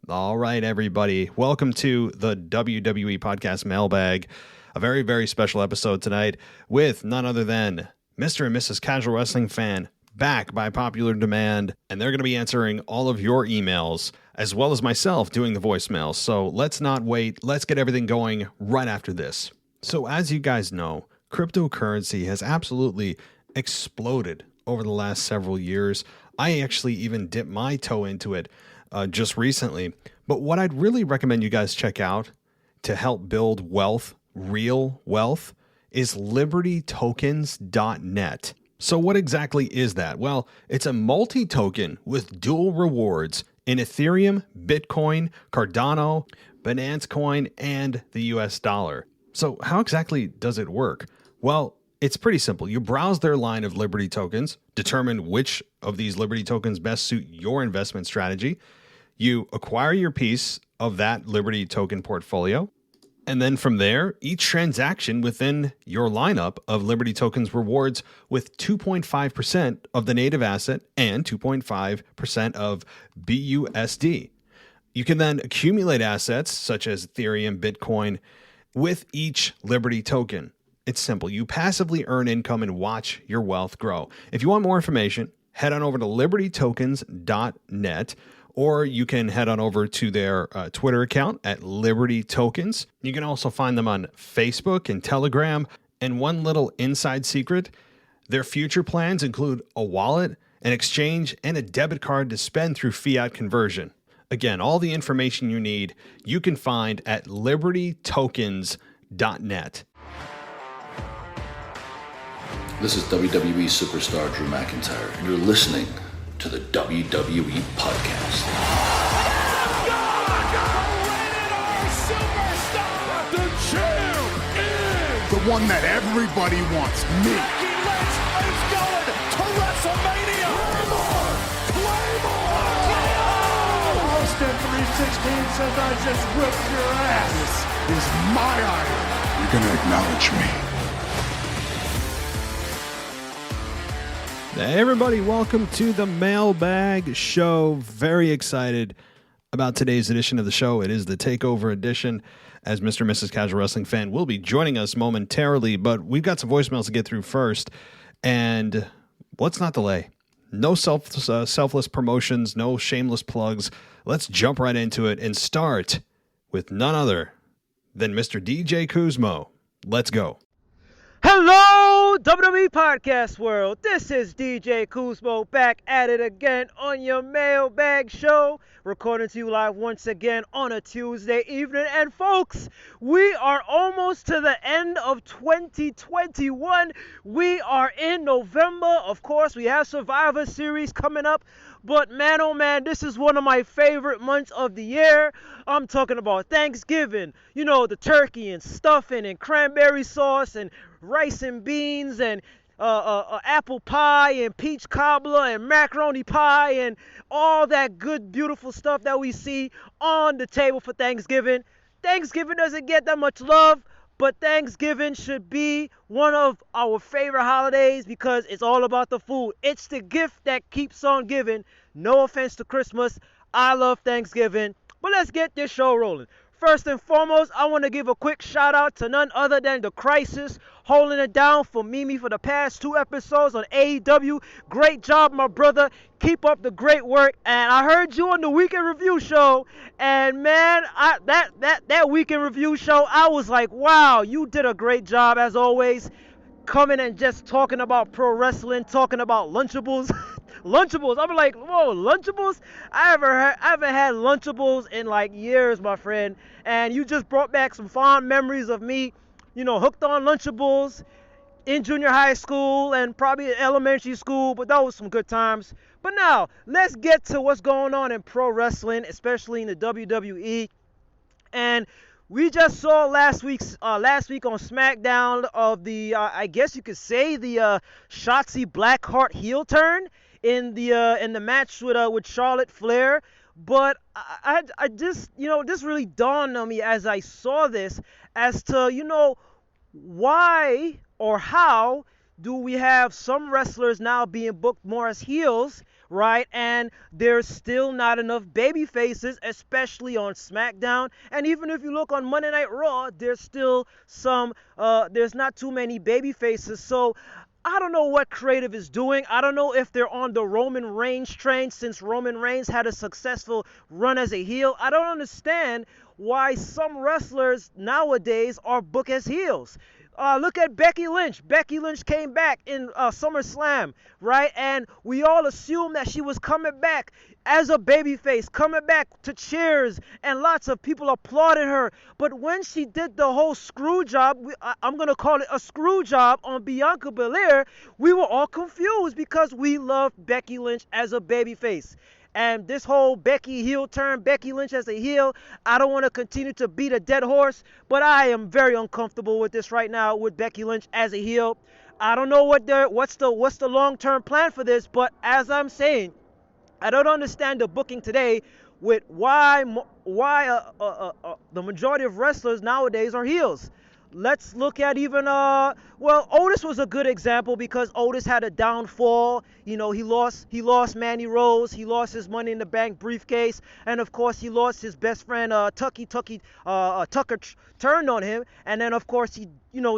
All right, everybody. Welcome to the WWE Podcast Mailbag. A very, very special episode tonight with none other than Mr. and Mrs. Casual Wrestling Fan, back by popular demand. And they're going to be answering all of your emails, as well as myself doing the voicemails. So let's not wait. Let's get everything going right after this. So as you guys know, cryptocurrency has absolutely exploded over the last several years. I actually even dipped my toe into it just recently. But what I'd really recommend you guys check out to help build wealth, real wealth, is libertytokens.net. So what exactly is that? Well, it's a multi-token with dual rewards in Ethereum, Bitcoin, Cardano, Binance Coin, and the US dollar. So how exactly does it work? Well, it's pretty simple. You browse their line of Liberty tokens, determine which of these Liberty tokens best suit your investment strategy. You acquire your piece of that Liberty token portfolio. And then from there, each transaction within your lineup of Liberty tokens rewards with 2.5% of the native asset and 2.5% of BUSD. You can then accumulate assets such as Ethereum, Bitcoin with each Liberty token. It's simple. You passively earn income and watch your wealth grow. If you want more information, head on over to libertytokens.net, or you can head on over to their Twitter account at Liberty Tokens. You can also find them on Facebook and Telegram. And one little inside secret, their future plans include a wallet, an exchange, and a debit card to spend through fiat conversion. Again, all the information you need, you can find at libertytokens.net. This is WWE superstar Drew McIntyre, and you're listening to the WWE Podcast. The champ is the one that everybody wants, me. Becky Lynch is going to WrestleMania. Claymore! Austin 316 says I just whipped your ass. This is my idol. You're going to acknowledge me. Hey everybody, welcome to the Mailbag Show. Very excited about today's edition of the show. It is the TAKEOVER edition, as Mr. and Mrs. Casual Wrestling Fan will be joining us momentarily, but we've got some voicemails to get through first, and let's not delay. No selfless promotions, no shameless plugs. Let's jump right into it and start with none other than Mr. DJ Kuzmo. Let's go. Hello, WWE Podcast World. This is DJ Kuzmo back at it again on your Mailbag Show, recording to you live once again on a Tuesday evening. And folks, we are almost to the end of 2021. We are in November. Of course, we have Survivor Series coming up. But man, oh man, this is one of my favorite months of the year. I'm talking about Thanksgiving. You know, the turkey and stuffing and cranberry sauce and rice and beans and apple pie and peach cobbler and macaroni pie and all that good, beautiful stuff that we see on the table for Thanksgiving. Thanksgiving doesn't get that much love, but Thanksgiving should be one of our favorite holidays because it's all about the food. It's the gift that keeps on giving. No offense to Christmas. I love Thanksgiving. But let's get this show rolling. First and foremost, I want to give a quick shout out to none other than The Crisis, holding it down for Mimi for the past 2 episodes on AEW. Great job, my brother. Keep up the great work. And I heard you on the Weekend Review show, and man, that Weekend Review show, I was like, wow, you did a great job as always. Coming and just talking about pro wrestling, talking about Lunchables. Lunchables. I'm like, whoa, Lunchables? I haven't had Lunchables in like years, my friend. And you just brought back some fond memories of me, you know, hooked on Lunchables in junior high school and probably elementary school. But that was some good times. But now, let's get to what's going on in pro wrestling, especially in the WWE. And we just saw last week on SmackDown of the, I guess you could say, the Shotzi Blackheart heel turn in the match with Charlotte Flair. But I just, you know, this really dawned on me as I saw this as to, you know, why or how do we have some wrestlers now being booked more as heels right? And there's still not enough baby faces, especially on SmackDown. And even if you look on Monday Night Raw, there's still there's not too many baby faces. So I don't know what creative is doing. I don't know if they're on the Roman Reigns train since Roman Reigns had a successful run as a heel. I don't understand why some wrestlers nowadays are booked as heels. Look at Becky Lynch. Becky Lynch came back in SummerSlam, right? And we all assumed that she was coming back as a babyface, coming back to cheers, and lots of people applauded her. But when she did the whole screw job, I'm going to call it a screw job on Bianca Belair, we were all confused because we loved Becky Lynch as a babyface. And this whole Becky heel turn, Becky Lynch as a heel, I don't want to continue to beat a dead horse, but I am very uncomfortable with this right now with Becky Lynch as a heel. I don't know what's the long-term plan for this, but as I'm saying, I don't understand the booking today with why the majority of wrestlers nowadays are heels. Let's look at even Otis was a good example because Otis had a downfall. You know, he lost Manny Rose, he lost his Money in the Bank briefcase, and of course he lost his best friend Tucker turned on him, and then of course he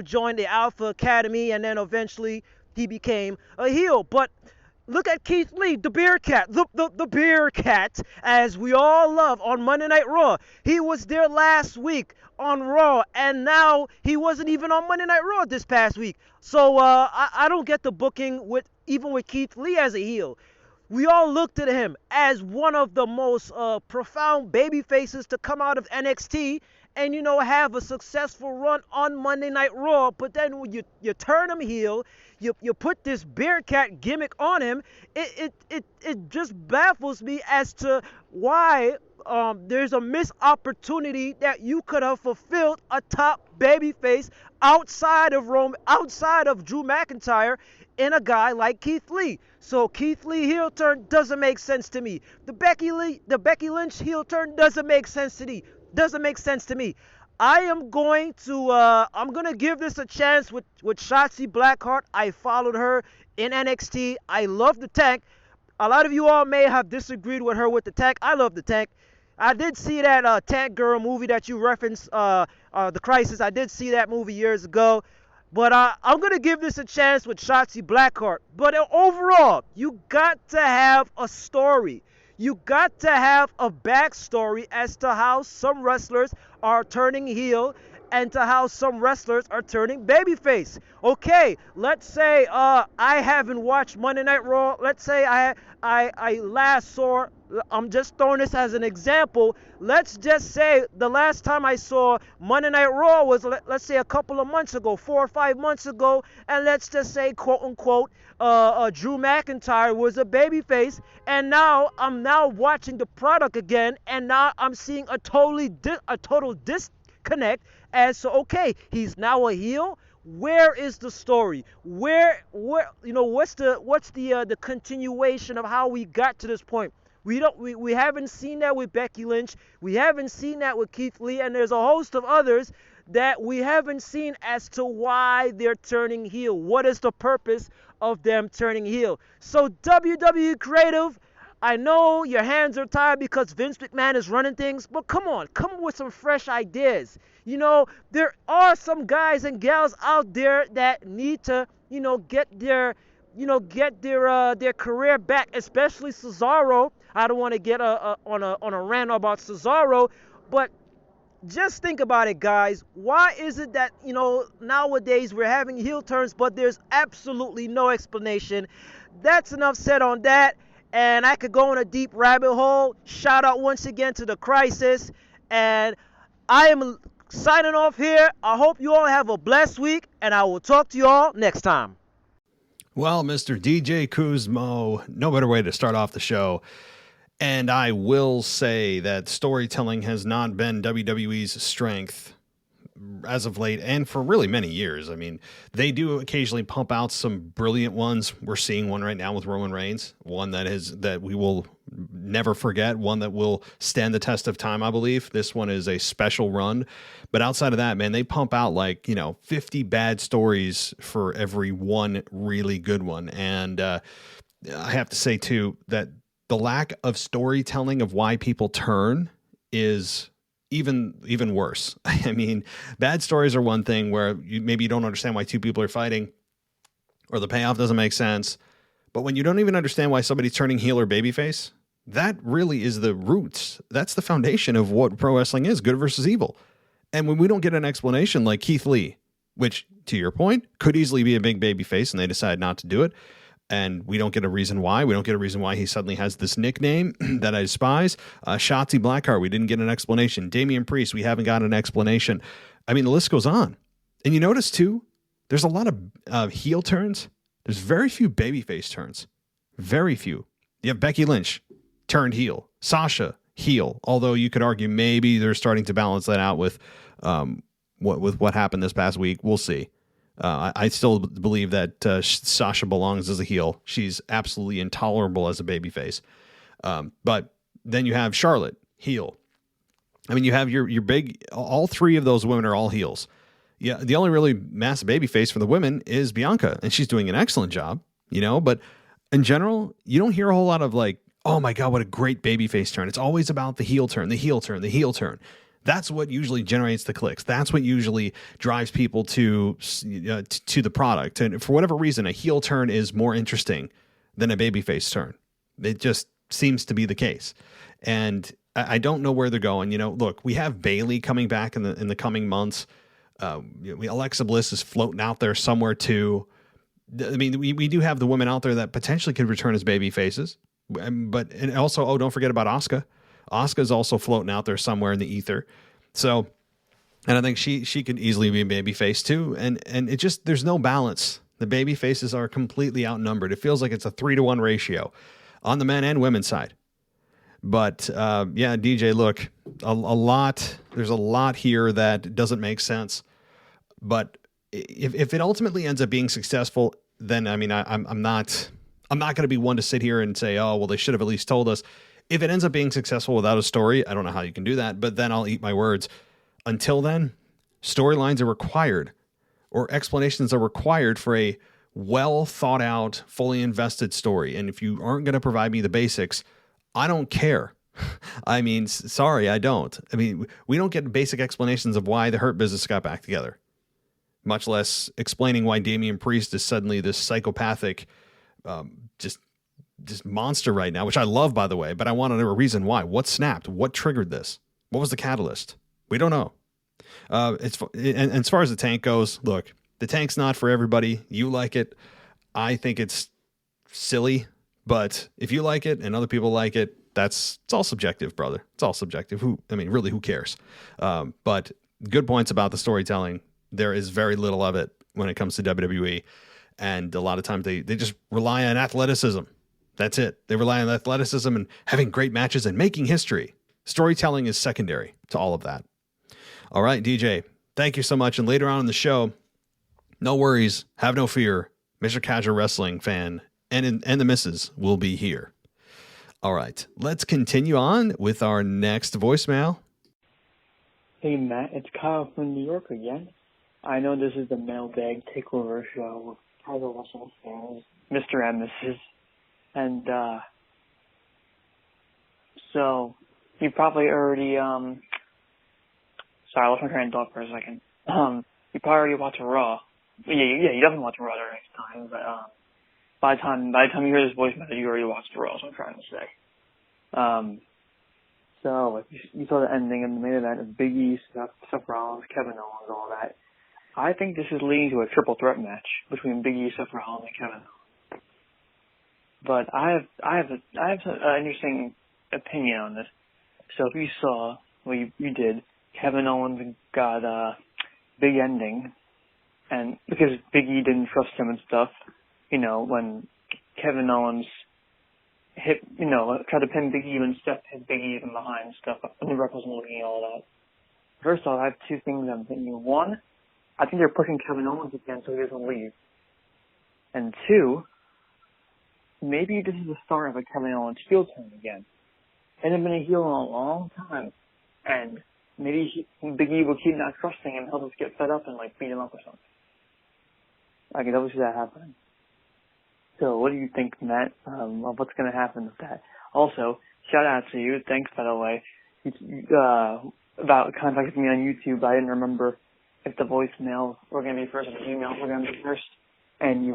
joined the Alpha Academy, and then eventually he became a heel. But look at Keith Lee, the Beer Cat, the Beer Cat, as we all love on Monday Night Raw. He was there last week on Raw, and now he wasn't even on Monday Night Raw this past week. So I don't get the booking even with Keith Lee as a heel. We all looked at him as one of the most profound baby faces to come out of NXT and, have a successful run on Monday Night Raw. But then when you turn him heel, you put this Bear Cat gimmick on him, it just baffles me as to why there's a missed opportunity that you could have fulfilled a top babyface outside of Drew McIntyre in a guy like Keith Lee. So Keith Lee heel turn doesn't make sense to me. The Becky Lynch heel turn doesn't make sense to me. I'm going to give this a chance with Shotzi Blackheart. I followed her in NXT. I love the Tank. A lot of you all may have disagreed with her with the Tank. I love the Tank. I did see that Tank Girl movie that you referenced, The Crisis. I did see that movie years ago. But I'm going to give this a chance with Shotzi Blackheart. But overall, you got to have a story. You got to have a backstory as to how some wrestlers are turning heel and to how some wrestlers are turning babyface. Okay, let's say I haven't watched Monday Night Raw. Let's say I last saw, I'm just throwing this as an example. Let's just say the last time I saw Monday Night Raw was, let's say, a couple of months ago, 4 or 5 months ago, and let's just say, quote unquote, Drew McIntyre was a babyface, and now I'm watching the product again, and now I'm seeing a total disconnect as to, okay, he's now a heel. Where is the story? What's the continuation of how we got to this point? We haven't seen that with Becky Lynch. We haven't seen that with Keith Lee, and there's a host of others that we haven't seen as to why they're turning heel. What is the purpose of them turning heel? So WWE Creative, I know your hands are tied because Vince McMahon is running things, but come up with some fresh ideas. There are some guys and gals out there that need to, get their career back, especially Cesaro. I don't want to get on a rant about Cesaro, but just think about it, guys. Why is it that, nowadays we're having heel turns, but there's absolutely no explanation? That's enough said on that. And I could go on a deep rabbit hole. Shout out once again to The Crisis. And I am signing off here. I hope you all have a blessed week, and I will talk to you all next time. Well, Mr. DJ Kuzmo, no better way to start off the show. And I will say that storytelling has not been WWE's strength as of late, and for really many years. I mean, they do occasionally pump out some brilliant ones. We're seeing one right now with Roman Reigns, one that we will never forget, one that will stand the test of time, I believe. This one is a special run. But outside of that, man, they pump out 50 bad stories for every one really good one. And I have to say too that the lack of storytelling of why people turn is even worse. I mean, bad stories are one thing where maybe you don't understand why two people are fighting or the payoff doesn't make sense. But when you don't even understand why somebody's turning heel or babyface, that really is the roots. That's the foundation of what pro wrestling is, good versus evil. And when we don't get an explanation like Keith Lee, which to your point could easily be a big babyface and they decide not to do it, and we don't get a reason why. We don't get a reason why he suddenly has this nickname that I despise. Shotzi Blackheart, we didn't get an explanation. Damian Priest, we haven't got an explanation. I mean, the list goes on. And you notice, too, there's a lot of heel turns. There's very few babyface turns. Very few. You have Becky Lynch, turned heel. Sasha, heel. Although you could argue maybe they're starting to balance that out with what happened this past week. We'll see. I still believe that Sasha belongs as a heel. She's absolutely intolerable as a babyface. But then you have Charlotte, heel. I mean, you have your big. All three of those women are all heels. Yeah, the only really massive babyface for the women is Bianca, and she's doing an excellent job. But in general, you don't hear a whole lot of like, oh my God, what a great babyface turn. It's always about the heel turn, the heel turn, the heel turn. That's what usually generates the clicks. That's what usually drives people to the product. And for whatever reason, a heel turn is more interesting than a babyface turn. It just seems to be the case. And I don't know where they're going. Look, we have Bayley coming back in the coming months. Alexa Bliss is floating out there somewhere too. I mean, we do have the women out there that potentially could return as baby faces. And also, don't forget about Asuka. Asuka's also floating out there somewhere in the ether. So, and I think she could easily be a baby face too. And it just, there's no balance. The baby faces are completely outnumbered. It feels like it's a 3-to-1 ratio on the men and women's side. But yeah, DJ, look, there's a lot here that doesn't make sense. But if it ultimately ends up being successful, then I mean, I'm not going to be one to sit here and say, oh, well, they should have at least told us. If it ends up being successful without a story, I don't know how you can do that, but then I'll eat my words. Until then, storylines are required or explanations are required for a well thought out, fully invested story. And if you aren't going to provide me the basics, I don't care. I mean, sorry, I don't. I mean, we don't get basic explanations of why the Hurt Business got back together, much less explaining why Damian Priest is suddenly this psychopathic, just monster right now, which I love, by the way, but I want to know a reason why. What snapped? What triggered this? What was the catalyst? We don't know. And as far as the tank goes, look, the tank's not for everybody. You like it. I think it's silly, but if you like it and other people like it, it's all subjective, brother. It's all subjective. Who cares? But good points about the storytelling. There is very little of it when it comes to WWE. And a lot of times they just rely on athleticism. That's it. They rely on athleticism and having great matches and making history. Storytelling is secondary to all of that. All right, DJ, thank you so much. And later on in the show, no worries, have no fear. Mr. Casual Wrestling fan and the missus will be here. All right, let's continue on with our next voicemail. Hey, Matt, it's Kyle from New York again. I know this is the Mailbag TAKEOVER show with Casual Wrestling fans, Mr. and Mrs. And, so, you probably already, sorry, I lost my train of thought for a second. You probably already watched Raw. Yeah, you definitely watch Raw the next time, but, by the time you hear this voice message, you already watched Raw, is what I'm trying to say. So, you saw the ending and the main event of Big E, Seth Rollins, Kevin Owens, all that. I think this is leading to a triple threat match between Big E, Seth Rollins, and Kevin Owens. But I have an interesting opinion on this. So if you saw, well, you did, Kevin Owens got a big ending, and because Big E didn't trust him and stuff, when Kevin Owens tried to pin Big E and Steph hit Big E from behind and stuff, and the ref wasn't looking at all that. First off, I have two things I'm thinking. One, I think they're pushing Kevin Owens again so he doesn't leave. And two, maybe this is the start of a Kevin Owens heel turn again. He hasn't been a heel in a long time. And maybe Big E will keep not trusting him. He'll just get fed up and beat him up or something. I can definitely see that happening. So what do you think, Matt, of what's going to happen with that? Also, shout out to you. Thanks, by the way. About contacting me on YouTube, I didn't remember if the voicemails were going to be first or the emails were going to be first. And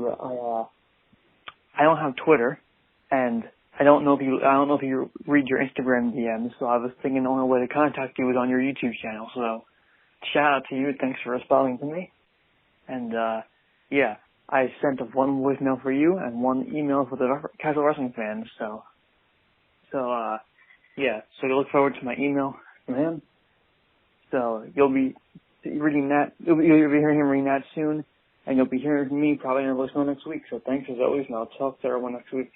I don't have Twitter, and I don't know if you read your Instagram DMs. So I was thinking the only way to contact you was on your YouTube channel. So shout out to you. Thanks for responding to me. And yeah, I sent one voicemail for you and one email for the casual wrestling fans. So yeah. So you look forward to my email from him. So you'll be reading that. You'll be hearing him reading that soon, and you'll be hearing from me probably in a voicemail next week. So thanks as always, and I'll talk to everyone next week.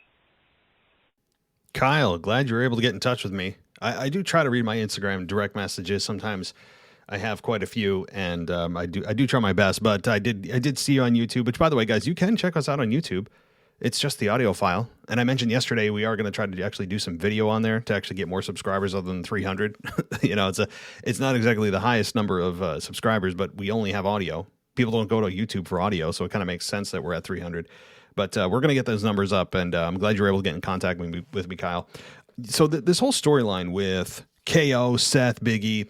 Kyle, glad you were able to get in touch with me. I do try to read my Instagram direct messages. Sometimes I have quite a few, and I do try my best. But I did see you on YouTube. Which, by the way, guys, you can check us out on YouTube. It's just the audio file. And I mentioned yesterday we are going to try to actually do some video on there to actually get more subscribers other than 300. It's not exactly the highest number of subscribers, but we only have audio. People don't go to YouTube for audio, so it kind of makes sense that we're at 300. But we're going to get those numbers up, and I'm glad you were able to get in contact with me, Kyle. So this whole storyline with KO, Seth, Big E,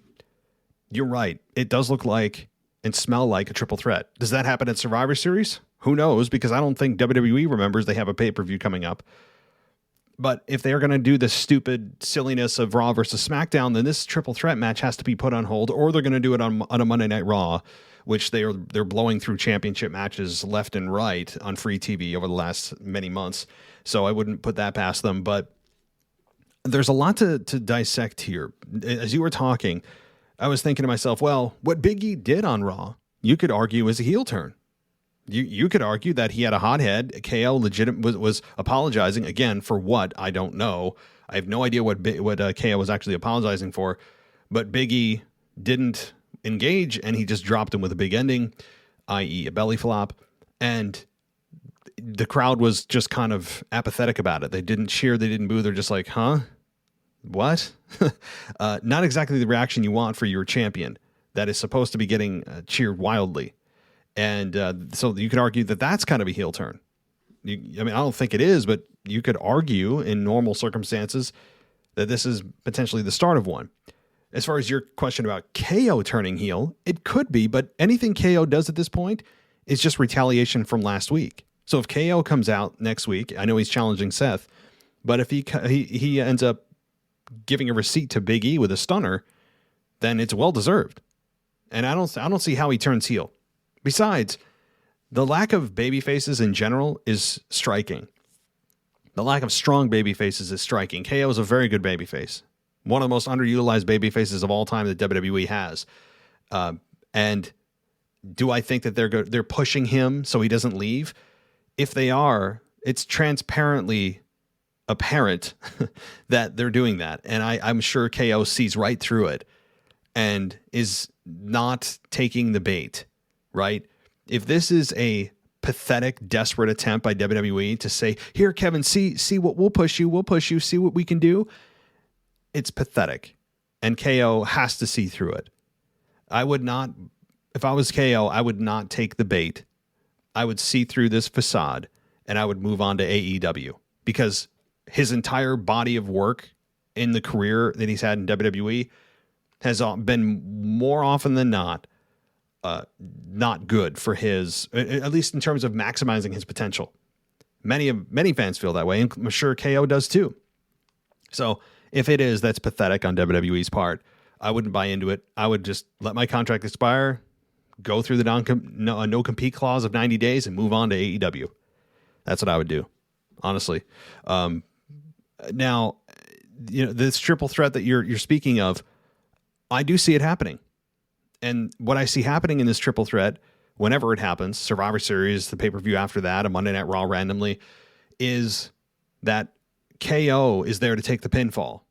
you're right. It does look like and smell like a triple threat. Does that happen at Survivor Series? Who knows? Because I don't think WWE remembers they have a pay-per-view coming up. But if they're going to do the stupid silliness of Raw versus SmackDown, then this triple threat match has to be put on hold, or they're going to do it on a Monday Night Raw, which they're blowing through championship matches left and right on free TV over the last many months. So I wouldn't put that past them. But there's a lot to dissect here. As you were talking, I was thinking to myself, well, what Big E did on Raw, you could argue is a heel turn. You could argue that he had a hot head. KO was apologizing again for what I don't know. I have no idea what KO was actually apologizing for, but Big E didn't engage, and he just dropped him with a big ending, i.e. a belly flop, and the crowd was just kind of apathetic about it. They didn't cheer, they didn't boo. They're just like, huh? What? Not exactly the reaction you want for your champion that is supposed to be getting cheered wildly. And so you could argue that that's kind of a heel turn. I don't think it is, but you could argue in normal circumstances that this is potentially the start of one. As far as your question about KO turning heel, it could be, but anything KO does at this point is just retaliation from last week. So if KO comes out next week, I know he's challenging Seth, but if he ends up giving a receipt to Big E with a stunner, then it's well deserved. And I don't see how he turns heel. Besides, the lack of baby faces in general is striking. The lack of strong baby faces is striking. KO is a very good baby face. One of the most underutilized baby faces of all time that WWE has. And do I think that they're pushing him so he doesn't leave? If they are, it's transparently apparent that they're doing that. And I'm sure KO sees right through it and is not taking the bait. Right? If this is a pathetic, desperate attempt by WWE to say, here, Kevin, see what we'll push you, see what we can do. It's pathetic. And KO has to see through it. If I was KO, I would not take the bait. I would see through this facade and I would move on to AEW because his entire body of work in the career that he's had in WWE has been more often than not good for his, at least in terms of maximizing his potential. Many fans feel that way, and I'm sure KO does too. So if it is, that's pathetic on WWE's part. I wouldn't buy into it. I would just let my contract expire, go through the no compete clause of 90 days, and move on to AEW. That's what I would do, honestly. Now, this triple threat that you're speaking of, I do see it happening. And what I see happening in this triple threat, whenever it happens, Survivor Series, the pay-per-view after that, a Monday Night Raw randomly, is that KO is there to take the pinfall.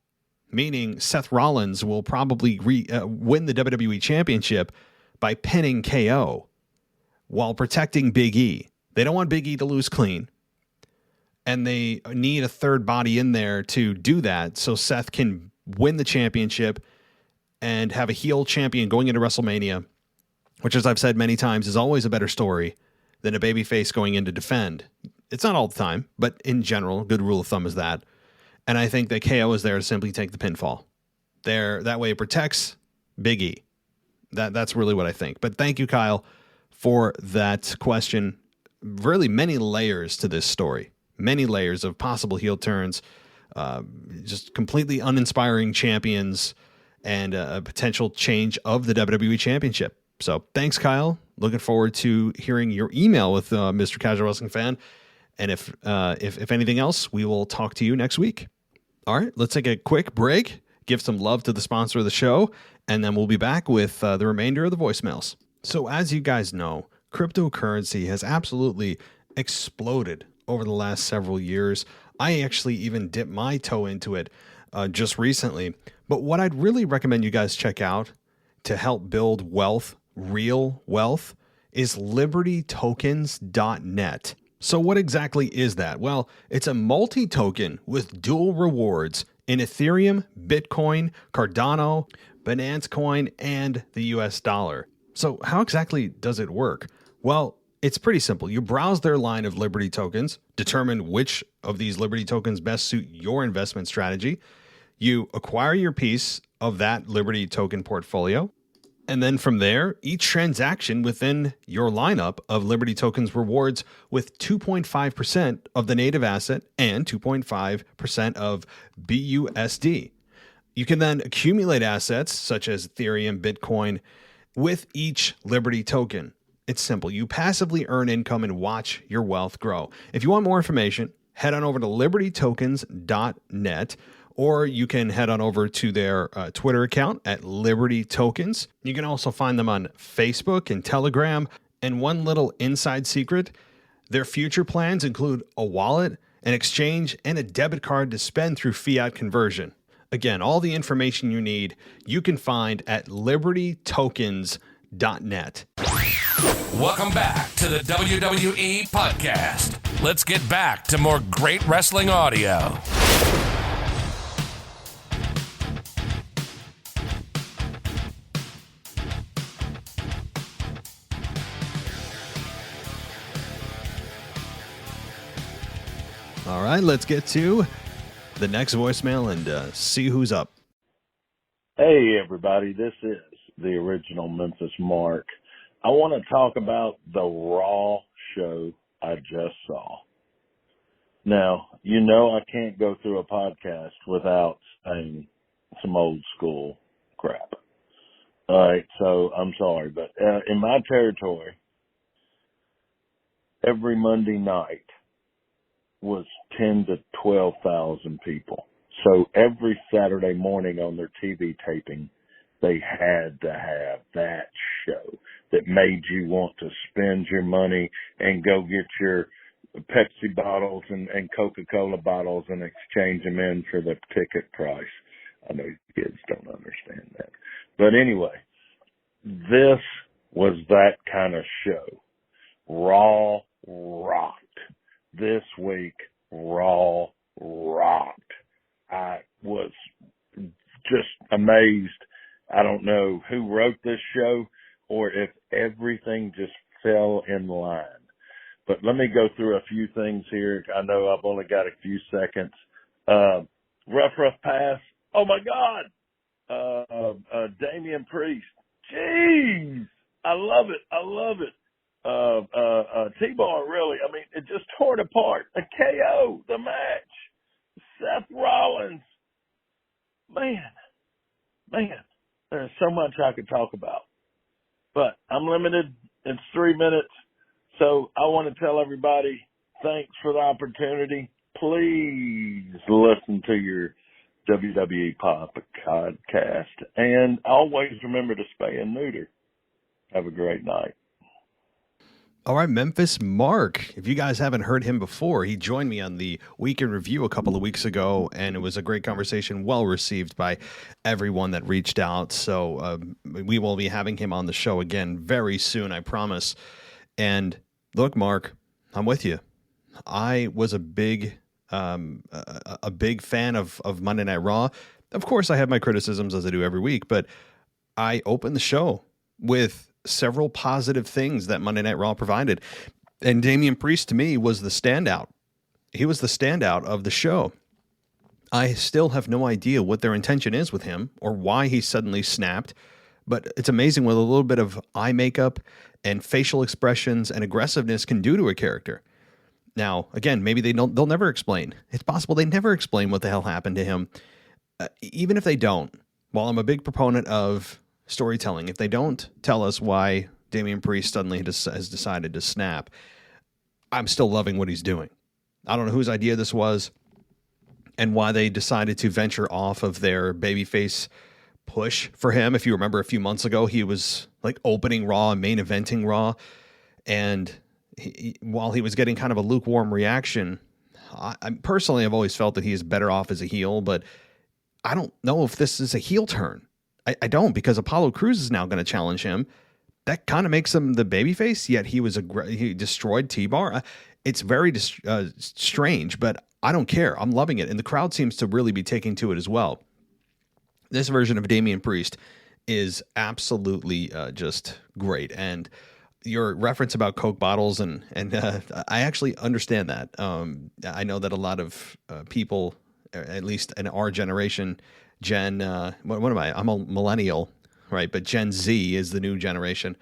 Meaning Seth Rollins will probably win the WWE Championship by pinning KO while protecting Big E. They don't want Big E to lose clean. And they need a third body in there to do that so Seth can win the championship and have a heel champion going into WrestleMania, which, as I've said many times, is always a better story than a babyface going in to defend. It's not all the time, but in general, a good rule of thumb is that. And I think that KO is there to simply take the pinfall. That way it protects Big E. That's really what I think. But thank you, Kyle, for that question. Really many layers to this story. Many layers of possible heel turns, just completely uninspiring champions, and a potential change of the WWE Championship. So thanks, Kyle. Looking forward to hearing your email with Mr. Casual Wrestling Fan. And if anything else, we will talk to you next week. All right, let's take a quick break, give some love to the sponsor of the show, and then we'll be back with the remainder of the voicemails. So as you guys know, cryptocurrency has absolutely exploded over the last several years. I actually even dipped my toe into it just recently. But what I'd really recommend you guys check out to help build wealth, real wealth, is libertytokens.net. So what exactly is that? Well, it's a multi-token with dual rewards in Ethereum, Bitcoin, Cardano, Binance Coin, and the US dollar. So how exactly does it work? Well, it's pretty simple. You browse their line of Liberty tokens, determine which of these Liberty tokens best suit your investment strategy. You acquire your piece of that Liberty token portfolio. And then from there, each transaction within your lineup of Liberty tokens rewards with 2.5% of the native asset and 2.5% of BUSD. You can then accumulate assets such as Ethereum, Bitcoin with each Liberty token. It's simple. You passively earn income and watch your wealth grow. If you want more information, head on over to libertytokens.net, or you can head on over to their Twitter account at Liberty Tokens. You can also find them on Facebook and Telegram. And one little inside secret, their future plans include a wallet, an exchange, and a debit card to spend through fiat conversion. Again, all the information you need, you can find at libertytokens.net. Welcome back to the WWE Podcast. Let's get back to more great wrestling audio. All right, let's get to the next voicemail and see who's up. Hey, everybody. This is the original Memphis Mark. I want to talk about the Raw show I just saw. Now, you know I can't go through a podcast without saying some old school crap. All right, so I'm sorry, but in my territory, every Monday night was 10 to 12,000 people. So every Saturday morning on their TV taping, they had to have that show that made you want to spend your money and go get your Pepsi bottles and Coca-Cola bottles and exchange them in for the ticket price. I know kids don't understand that. But anyway, this was that kind of show. Raw rocked. This week, Raw rocked. I was just amazed. I don't know who wrote this show or if everything just fell in line. But let me go through a few things here. I know I've only got a few seconds. Rough pass. Oh, my God. Damian Priest. Jeez. I love it. T-Bar, really. I mean, it just tore it apart. A KO, the match. Seth Rollins. Man, there's so much I could talk about. But I'm limited. It's 3 minutes. So I want to tell everybody, thanks for the opportunity. Please listen to your WWE podcast. And always remember to spay and neuter. Have a great night. All right, Memphis Mark. If you guys haven't heard him before, he joined me on the Week in Review a couple of weeks ago, and it was a great conversation, well received by everyone that reached out. So we will be having him on the show again very soon, I promise. And look, Mark, I'm with you. I was a big fan of Monday Night Raw. Of course, I have my criticisms as I do every week, but I opened the show with several positive things that Monday Night Raw provided. And Damian Priest, to me, was the standout. He was the standout of the show. I still have no idea what their intention is with him or why he suddenly snapped, but it's amazing what a little bit of eye makeup and facial expressions and aggressiveness can do to a character. Now, again, maybe they'll never explain. It's possible they never explain what the hell happened to him. Even if they don't, while I'm a big proponent of storytelling, if they don't tell us why Damian Priest suddenly has decided to snap, I'm still loving what he's doing. I don't know whose idea this was and why they decided to venture off of their babyface push for him. If you remember a few months ago, he was like opening Raw and main eventing Raw. And while he was getting kind of a lukewarm reaction, I personally have always felt that he is better off as a heel, but I don't know if this is a heel turn. I don't, because Apollo Crews is now going to challenge him. That kind of makes him the babyface, yet he destroyed T-Bar. It's very strange, but I don't care. I'm loving it, and the crowd seems to really be taking to it as well. This version of Damian Priest is absolutely just great, and your reference about Coke bottles, and I actually understand that. I know that a lot of people, at least in our generation, what am I? I'm a millennial, right? But Gen Z is the new generation,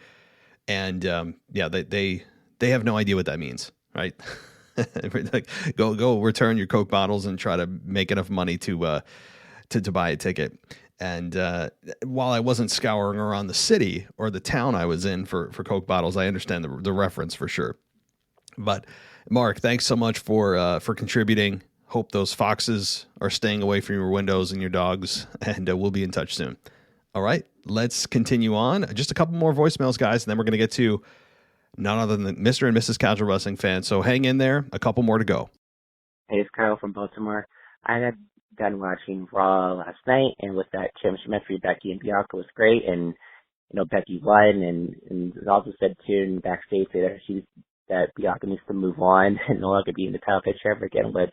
and they have no idea what that means, right? Like, go return your Coke bottles and try to make enough money to buy a ticket. And while I wasn't scouring around the city or the town I was in for Coke bottles, I understand the reference for sure. But Mark, thanks so much for contributing. Hope those foxes are staying away from your windows and your dogs, and we'll be in touch soon. All right, let's continue on. Just a couple more voicemails, guys, and then we're going to get to none other than Mr. and Mrs. Casual Wrestling fans. So hang in there. A couple more to go. Hey, it's Kyle from Baltimore. I got done watching Raw last night, and with that championship match for Becky and Bianca was great, and Becky won, and it also said too in backstage that Bianca needs to move on and no longer be in the title picture ever again, which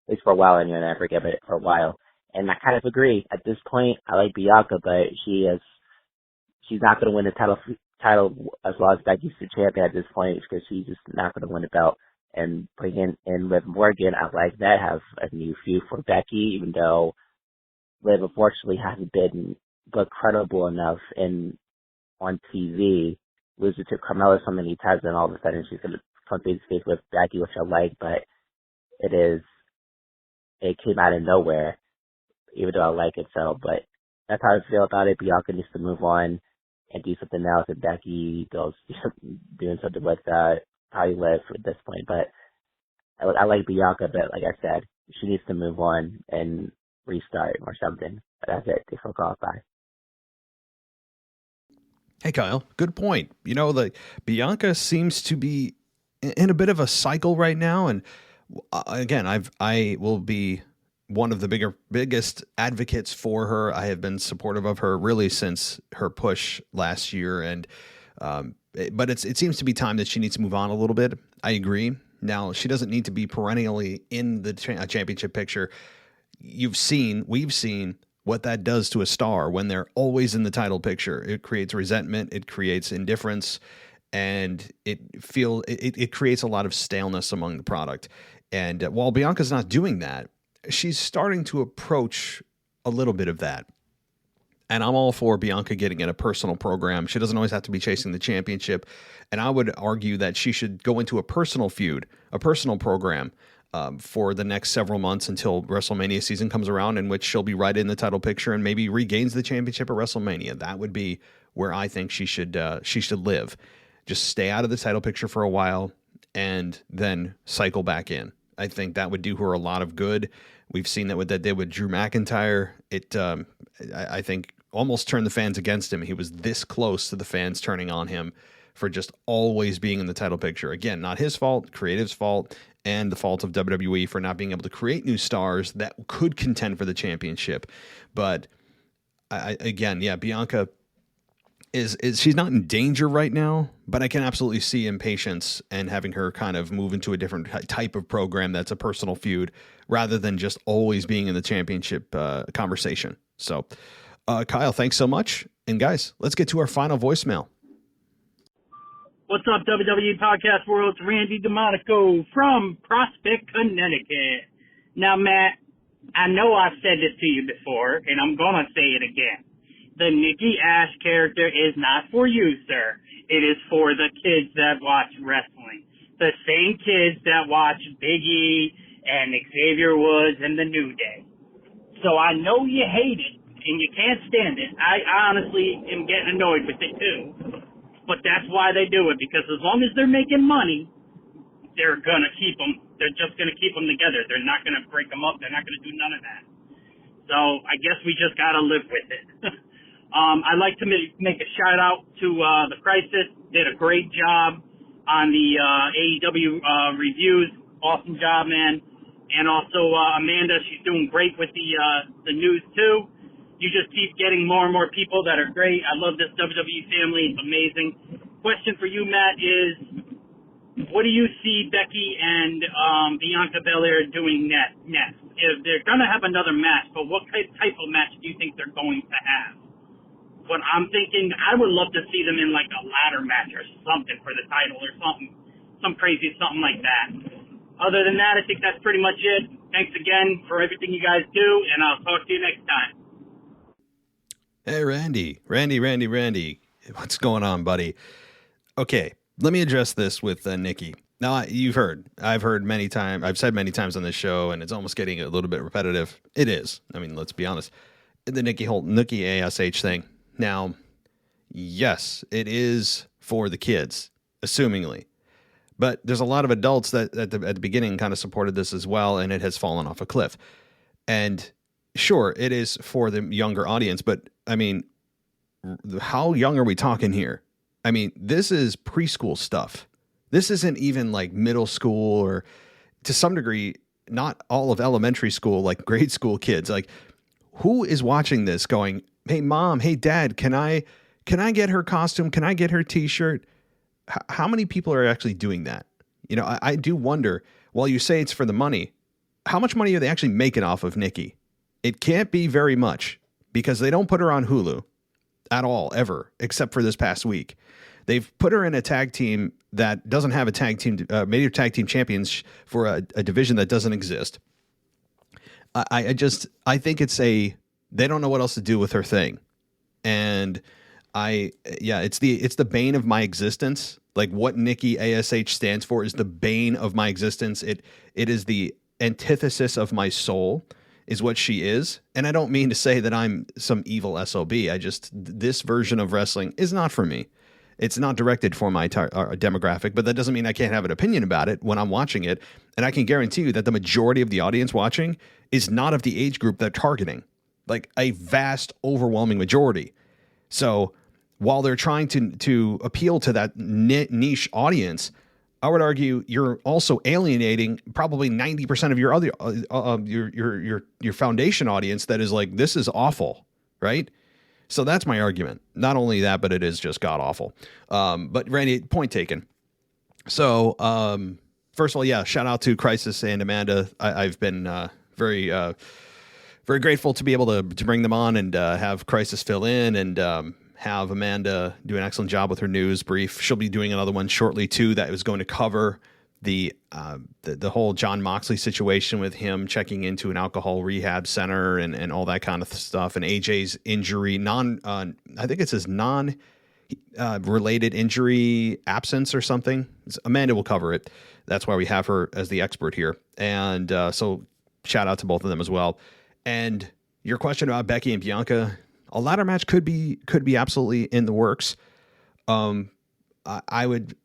at least for a while anyway, never forget it for a while. And I kind of agree. At this point, I like Bianca, but she's not going to win the title as long as Becky's the champion at this point, because she's just not going to win the belt. And bringing in Liv Morgan, I like that, have a new feud for Becky, even though Liv unfortunately hasn't been but credible enough on TV, losing to Carmella so many times, and all of a sudden she's going to come face to face with Becky, which I like, but it came out of nowhere, even though I like it. So, but that's how I feel about it. Bianca needs to move on and do something else, and Becky goes doing something with probably Liv at this point. But I like Bianca, but like I said, she needs to move on and restart or something. But that's it. Just fuck off. Bye. Hey, Kyle, good point. Bianca seems to be in a bit of a cycle right now, and again, I will be one of the biggest advocates for her. I have been supportive of her really since her push last year, and but it seems to be time that she needs to move on a little bit. I agree. Now, she doesn't need to be perennially in the championship picture. We've seen what that does to a star when they're always in the title picture. It creates resentment, it creates indifference, and it creates a lot of staleness among the product. And while Bianca's not doing that, she's starting to approach a little bit of that. And I'm all for Bianca getting in a personal program. She doesn't always have to be chasing the championship. And I would argue that she should go into a personal feud, a personal program for the next several months until WrestleMania season comes around, in which she'll be right in the title picture and maybe regains the championship at WrestleMania. That would be where I think she should live. Just stay out of the title picture for a while and then cycle back in. I think that would do her a lot of good. We've seen that what that did with Drew McIntyre. It, I think, almost turned the fans against him. He was this close to the fans turning on him for just always being in the title picture. Again, not his fault, creative's fault, and the fault of WWE for not being able to create new stars that could contend for the championship. But Bianca is she's not in danger right now, but I can absolutely see impatience and having her kind of move into a different type of program that's a personal feud rather than just always being in the championship conversation. So, Kyle, thanks so much. And guys, let's get to our final voicemail. What's up, WWE Podcast World? It's Randy DeMonico from Prospect, Connecticut. Now, Matt, I know I've said this to you before, and I'm going to say it again. The Nikki Ash character is not for you, sir. It is for the kids that watch wrestling. The same kids that watch Big E and Xavier Woods and The New Day. So I know you hate it, and you can't stand it. I honestly am getting annoyed with it, too. But that's why they do it, because as long as they're making money, they're going to keep them. They're just going to keep them together. They're not going to break them up. They're not going to do none of that. So I guess we just got to live with it. I'd like to make a shout-out to The Crisis. Did a great job on the AEW reviews. Awesome job, man. And also Amanda, she's doing great with the news, too. You just keep getting more and more people that are great. I love this WWE family. It's amazing. Question for you, Matt, is what do you see Becky and Bianca Belair doing next? If they're going to have another match, but what type of match do you think they're going to have? What I'm thinking, I would love to see them in like a ladder match or something for the title or something, some crazy something like that. Other than that, I think that's pretty much it. Thanks again for everything you guys do, and I'll talk to you next time. Hey, Randy. What's going on, buddy? Okay, let me address this with Nikki. Now, I've heard many times, I've said many times on this show, and it's almost getting a little bit repetitive. It is. I mean, let's be honest. The Nikki ASH thing. Now, yes, it is for the kids, assumingly. But there's a lot of adults that at the beginning kind of supported this as well, and it has fallen off a cliff. And sure, it is for the younger audience, but I mean, how young are we talking here? I mean, this is preschool stuff. This isn't even like middle school or to some degree, not all of elementary school, like grade school kids. Like, who is watching this going, hey, mom, hey, dad, can I get her costume? Can I get her t-shirt? How many people are actually doing that? You know, I do wonder, while you say it's for the money, how much money are they actually making off of Nikki? It can't be very much because they don't put her on Hulu at all, ever, except for this past week. They've put her in a tag team that doesn't have a tag team, major tag team champions for a division that doesn't exist. I think they don't know what else to do with her thing. And it's the bane of my existence. Like what Nikki ASH stands for is the bane of my existence. It is the antithesis of my soul is what she is. And I don't mean to say that I'm some evil SOB. This version of wrestling is not for me. It's not directed for my demographic, but that doesn't mean I can't have an opinion about it when I'm watching it. And I can guarantee you that the majority of the audience watching is not of the age group they're targeting, like a vast, overwhelming majority. So while they're trying to appeal to that niche audience, I would argue you're also alienating probably 90% of your other your foundation audience that is like, this is awful, right? So that's my argument. Not only that, but it is just god awful. But Randy, point taken. So first of all, yeah, shout out to Crisis and Amanda. I've been very grateful to be able to bring them on and have Crisis fill in and have Amanda do an excellent job with her news brief. She'll be doing another one shortly too that was going to cover the whole Jon Moxley situation with him checking into an alcohol rehab center and all that kind of stuff, and AJ's injury, I think it's his related injury absence or something. Amanda will cover it. That's why we have her as the expert here. And so shout out to both of them as well. And your question about Becky and Bianca, a ladder match could be absolutely in the works. I would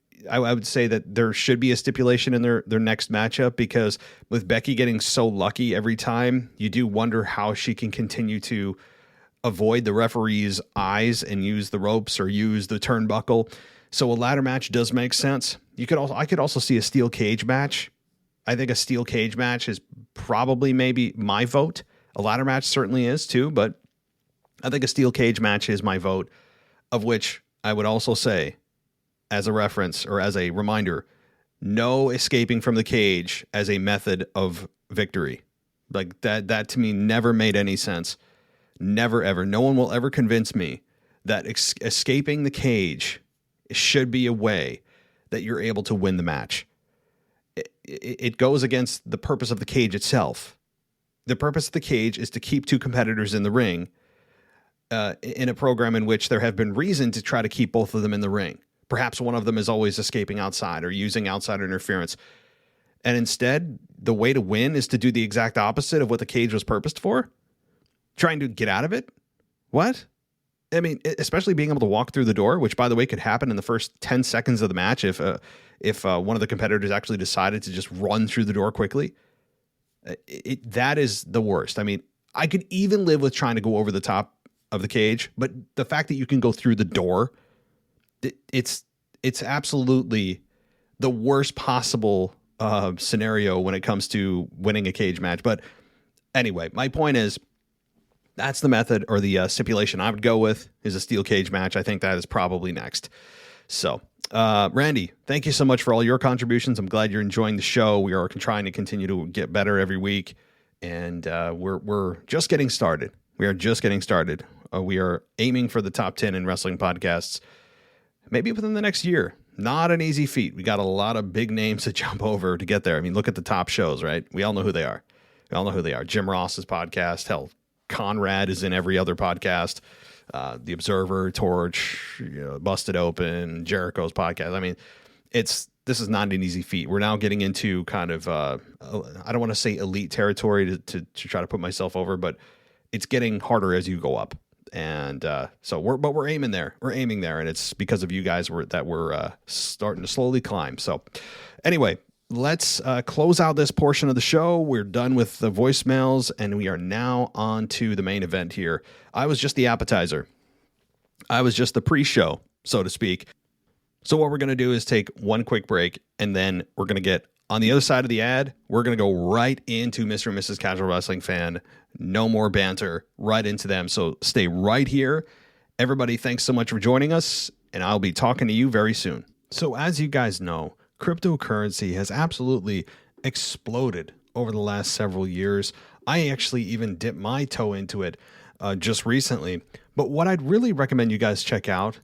say that there should be a stipulation in their next matchup, because with Becky getting so lucky every time, you do wonder how she can continue to avoid the referee's eyes and use the ropes or use the turnbuckle. So a ladder match does make sense. I could also see a steel cage match. I think a steel cage match is probably maybe my vote. A ladder match certainly is too, but I think a steel cage match is my vote, of which I would also say, as a reference or as a reminder, no escaping from the cage as a method of victory. Like that to me never made any sense. Never, ever. No one will ever convince me that escaping the cage should be a way that you're able to win the match. It goes against the purpose of the cage itself. The purpose of the cage is to keep two competitors in the ring in a program in which there have been reason to try to keep both of them in the ring. Perhaps one of them is always escaping outside or using outside interference. And instead, the way to win is to do the exact opposite of what the cage was purposed for? Trying to get out of it? What? I mean, especially being able to walk through the door, which, by the way, could happen in the first 10 seconds of the match if one of the competitors actually decided to just run through the door quickly. That is the worst. I mean, I could even live with trying to go over the top of the cage, but the fact that you can go through the door, it's absolutely the worst possible scenario when it comes to winning a cage match. But anyway, my point is that's the method or the stipulation I would go with is a steel cage match. I think that is probably next. So, Randy, thank you so much for all your contributions. I'm glad you're enjoying the show. We are trying to continue to get better every week, and we're just getting started. We are just getting started. We are aiming for the top 10 in wrestling podcasts, maybe within the next year. Not an easy feat. We got a lot of big names to jump over to get there. I mean, look at the top shows, right? We all know who they are. Jim Ross's podcast. Hell, Conrad is in every other podcast. The Observer, Torch, Busted Open, Jericho's podcast. I mean, this is not an easy feat. We're now getting into kind of, I don't want to say elite territory to try to put myself over, but it's getting harder as you go up. And so we're aiming there. We're aiming there, and it's because of you guys that we're starting to slowly climb. So anyway, let's close out this portion of the show. We're done with the voicemails, and we are now on to the main event here. I was just the appetizer. I was just the pre-show, so to speak. So what we're going to do is take one quick break, and then we're going to get on the other side of the ad. We're going to go right into Mr. and Mrs. Casual Wrestling Fan. No more banter, right into them. So stay right here. Everybody, thanks so much for joining us, and I'll be talking to you very soon. So as you guys know, cryptocurrency has absolutely exploded over the last several years. I actually even dipped my toe into it just recently. But what I'd really recommend you guys check out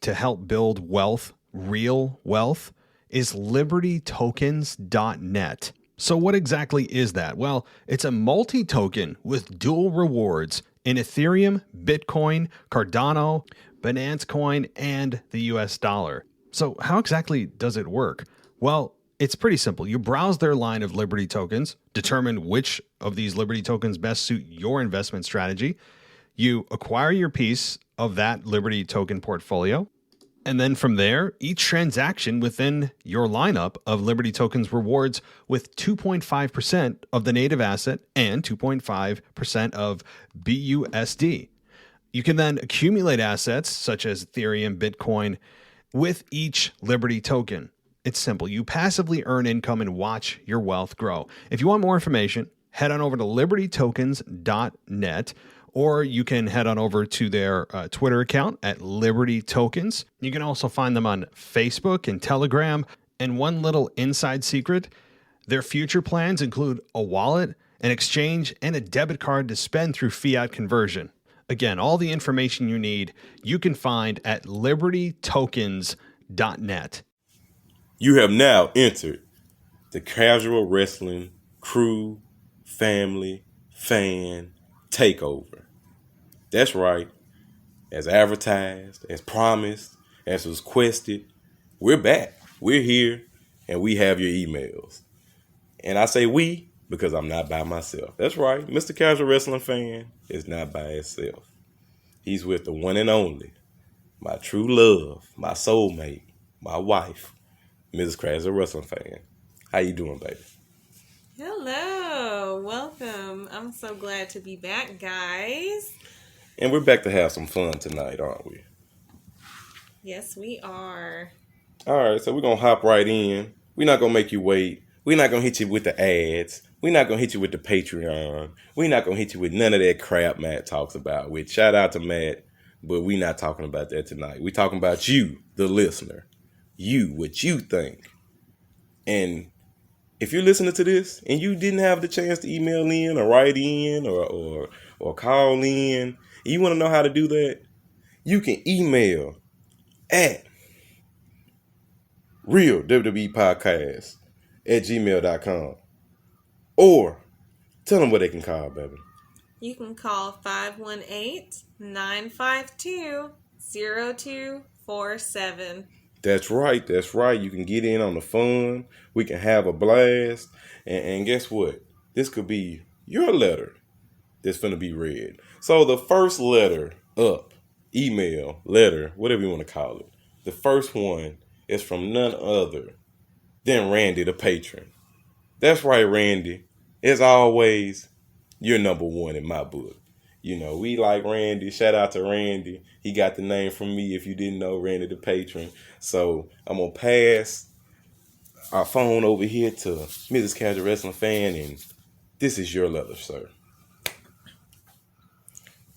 to help build wealth, real wealth, is libertytokens.net. So what exactly is that? Well, it's a multi-token with dual rewards in Ethereum, Bitcoin, Cardano, Binance Coin, and the US dollar. So how exactly does it work? Well, it's pretty simple. You browse their line of Liberty tokens, determine which of these Liberty tokens best suit your investment strategy. You acquire your piece of that Liberty token portfolio. And then from there, each transaction within your lineup of Liberty tokens rewards with 2.5% of the native asset and 2.5% of BUSD. You can then accumulate assets such as Ethereum, Bitcoin with each Liberty token. It's simple. You passively earn income and watch your wealth grow. If you want more information, head on over to libertytokens.net. Or you can head on over to their Twitter account at Liberty Tokens. You can also find them on Facebook and Telegram. And one little inside secret, their future plans include a wallet, an exchange, and a debit card to spend through fiat conversion. Again, all the information you need, you can find at libertytokens.net. You have now entered the Casual Wrestling Crew Family Fan Takeover. That's right. As advertised, as promised, as was quested, we're back. We're here, and we have your emails. And I say we because I'm not by myself. That's right. Mr. Casual Wrestling Fan is not by himself. He's with the one and only, my true love, my soulmate, my wife, Mrs. Casual Wrestling Fan. How you doing, baby? Hello. Welcome. I'm so glad to be back, guys. And we're back to have some fun tonight, aren't we? Yes, we are. All right, so we're going to hop right in. We're not going to make you wait. We're not going to hit you with the ads. We're not going to hit you with the Patreon. We're not going to hit you with none of that crap Matt talks about. Which, shout out to Matt, but we're not talking about that tonight. We're talking about you, the listener. You, what you think. And if you're listening to this and you didn't have the chance to email in or write in or call in, and you want to know how to do that, you can email at Real WWE Podcast at gmail.com. Or tell them what they can call, baby. You can call 518-952-0247. That's right. That's right. You can get in on the fun. We can have a blast. And guess what? This could be your letter that's going to be read. So the first letter up, email, letter, whatever you want to call it. The first one is from none other than Randy, the patron. That's right, Randy. As always, you're number one in my book. You know, we like Randy. Shout out to Randy. He got the name from me if you didn't know, Randy the patron. So I'm going to pass our phone over here to Mrs. Casual Wrestling Fan, and this is your letter, sir.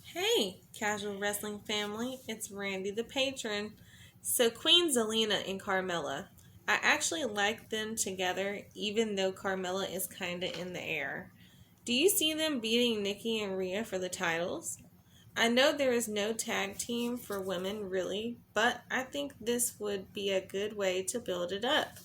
Hey, Casual Wrestling family. It's Randy the patron. So Queen Zelina and Carmella. I actually like them together, even though Carmella is kind of in the air. Do you see them beating Nikki and Rhea for the titles? I know there is no tag team for women, really, but I think this would be a good way to build it up.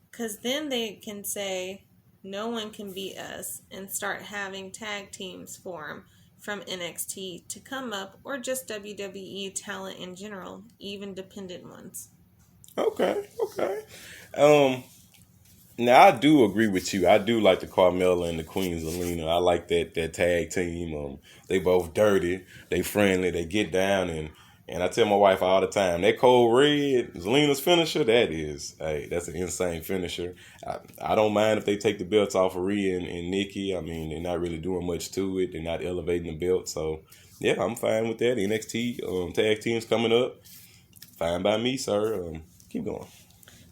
Because then they can say, no one can beat us, and start having tag teams form from NXT to come up, or just WWE talent in general, even dependent ones. Okay. Now I do agree with you. I do like the Carmella and the Queen Zelina. I like that tag team. They both dirty, they friendly, they get down, and I tell my wife all the time, that Cold Red, Zelina's finisher, that's an insane finisher. I don't mind if they take the belts off of Rhea and Nikki. I mean, they're not really doing much to it. They're not elevating the belt. So, yeah, I'm fine with that. NXT tag teams coming up. Fine by me, sir. Keep going.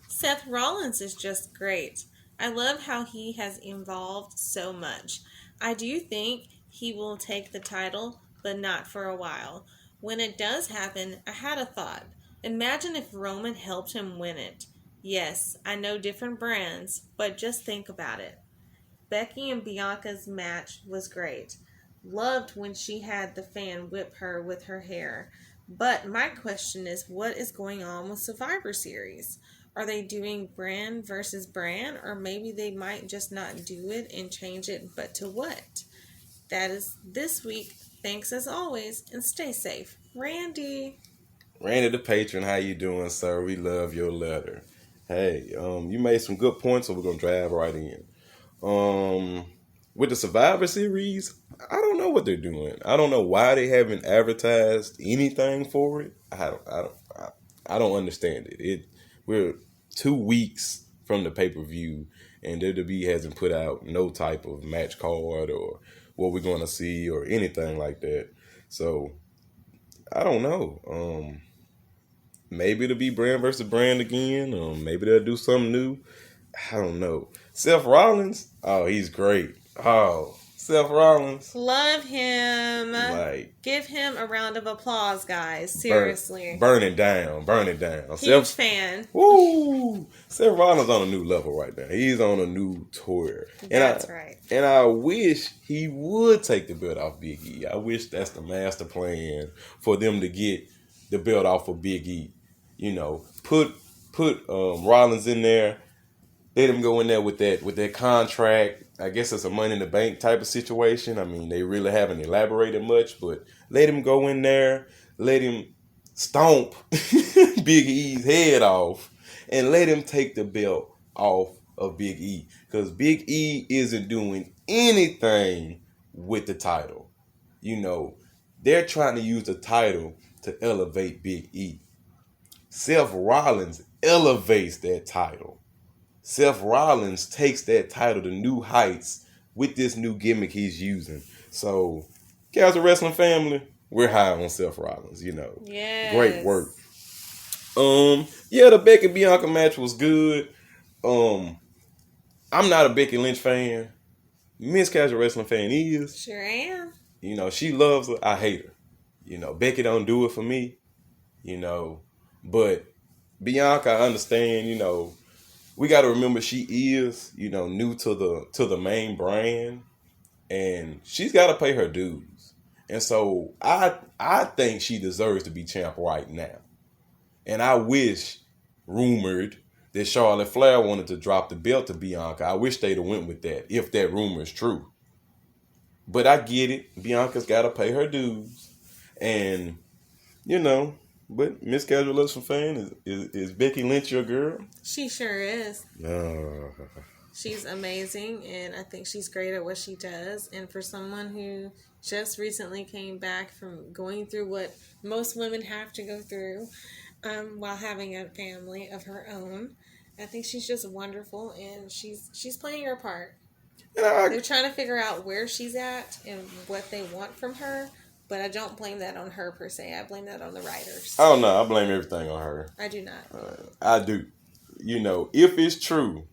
Seth Rollins is just great. I love how he has evolved so much. I do think he will take the title, but not for a while. When it does happen, I had a thought. Imagine if Roman helped him win it. Yes, I know different brands, but just think about it. Becky and Bianca's match was great. Loved when she had the fan whip her with her hair. But my question is, what is going on with Survivor Series? Are they doing brand versus brand, or maybe they might just not do it and change it, but to what? That is this week. Thanks as always, and stay safe. Randy. Randy the patron, how you doing, sir? We love your letter. Hey, you made some good points, so we're gonna drive right in. With the Survivor Series, I don't know what they're doing. I don't know why they haven't advertised anything for it. I don't understand it. We're 2 weeks from the pay-per-view, and WWE hasn't put out no type of match card or what we're going to see or anything like that. So, I don't know. Maybe it'll be brand versus brand again. Maybe they'll do something new. I don't know. Seth Rollins, oh, he's great. Oh, Seth Rollins. Love him. Like, give him a round of applause, guys. Seriously. Burn it down. Huge fan. Woo! Seth Rollins on a new level right now. He's on a new tour. That's right. And I wish he would take the belt off Big E. I wish that's the master plan for them to get the belt off of Big E. You know, put Rollins in there. Let him go in there with that contract. I guess it's a Money in the Bank type of situation. I mean, they really haven't elaborated much, but let him go in there. Let him stomp Big E's head off, and let him take the belt off of Big E. Because Big E isn't doing anything with the title. You know, they're trying to use the title to elevate Big E. Seth Rollins elevates that title. Seth Rollins takes that title to new heights with this new gimmick he's using. So, Casual Wrestling family, we're high on Seth Rollins, you know. Yes. Great work. Yeah, the Becky Bianca match was good. I'm not a Becky Lynch fan. Miss Casual Wrestling fan is. Sure am. You know, she loves her. I hate her. You know, Becky don't do it for me. You know, but Bianca, I understand, you know, we got to remember she is, you know, new to the main brand, and she's got to pay her dues. And so I think she deserves to be champ right now. And I wish, rumored, that Charlotte Flair wanted to drop the belt to Bianca. I wish they'd have went with that, if that rumor is true. But I get it. Bianca's got to pay her dues. And, but Miss Casual Wrestling Fan, is Becky Lynch your girl? She sure is. No. She's amazing, and I think she's great at what she does. And for someone who just recently came back from going through what most women have to go through while having a family of her own, I think she's just wonderful, and she's playing her part. They're trying to figure out where she's at and what they want from her, but I don't blame that on her per se. I blame that on the writers. Oh, no, I blame everything on her. I do not. I do. If it's true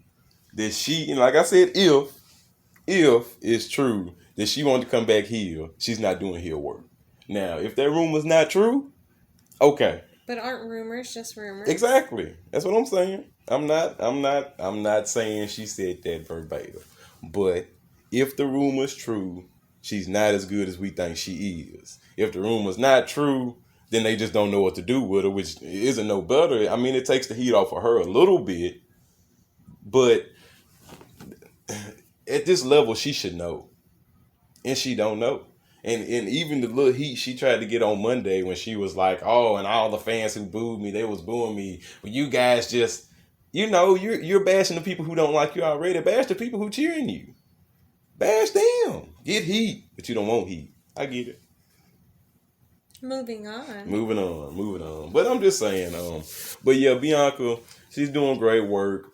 that she, like I said, if it's true that she wanted to come back heel, she's not doing heel work. Now, if that rumor's not true, okay. But aren't rumors just rumors? Exactly. That's what I'm saying. I'm not saying she said that verbatim. But if the rumor's true, she's not as good as we think she is. If the rumor's not true, then they just don't know what to do with her, which isn't no better. I mean, it takes the heat off of her a little bit, but at this level, she should know. And she don't know. And even the little heat she tried to get on Monday when she was like, oh, and all the fans who booed me, they was booing me. But you guys just, you're bashing the people who don't like you already. Bash the people who cheering you. Bash them. Get heat. But you don't want heat. I get it. Moving on. But I'm just saying, but yeah, Bianca, she's doing great work.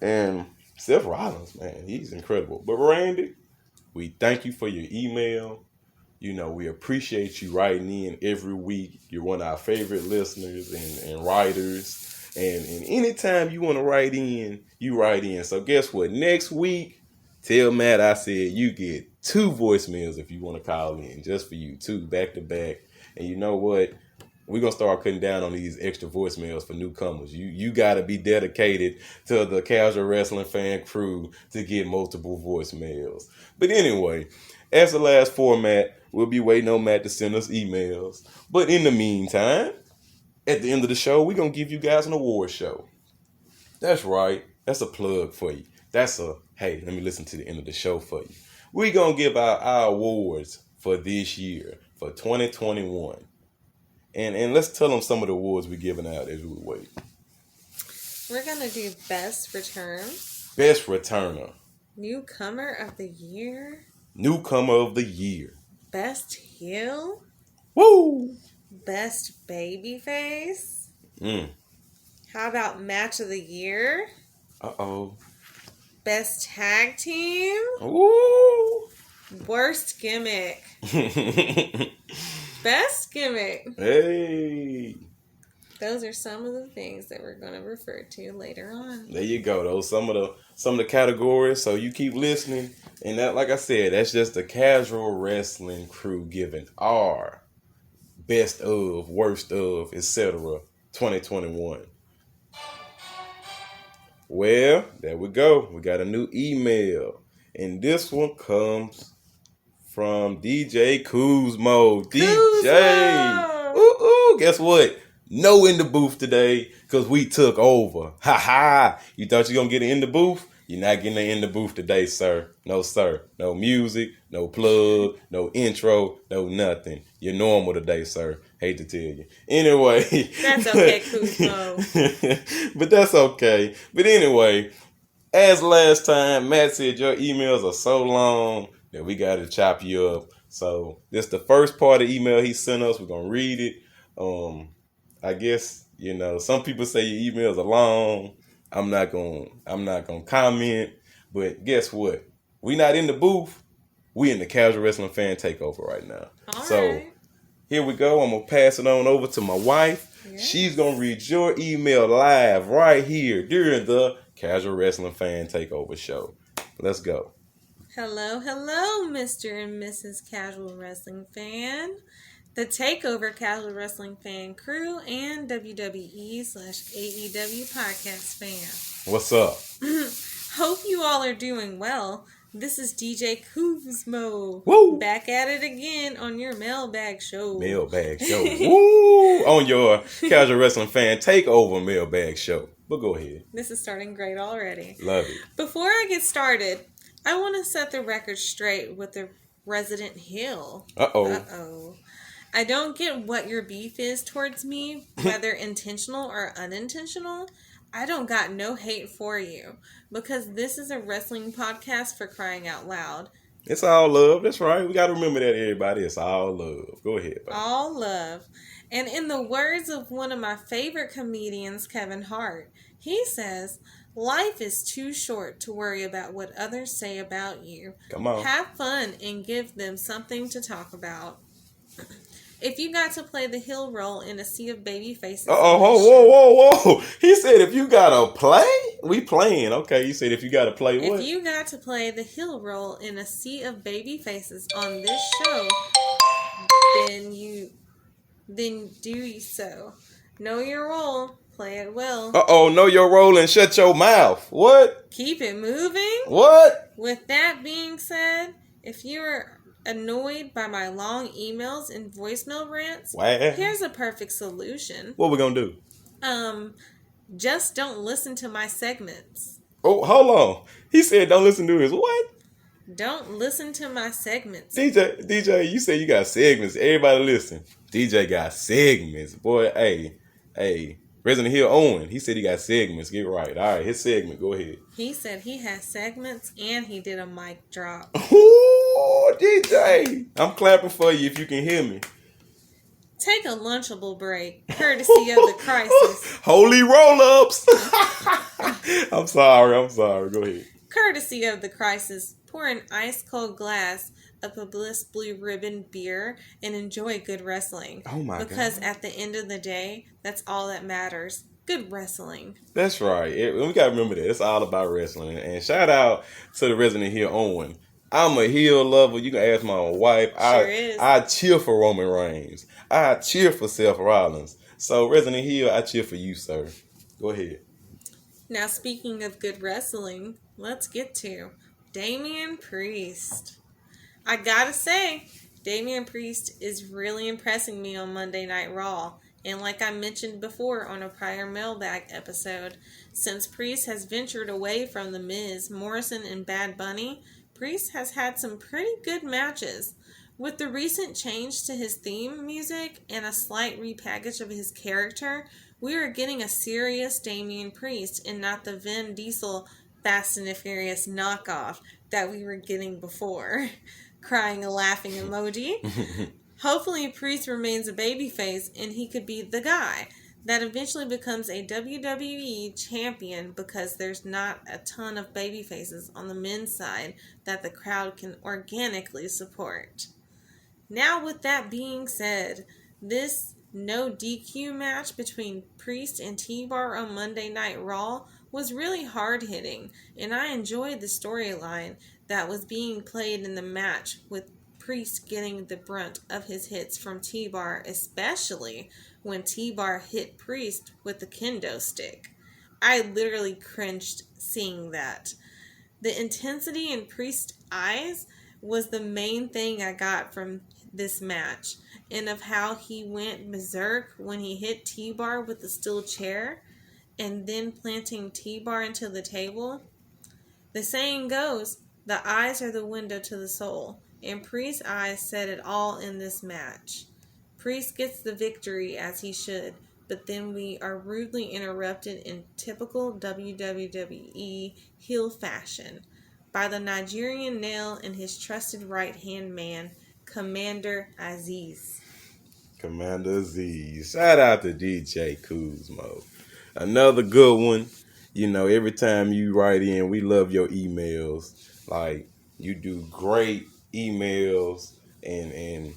And Seth Rollins, man, he's incredible. But Randy, we thank you for your email. We appreciate you writing in every week. You're one of our favorite listeners and writers. And anytime you want to write in, you write in. So guess what? Next week, tell Matt I said you get 2 voicemails if you want to call in. Just for you, 2 back to back. And you know what? We're going to start cutting down on these extra voicemails for newcomers. You got to be dedicated to the Casual Wrestling Fan crew to get multiple voicemails. But anyway, as the last format, we'll be waiting on Matt to send us emails. But in the meantime, at the end of the show, we're going to give you guys an award show. That's right. That's a plug for you. Hey, let me listen to the end of the show for you. We're going to give out our awards for this year, for 2021. And let's tell them some of the awards we're giving out as we wait. We're going to do Best Return. Best Returner. Newcomer of the Year. Newcomer of the Year. Best Heel. Woo! Best Babyface. How about Match of the Year? Uh-oh. Best Tag Team. Ooh! Worst Gimmick. Best Gimmick. Hey! Those are some of the things that we're going to refer to later on. There you go. Those some of the categories. So you keep listening, and that, like I said, that's just the Casual Wrestling crew giving our best of, worst of, etc. 2021. Well, there we go. We got a new email, and this one comes from DJ Kuzmo. DJ. Ooh, guess what? No in the booth today because we took over. Ha ha. You thought you were going to get in the booth? You're not getting in the booth today, sir. No, sir. No music, no plug, no intro, no nothing. You're normal today, sir. Hate to tell you. Anyway. That's okay, Kuzmo. But that's okay. But anyway, as last time, Matt said your emails are so long that we got to chop you up. So this is the first part of the email he sent us. We're going to read it. I guess, some people say your emails are long. I'm not gonna comment, but guess what? We not in the booth. We in the Casual Wrestling Fan Takeover right now. All so right. Here we go. I'm gonna pass it on over to my wife. Yes. She's gonna read your email live right here during the Casual Wrestling Fan Takeover show. Let's go. Hello, Mr. and Mrs. Casual Wrestling Fan. The TAKEOVER Casual Wrestling Fan crew and WWE/AEW podcast fan. What's up? Hope you all are doing well. This is DJ Kuzmo. Woo! Back at it again on your Mailbag show. Mailbag show. Woo! On your Casual Wrestling Fan Takeover Mailbag show. But go ahead. This is starting great already. Love it. Before I get started, I want to set the record straight with the Resident Hill. Uh-oh. I don't get what your beef is towards me, whether intentional or unintentional. I don't got no hate for you, because this is a wrestling podcast for crying out loud. It's all love. That's right. We got to remember that, everybody. It's all love. Go ahead. Buddy. All love. And in the words of one of my favorite comedians, Kevin Hart, he says, life is too short to worry about what others say about you. Come on. Have fun and give them something to talk about. If you got to play the heel role in a sea of baby faces. Whoa. He said if you got to play, we playing. Okay, you said if you got to play what? If you got to play the heel role in a sea of baby faces on this show, then do so. Know your role. Play it well. Know your role and shut your mouth. What? Keep it moving. What? With that being said, if you're annoyed by my long emails and voicemail rants, here's a perfect solution. What we gonna do? Just don't listen to my segments. Oh, hold on. He said don't listen to his what? Don't listen to my segments. DJ, you said you got segments. Everybody listen. DJ got segments. Boy, hey. Resident Hill Owen, he said he got segments. Get right. All right, his segment. Go ahead. He said he has segments and he did a mic drop. Ooh, DJ. I'm clapping for you if you can hear me. Take a Lunchable break, courtesy of the crisis. Holy roll-ups. I'm sorry. Go ahead. Courtesy of the crisis, pour an ice-cold glass of a Bliss Blue Ribbon beer and enjoy good wrestling. Oh my God. Because at the end of the day, that's all that matters. Good wrestling. That's right. We got to remember that. It's all about wrestling. And shout out to the Resident Hill Owen. I'm a heel lover. You can ask my wife. I cheer for Roman Reigns. I cheer for Seth Rollins. So Resident Hill, I cheer for you, sir. Go ahead. Now, speaking of good wrestling, let's get to Damian Priest. I gotta say, Damian Priest is really impressing me on Monday Night Raw. And like I mentioned before on a prior Mailbag episode, since Priest has ventured away from The Miz, Morrison, and Bad Bunny, Priest has had some pretty good matches. With the recent change to his theme music and a slight repackage of his character, we are getting a serious Damian Priest and not the Vin Diesel Fast and the Furious knockoff that we were getting before. Crying a laughing emoji. Hopefully Priest remains a babyface and he could be the guy that eventually becomes a WWE champion, because there's not a ton of babyfaces on the men's side that the crowd can organically support. Now, with that being said, this no DQ match between Priest and T-Bar on Monday Night Raw was really hard-hitting, and I enjoyed the storyline that was being played in the match, with Priest getting the brunt of his hits from T-Bar, especially when T-Bar hit Priest with the kendo stick. I literally cringed seeing that. The intensity in Priest's eyes was the main thing I got from this match, and of how he went berserk when he hit T-Bar with the steel chair and then planting T-Bar into the table. The saying goes, the eyes are the window to the soul, and Priest's eyes said it all in this match. Priest gets the victory as he should, but then we are rudely interrupted in typical WWE heel fashion by the Nigerian Nail and his trusted right-hand man, Commander Aziz. Commander Aziz. Shout out to DJ Kuzmo. Another good one. You know, every time you write in, we love your emails. Like, you do great emails, and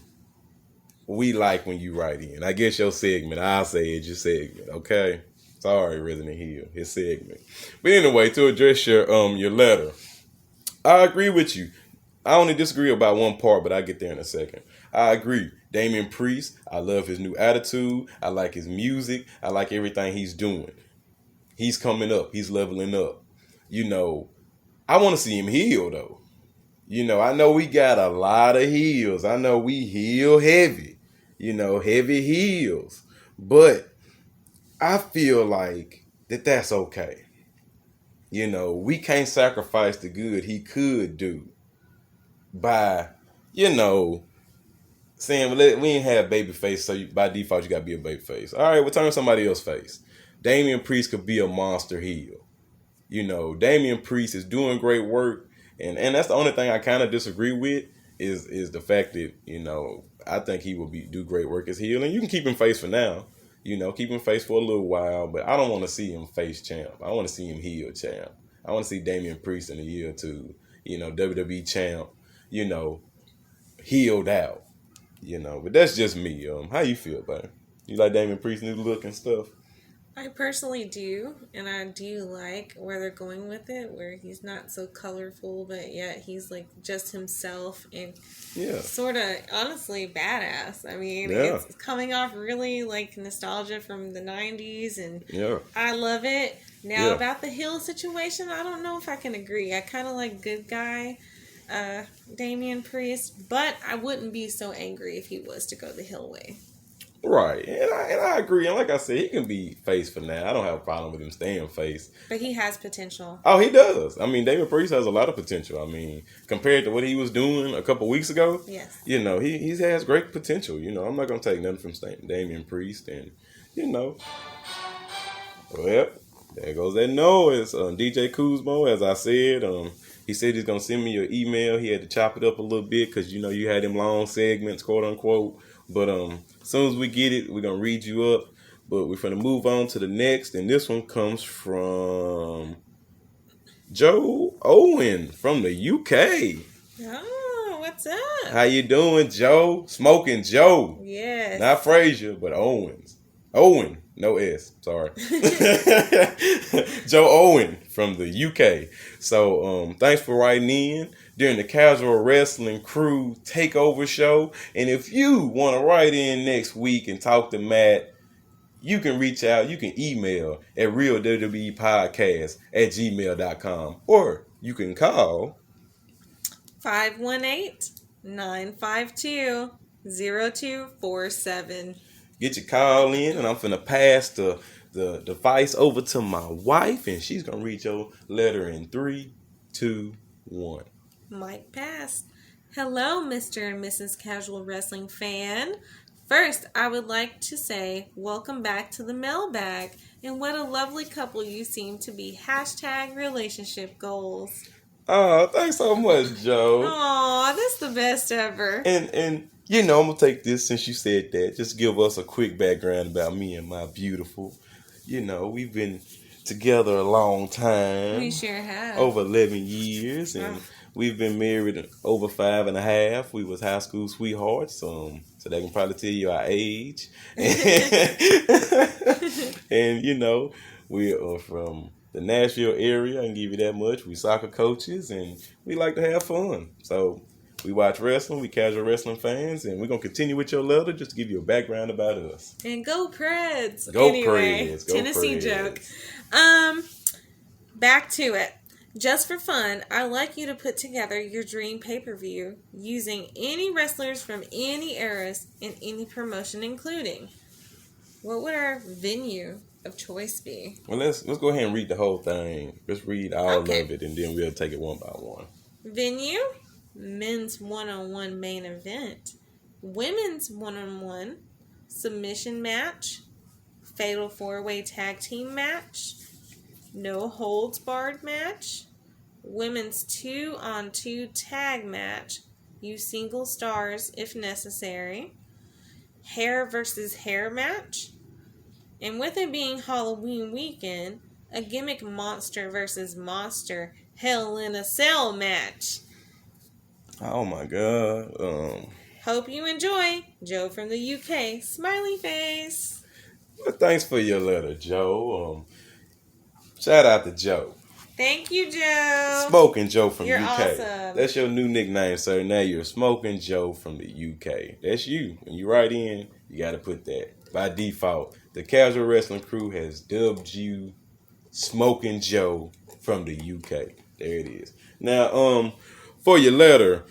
we like when you write in. I guess your segment, I'll say it's your segment, okay? Sorry, Resident Hill, his segment. But anyway, to address your letter, I agree with you. I only disagree about one part, but I'll get there in a second. I agree. Damian Priest, I love his new attitude. I like his music. I like everything he's doing. He's coming up. He's leveling up. You know, I want to see him heal, though. You know, I know we got a lot of heels. I know we heel heavy. You know, heavy heels. But I feel like that's okay. You know, we can't sacrifice the good he could do by, you know, saying we ain't have baby face, so by default you gotta be a baby face. All right, we'll turn somebody else's face. Damian Priest could be a monster heel. You know, Damian Priest is doing great work, and that's the only thing I kind of disagree with is the fact that, you know, I think he will do great work as heel, and you can keep him face for now. You know, keep him face for a little while, but I don't want to see him face champ. I want to see him heel champ. I want to see Damian Priest in a year or two, you know, WWE champ, you know, healed out, you know. But that's just me. How you feel about it? You like Damian Priest's new look and stuff? I personally do, and I do like where they're going with it, where he's not so colorful, but yet he's like just himself and sort of honestly badass. I mean, it's coming off really like nostalgia from the 90s, and I love it. Now about the heel situation, I don't know if I can agree. I kind of like good guy Damian Priest, but I wouldn't be so angry if he was to go the heel way. Right, and I agree. And like I said, he can be face for now. I don't have a problem with him staying face. But he has potential. Oh, he does. I mean, Damian Priest has a lot of potential. I mean, compared to what he was doing a couple weeks ago, you know, he has great potential. You know, I'm not going to take nothing from Damian Priest. And, you know, well, there goes that noise. DJ Kuzmo, as I said, he said he's going to send me your email. He had to chop it up a little bit because, you know, you had them long segments, quote unquote. But as soon as we get it, we're going to read you up. But we're going to move on to the next. And this one comes from Joe Owen from the UK. Oh, what's up? How you doing, Joe? Smoking Joe. Yes. Not Frazier, but Owens. Owen. No S. Sorry. Joe Owen from the UK. So thanks for writing in during the Casual Wrestling Crew Takeover show. And if you want to write in next week and talk to Matt, you can reach out. You can email at realwwepodcast@gmail.com, or you can call 518-952-0247. Get your call in, and I'm finna pass the device over to my wife, and she's gonna read your letter in 3, 2, 1. Mic passed. Hello, Mr. and Mrs. Casual Wrestling fan. First, I would like to say welcome back to the Mailbag, and what a lovely couple you seem to be. #relationship goals. Oh, thanks so much, Joe. Aw, that's the best ever. And you know, I'm gonna take this since you said that. Just give us a quick background about me and my beautiful. You know, we've been together a long time. We sure have. Over 11 years, and we've been married over 5.5. We was high school sweethearts, so they can probably tell you our age. And you know, we are from the Nashville area. I can give you that much. We soccer coaches, and we like to have fun. So we watch wrestling. We casual wrestling fans, and we're gonna continue with your letter just to give you a background about us. And go Preds. Go anyway, Preds. Go Tennessee Preds. joke. Back to it. Just for fun, I'd like you to put together your dream pay-per-view using any wrestlers from any eras and any promotion including. What would our venue of choice be? Well, let's go ahead and read the whole thing. Let's read all Okay. of it, and then we'll take it one by one. Venue, men's one-on-one main event, women's one-on-one, submission match, fatal four-way tag team match, no holds barred match, women's 2-on-2 tag match, use single stars if necessary, hair versus hair match, and with it being Halloween weekend, a gimmick monster versus monster Hell in a Cell match. Oh my God. Hope you enjoy. Joe from the UK. Smiley face. Well, thanks for your letter, Joe. Shout out to Joe. Thank you, Joe. Smoking Joe from You're UK. awesome. That's your new nickname, sir. Now you're Smoking Joe from the UK. That's you. When you write in, you got to put that. By default, the Casual Wrestling Crew has dubbed you Smoking Joe from the UK. There it is. Now, for your letter,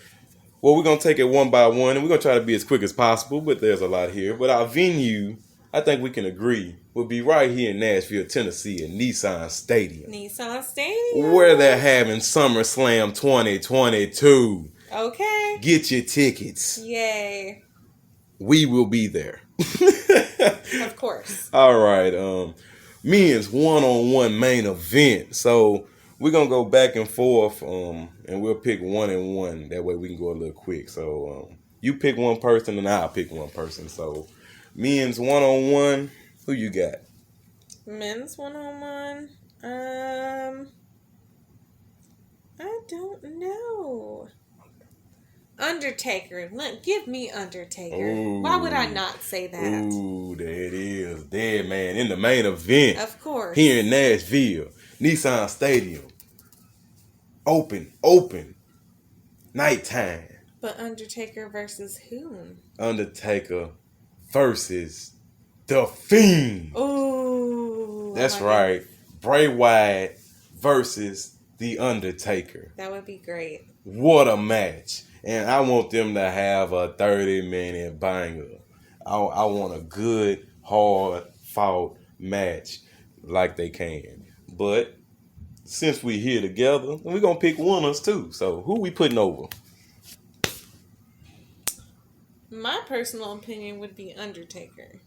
well, we're going to take it one by one, and we're going to try to be as quick as possible, but there's a lot here. But our venue I think we can agree, will be right here in Nashville, Tennessee, at Nissan Stadium. Nissan Stadium. Where they're having SummerSlam 2022. Okay. Get your tickets. Yay. We will be there. Of course. All right. Men's one-on-one main event. So we're going to go back and forth, and we'll pick 1 and 1. That way we can go a little quick. So you pick one person and I'll pick one person. So men's one-on-one, who you got? Men's one-on-one. I don't know. Undertaker. Give me Undertaker. Ooh. Why would I not say that? Ooh, there it is. Dead man in the main event. Of course. Here in Nashville. Nissan Stadium. Open. Nighttime. But Undertaker versus whom? Undertaker versus The Fiend. Ooh. That's right. Bray Wyatt versus The Undertaker. That would be great. What a match. And I want them to have a 30-minute banger. I want a good, hard-fought match like they can. But since we here together, we're going to pick winners too. So who we putting over? My personal opinion would be Undertaker.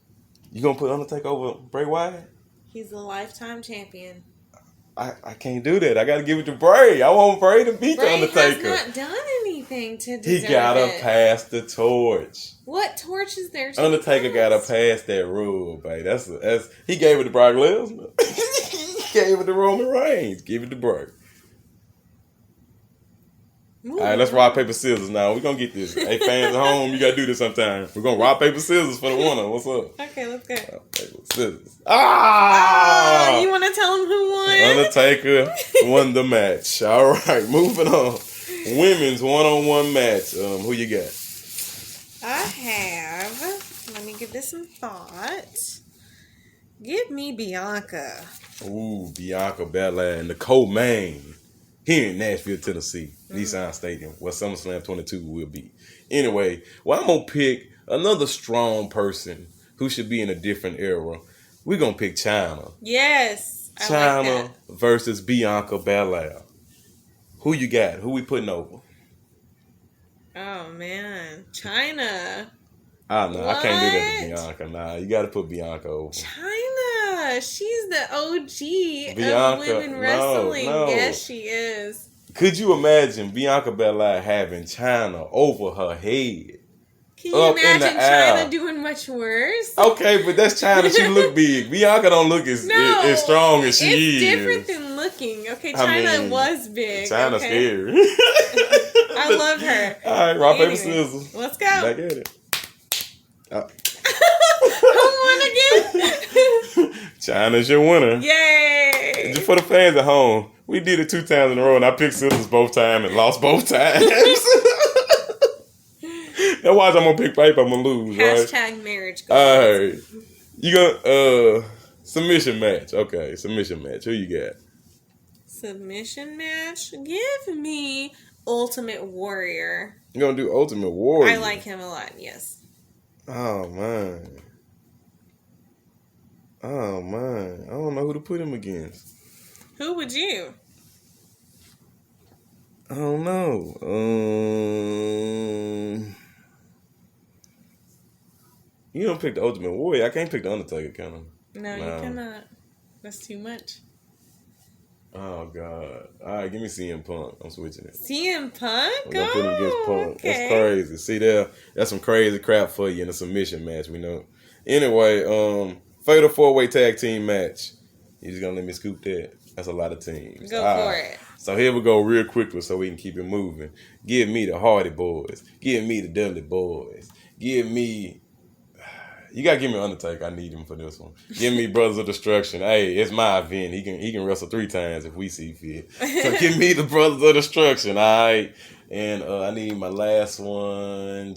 You going to put Undertaker over Bray Wyatt? He's a lifetime champion. I can't do that. I got to give it to Bray. I want Bray to beat the Undertaker. Bray has not done anything to deserve He got to it. pass the torch. What torch is there to Undertaker got to pass that rule, babe. That's he gave it to Brock Lesnar. He gave it to Roman Reigns. Give it to Bray. All right, let's rock, paper, scissors now. We're going to get this. Hey, fans at home, you got to do this sometime. We're going to rock, paper, scissors for the winner. What's up? Okay, let's go. Rock, paper, scissors. Ah! You want to tell him who won? Undertaker won the match. All right, moving on. Women's one-on-one match. Who you got? I have, let me give this some thought. Give me Bianca. Ooh, Bianca Belair and the co-main here in Nashville, Tennessee, Nissan Stadium, where SummerSlam 22 will be. Anyway, well, I'm going to pick another strong person who should be in a different era. We're going to pick Chyna. Yes. I Chyna like that. versus Bianca Belair. Who you got? Who we putting over? Oh, man. Chyna. Ah, no, I can't do that to Bianca. Nah, you got to put Bianca over. Chyna. She's the OG Bianca, of women wrestling. no. Yes, she is. Could you imagine Bianca Belair having Chyna over her head? Can you imagine Chyna doing much worse? Okay, but that's Chyna. She look big. Bianca don't look as strong as she is. It's different than looking. Okay, Chyna was big. China's scary. I love her. All right, rock, paper, scissors. Let's go. Back at it. Who won again? Chyna's your winner. Yay! Just for the fans at home, we did it 2 times in a row, and I picked scissors both times and lost both times. That's why I'm gonna pick paper. I'm gonna lose, right? Hashtag marriage. All right, you gonna submission match? Okay, submission match. Who you got? Submission match. Give me Ultimate Warrior. You gonna do Ultimate Warrior? I like him a lot. Yes. Oh man. I don't know who to put him against. Who would you? I don't know. You don't pick the Ultimate Warrior. I can't pick the Undertaker, can I? No, you cannot. That's too much. Oh God! All right, give me CM Punk. I'm switching it. CM Punk? We're gonna put him against Punk. Okay. That's crazy. See there, that's some crazy crap for you in a submission match. We know. Anyway, fatal 4-way tag team match. You just gonna let me scoop that? That's a lot of teams. Go for it. So here we go, real quickly, so we can keep it moving. Give me the Hardy Boys. Give me the Dudley Boys. Give me. You gotta give me Undertaker. I need him for this one. Give me Brothers of Destruction. Hey, it's my event. He can wrestle 3 times if we see fit. So give me the Brothers of Destruction. All right. And I need my last one.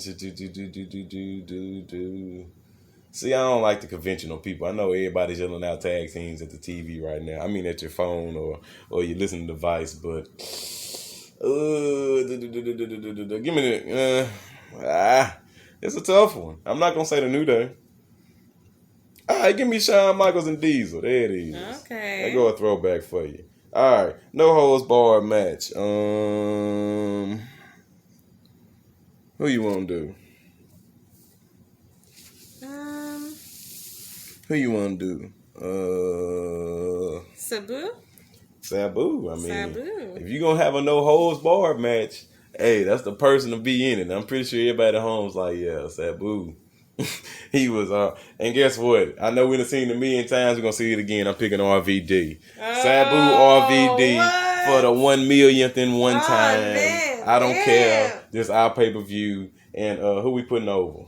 See, I don't like the conventional people. I know everybody's yelling out tag teams at the TV right now. I mean, at your phone or your listening device. But give me the. It's a tough one. I'm not gonna say the New Day. All right, give me Shawn Michaels and Diesel. There it is. Okay. There go a throwback for you. All right, no holds barred match. Who you want to do? Who you want to do? Sabu? Sabu. I mean, Sabu. if you're going to have a no holds barred match, hey, that's the person to be in it. I'm pretty sure everybody at home's like, yeah, Sabu. He was, and guess what? I know we done seen it a million times. We're going to see it again. I'm picking RVD. Sabu RVD what? for the 1 millionth in one Oh, time. man, I don't damn. care. Just our pay-per-view. And who we putting over?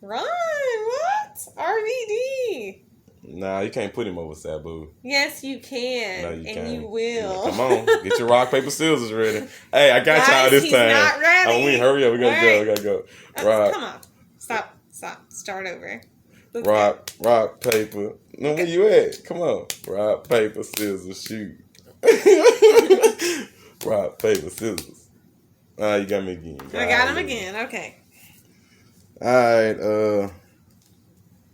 Ron, what? RVD. Nah, you can't put him over Sabu. Yes, you can. No, you and can't. you will. Yeah, come on. Get your rock, paper, scissors ready. Hey, I got Guys, y'all this he's time. not ready. Oh, hurry up. We gotta go. We gotta go. Rock. Come on. Stop. Start over. Let's Rock, paper. No, where you at? Come on. Rock, paper, scissors, shoot. Rock, paper, scissors. You got me again. I got him again. Okay. All right.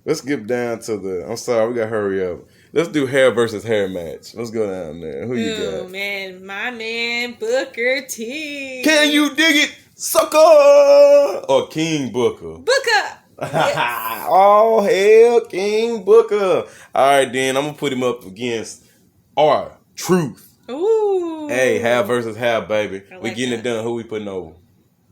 Let's get down to the. I'm sorry, we gotta hurry up. Let's do hair versus hair match. Let's go down there. Who you got? Oh man, my man Booker T. Can you dig it, sucker? Or King Booker? Booker. Yes. Oh hell, King Booker. All right, then I'm gonna put him up against R-Truth. Ooh. Hey, hair versus hair, baby. Like we getting that. it done. Who we putting over?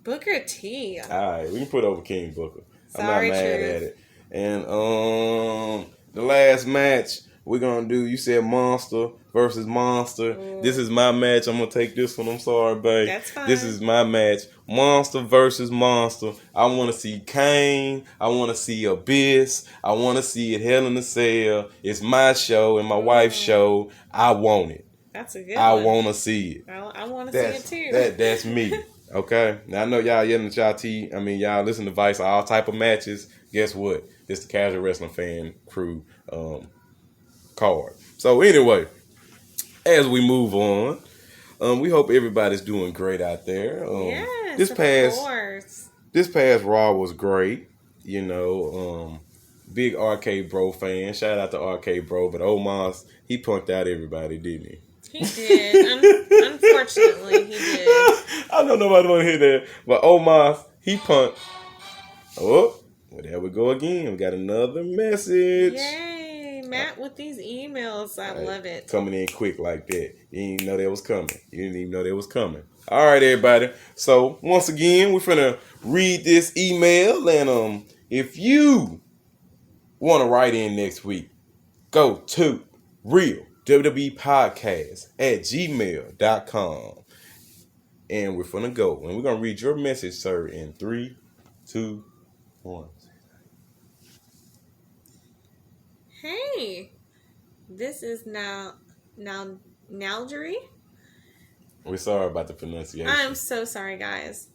Booker T. All right, we can put over King Booker. Sorry, I'm not mad Truth. at it. And the last match we're gonna do. You said Monster versus Monster. Ooh. This is my match. I'm gonna take this one. I'm sorry, babe. That's fine. This is my match. Monster versus Monster. I want to see Kane. I want to see Abyss. I want to see it Hell in a Cell. It's my show and my wife's show. I want it. That's a good I one. want to see it. I want to see it too. That's me. Okay. Now I know y'all yelling at y'all listen to Vice all type of matches. Guess what? It's the Casual Wrestling Fan Crew card. So anyway, as we move on, we hope everybody's doing great out there. Yes, this past Raw was great. You know, big Arcade Bro fan. Shout out to Arcade Bro, but Omos, he punked out everybody, didn't he? He did. Unfortunately, he did. I know nobody want to hear that, but Omos, he punked. Oh, well, there we go again. We got another message. Yay, Matt with these emails. I love it. Coming in quick like that. You didn't even know that was coming. All right, everybody. So, once again, we're finna read this email. And if you want to write in next week, go to realwwepodcast@gmail.com. And we're finna go. And we're going to read your message, sir, in 3, 2, 1. Hey, this is Nalgery. We're sorry about the pronunciation. I'm so sorry, guys.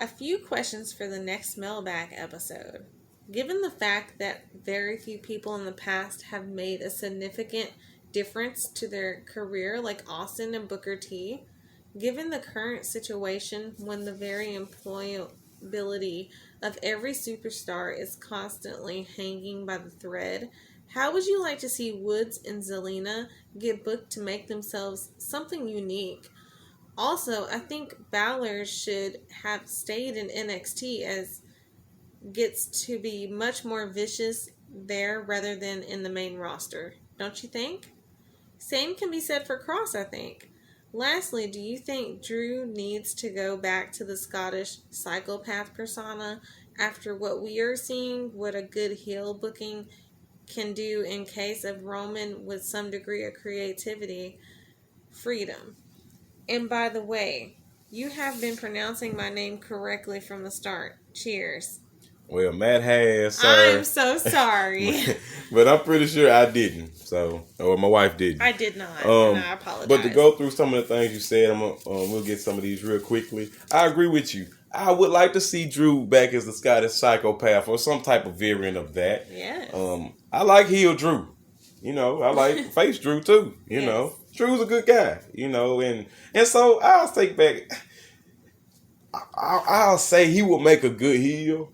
A few questions for the next Mailbag episode. Given the fact that very few people in the past have made a significant difference to their career, like Austin and Booker T, given the current situation when the very employability of every superstar is constantly hanging by the thread, how would you like to see Woods and Zelina get booked to make themselves something unique? Also, I think Balor should have stayed in NXT as gets to be much more vicious there rather than in the main roster. Don't you think? Same can be said for Cross, I think. Lastly, do you think Drew needs to go back to the Scottish psychopath persona after what we are seeing, what a good heel booking can do in case of Roman with some degree of creativity, freedom? And by the way, you have been pronouncing my name correctly from the start. Cheers. Well, Matt has, sir. I'm so sorry. But I'm pretty sure I didn't. So, or my wife didn't. I did not, and I apologize. But to go through some of the things you said, we'll get some of these real quickly. I agree with you. I would like to see Drew back as the Scottish psychopath or some type of variant of that. Yes. I like heel Drew. You know, I like face Drew too. You know, Drew's a good guy. You know, and so I'll take back. I'll say he will make a good heel.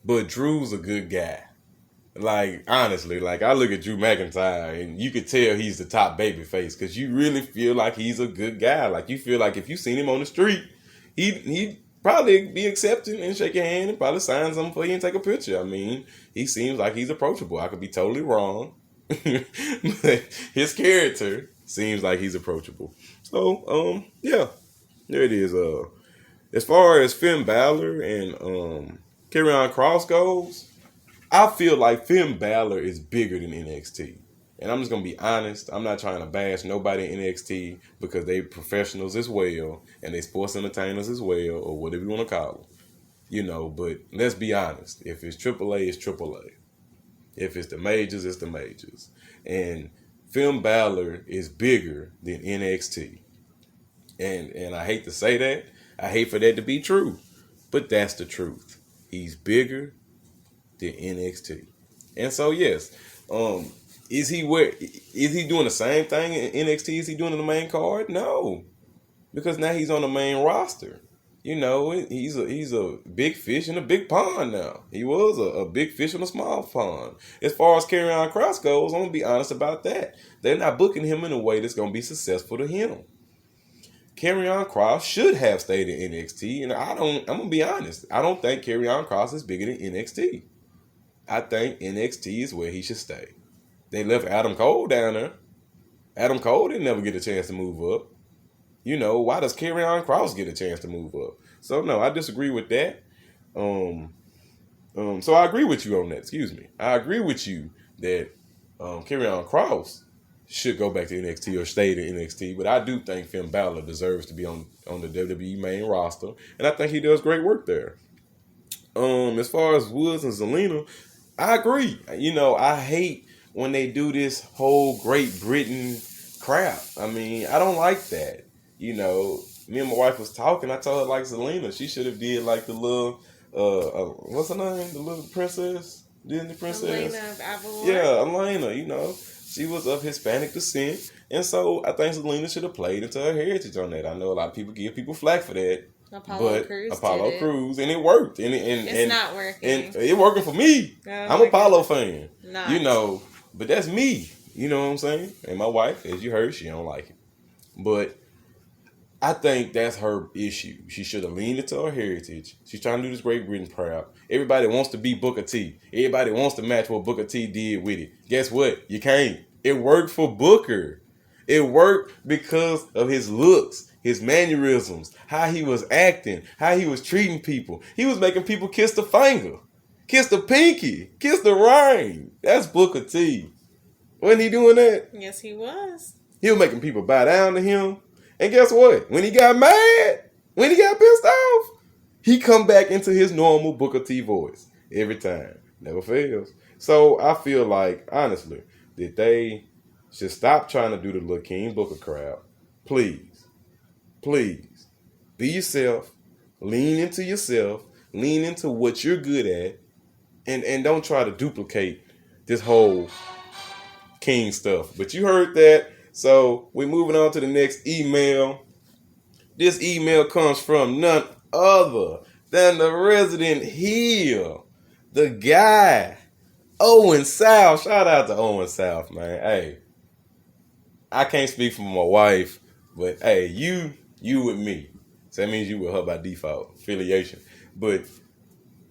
But Drew's a good guy. Like, honestly, like, I look at Drew McIntyre and you could tell he's the top baby face because you really feel like he's a good guy. Like, you feel like if you seen him on the street, he'd probably be accepting and shake your hand and probably sign something for you and take a picture. I mean, he seems like he's approachable. I could be totally wrong. But his character seems like he's approachable. So, yeah, there it is. As far as Finn Balor and Karrion Kross goes, I feel like Finn Balor is bigger than NXT. And I'm just going to be honest. I'm not trying to bash nobody in NXT because they professionals as well. And they sports entertainers as well. Or whatever you want to call them. You know, but let's be honest. If it's AAA, it's AAA. If it's the majors, it's the majors. And Finn Balor is bigger than NXT. And I hate to say that. I hate for that to be true. But that's the truth. He's bigger than NXT. And so yes, is he doing the same thing in NXT as he doing in the main card? No. Because now he's on the main roster. You know, he's a big fish in a big pond now. He was a big fish in a small pond. As far as Karrion Kross goes, I'm gonna be honest about that. They're not booking him in a way that's gonna be successful to him. Karrion Kross should have stayed in NXT, and I'm gonna be honest. I don't think Karrion Kross is bigger than NXT. I think NXT is where he should stay. They left Adam Cole down there. Adam Cole didn't never get a chance to move up. You know, why does Karrion Kross get a chance to move up? So no, I disagree with that. So I agree with you on that. Excuse me. I agree with you that Karrion Kross should go back to NXT or stay to NXT, but I do think Finn Balor deserves to be on the WWE main roster, and I think he does great work there. As far as Woods and Zelina, I agree. You know, I hate when they do this whole Great Britain crap. I mean, I don't like that. You know, me and my wife was talking. I told her like Zelina, she should have did like the little, what's her name? The little princess, Disney princess. Elena of Avalon. Yeah, Elena. You know, she was of Hispanic descent, and so I think Zelina should have played into her heritage on that. I know a lot of people give people flack for that. Apollo Crews, and it worked. And it's not working. And it working for me. Oh, I'm a Apollo fan. Not. You know, but that's me. You know what I'm saying? And my wife, as you heard, she don't like it. But I think that's her issue. She should have leaned into her heritage. She's trying to do this Great Britain proud. Everybody wants to be Booker T. Everybody wants to match what Booker T did with it. Guess what? You can't. It worked for Booker. It worked because of his looks, his mannerisms, how he was acting, how he was treating people. He was making people kiss the finger, kiss the pinky, kiss the ring. That's Booker T. Wasn't he doing that? Yes, he was. He was making people bow down to him. And guess what? When he got mad, when he got pissed off, he come back into his normal Booker T voice every time. Never fails. So I feel like, honestly, that they should stop trying to do the little King Booker crowd. Please. Please. Be yourself. Lean into yourself. Lean into what you're good at. And don't try to duplicate this whole King stuff. But you heard that. So we're moving on to the next email. This email comes from none other than the Resident Hill. The guy, Owen South. Shout out to Owen South, man. Hey, I can't speak for my wife, but hey, you with me. So that means you with her by default, affiliation. But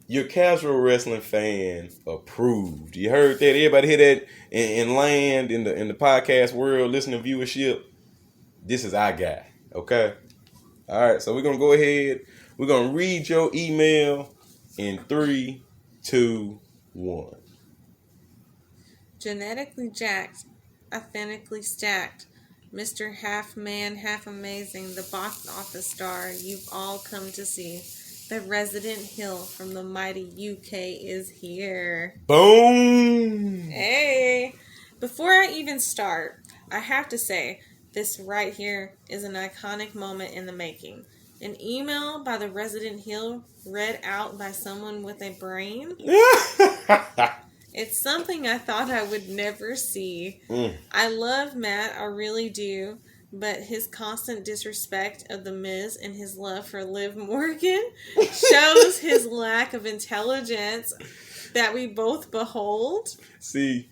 your casual wrestling fan approved. You heard that? Everybody hear that in land, in the podcast world, listening viewership? This is our guy, okay? All right, so we're going to go ahead. We're going to read your email in 3, 2, 1. Genetically jacked, authentically stacked, Mr. Half Man, Half Amazing, the box office star you've all come to see. The Resident Hill from the mighty UK is here. Boom! Hey! Before I even start, I have to say, this right here is an iconic moment in the making. An email by the Resident Hill read out by someone with a brain. It's something I thought I would never see. I love Matt, I really do. but his constant disrespect of The Miz and his love for Liv Morgan shows his lack of intelligence that we both behold. See,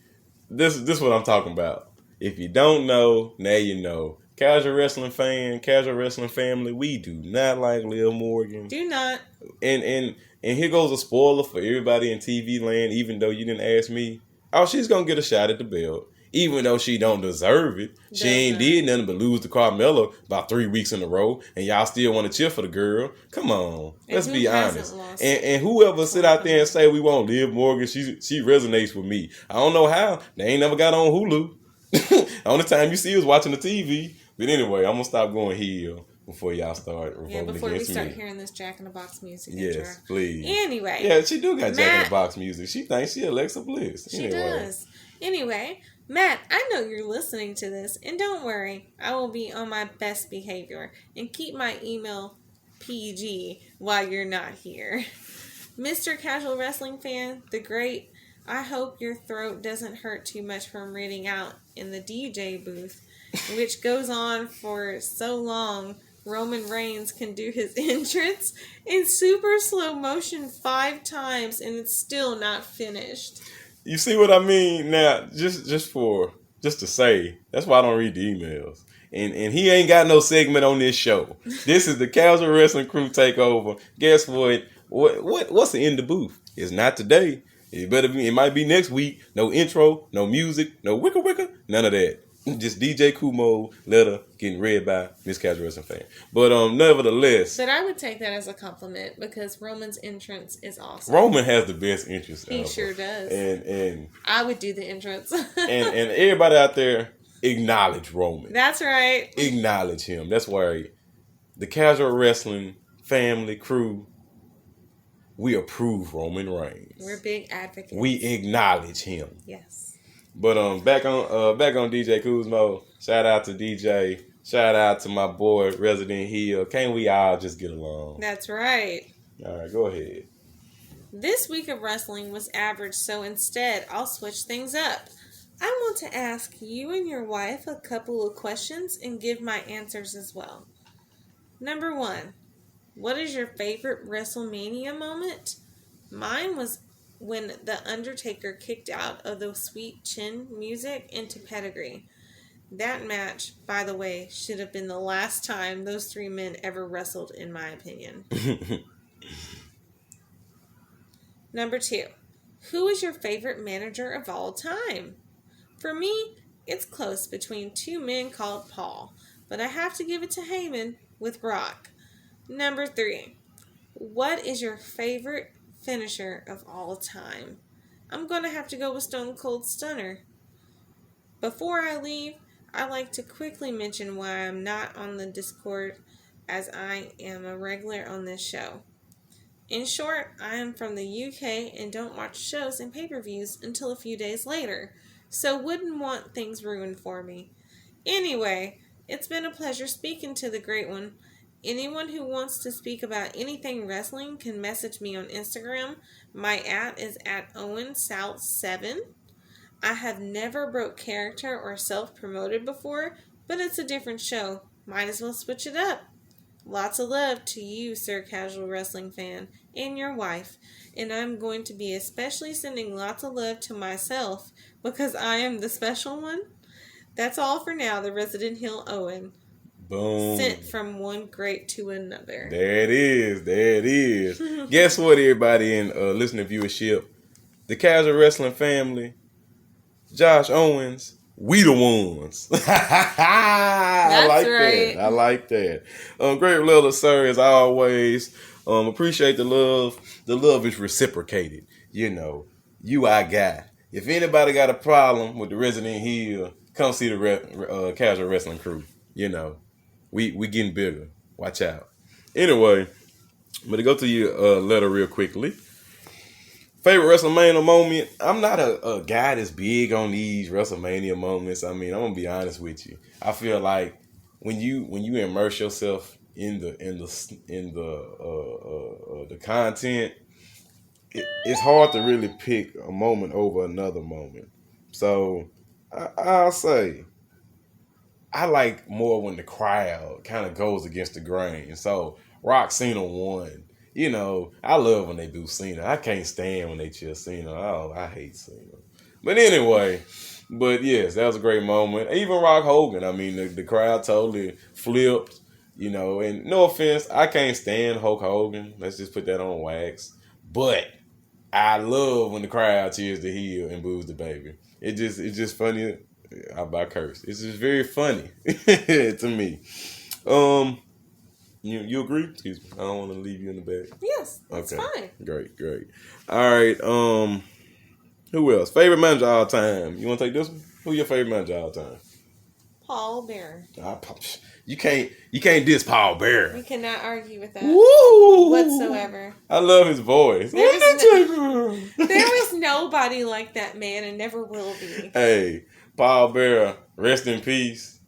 this is what I'm talking about. If you don't know, now you know. Casual wrestling fan, casual wrestling family, we do not like Liv Morgan. Do not. And here goes a spoiler for everybody in TV land, even though you didn't ask me. Oh, she's gonna get a shot at the belt. Even though she don't deserve it. She ain't did nothing but lose to Carmella about 3 weeks in a row, and y'all still want to cheer for the girl. Come on. Let's be honest. And whoever sit out there and say we won't Liv Morgan, she resonates with me. I don't know how. They ain't never got on Hulu. Only time you see is watching the TV. But anyway, I'm gonna stop going heel before y'all start revolting against me. Before we start hearing this Jack in the Box music. Yes, please. Anyway. Yeah, she do got Jack in the Box music. She thinks she Alexa Bliss. She does. Anyway, Matt, I know you're listening to this, and don't worry, I will be on my best behavior and keep my email PG while you're not here. Mr. Casual Wrestling Fan, the great, I hope your throat doesn't hurt too much from reading out in the DJ booth, which goes on for so long. Roman Reigns can do his entrance in super slow motion 5 times, and it's still not finished. You see what I mean? Now, just to say, that's why I don't read the emails. And he ain't got no segment on this show. This is the Casual Wrestling Crew Takeover. Guess what? What's in the booth? It's not today. It better be. It might be next week. No intro, no music, no wicka, none of that. Just DJ Kumo letter getting read by Miss Casual Wrestling Fan. But nevertheless. But I would take that as a compliment because Roman's entrance is awesome. Roman has the best entrance ever. He sure does. And I would do the entrance. and everybody out there acknowledge Roman. That's right. Acknowledge him. That's why the Casual Wrestling family crew, we approve Roman Reigns. We're big advocates. We acknowledge him. Yes. But back on DJ Kuzmo. Shout out to DJ. Shout out to my boy Resident Hill. Can't we all just get along? That's right. All right, go ahead. This week of wrestling was average, so instead I'll switch things up. I want to ask you and your wife a couple of questions and give my answers as well. Number 1, what is your favorite WrestleMania moment? Mine was when The Undertaker kicked out of the Sweet Chin music into Pedigree. That match, by the way, should have been the last time those 3 men ever wrestled, in my opinion. Number 2, who is your favorite manager of all time? For me, it's close between 2 men called Paul, but I have to give it to Heyman with Brock. Number 3, what is your favorite finisher of all time? I'm going to have to go with Stone Cold Stunner. Before I leave, I like to quickly mention why I'm not on the Discord, as I am a regular on this show. In short, I am from the UK and don't watch shows and pay-per-views until a few days later, so wouldn't want things ruined for me. Anyway, it's been a pleasure speaking to the great one. Anyone who wants to speak about anything wrestling can message me on Instagram. My @ is @OwenSouth7. I have never broke character or self-promoted before, but it's a different show. Might as well switch it up. Lots of love to you, Sir Casual Wrestling Fan, and your wife. And I'm going to be especially sending lots of love to myself because I am the special one. That's all for now, the Resident Hill Owen. Boom. Sent from one great to another. There it is. Guess what, everybody in listening viewership? The Casual Wrestling family, Josh Owens, we the ones. I like that. Great letter, sir, as always. Appreciate the love. The love is reciprocated. You know, you our guy. If anybody got a problem with the Resident Hill, come see the Casual Wrestling Crew. You know. We getting bigger. Watch out. Anyway, I'm going to go to your letter real quickly. Favorite WrestleMania moment? I'm not a guy that's big on these WrestleMania moments. I mean, I'm going to be honest with you. I feel like when you immerse yourself in the content, it's hard to really pick a moment over another moment. So I'll say I like more when the crowd kind of goes against the grain. So Rock Cena won. You know, I love when they do Cena. I can't stand when they cheer Cena. Oh, I hate Cena. But anyway, but yes, that was a great moment. Even Rock Hogan. I mean, the crowd totally flipped. You know, and no offense, I can't stand Hulk Hogan. Let's just put that on wax. But I love when the crowd cheers the heel and boos the baby. It's just funny. I curse. It's just very funny to me. You agree? Excuse me. I don't want to leave you in the back. Yes, that's fine. Great. All right. Who else? Favorite manager all time. You want to take this one? Who your favorite manager all time? Paul Bearer. You can't diss Paul Bearer. You cannot argue with that. Woo! Whatsoever. I love his voice. There was nobody like that man and never will be. Hey, Paul Bearer, rest in peace.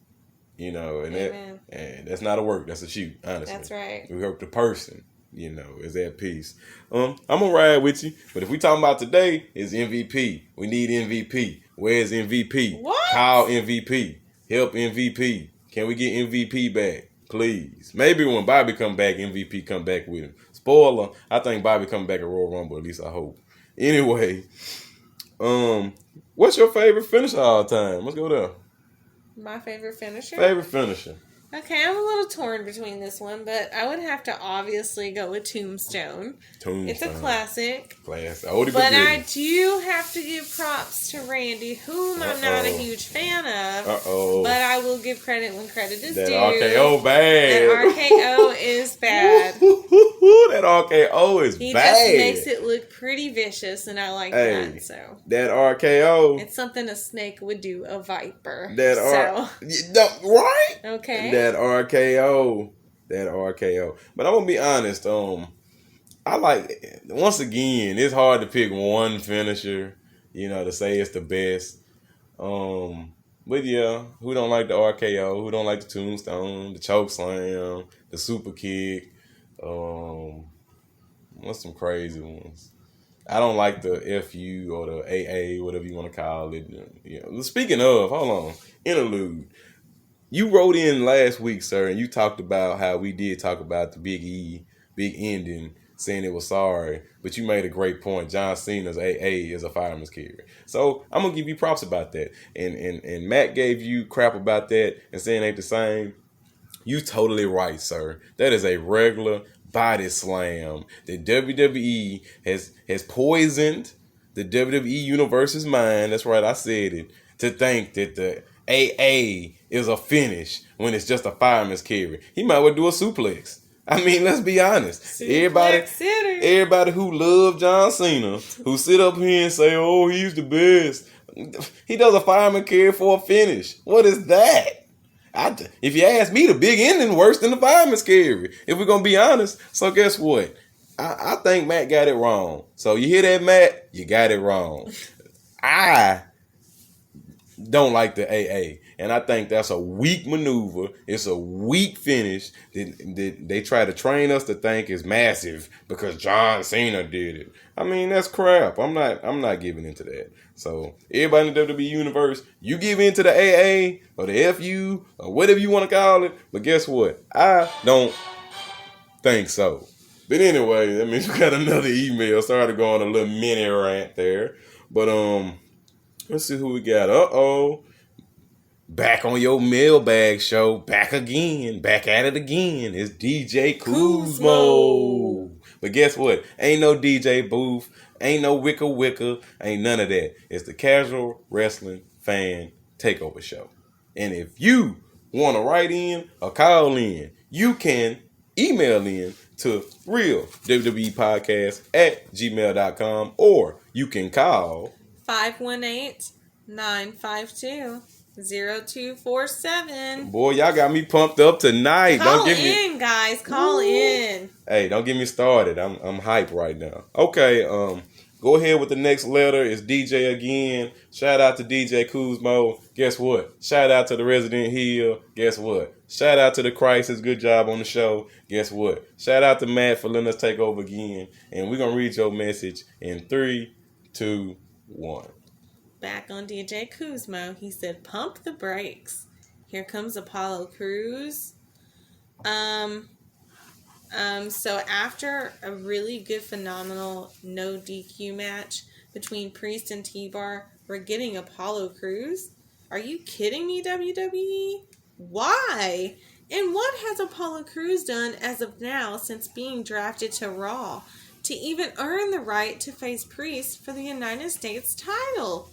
You know, Amen. That's not a work, that's a shoot, honestly. That's right. We hope the person, you know, is at peace. I'm gonna ride with you, but if we talking about today, it's MVP. We need MVP. Where's MVP? What? Call MVP. Help MVP. Can we get MVP back? Please. Maybe when Bobby come back, MVP come back with him. Spoiler, I think Bobby come back at Royal Rumble, at least I hope. Anyway, what's your favorite finisher all time? Let's go there. My favorite finisher? Favorite finisher. Okay, I'm a little torn between this one, but I would have to obviously go with Tombstone. It's a classic. Oldie but I do have to give props to Randy, whom I'm not a huge fan of. But I will give credit when credit is due. That RKO bad. That RKO is bad. That RKO is bad. He just makes it look pretty vicious, and I like that. So that RKO. It's something a snake would do, a viper. Right? Okay. That RKO. But I'm gonna be honest. I like, once again, it's hard to pick one finisher, you know, to say it's the best. But yeah, who don't like the RKO? Who don't like the Tombstone, the choke slam, the super kick? What's some crazy ones? I don't like the FU or the AA, whatever you want to call it. You know, speaking of, hold on, interlude. You wrote in last week, sir, and you talked about how we did talk about the big ending, saying it was sorry, but you made a great point. John Cena's AA is a fireman's carry. So I'm going to give you props about that. And Matt gave you crap about that and saying it ain't the same. You totally right, sir. That is a regular body slam. The WWE has poisoned the WWE Universe's mind. That's right, I said it. To think that the AA is a finish when it's just a fireman's carry. He might well do a suplex. I mean, let's be honest. Everybody who love John Cena, who sit up here and say, oh, he's the best. He does a fireman carry for a finish. What is that? If you ask me, the big ending worse than the fireman's carry. If we're going to be honest. So guess what? I think Matt got it wrong. So you hear that, Matt? You got it wrong. I don't like the AA. And I think that's a weak maneuver. It's a weak finish that they try to train us to think is massive because John Cena did it. I mean, that's crap. I'm not giving into that. So everybody in the WWE universe, you give into the AA or the FU or whatever you want to call it. But guess what? I don't think so. But anyway, that means we got another email. Sorry to go on a little mini rant there. But let's see who we got. Back on your mailbag show. Back again. Back at it again. It's DJ Kuzmo. But guess what? Ain't no DJ booth. Ain't no wicca. Ain't none of that. It's the Casual Wrestling Fan Takeover Show. And if you want to write in or call in, you can email in to realwwepodcast@gmail.com, or you can call 518-952-0247. Boy, y'all got me pumped up tonight. Call in, guys. Call in. Hey, don't get me started. I'm hyped right now. Okay, go ahead with the next letter. It's DJ again. Shout out to DJ Kuzmo. Guess what? Shout out to the Resident Hill. Guess what? Shout out to the Crisis. Good job on the show. Guess what? Shout out to Matt for letting us take over again. And we're going to read your message in 3, 2, 1. Back on DJ Kuzmo. He said, pump the brakes. Here comes Apollo Crews. So after a really good, phenomenal no DQ match between Priest and T-Bar, we're getting Apollo Crews? Are you kidding me, WWE? Why? And what has Apollo Crews done as of now since being drafted to Raw to even earn the right to face Priest for the United States title?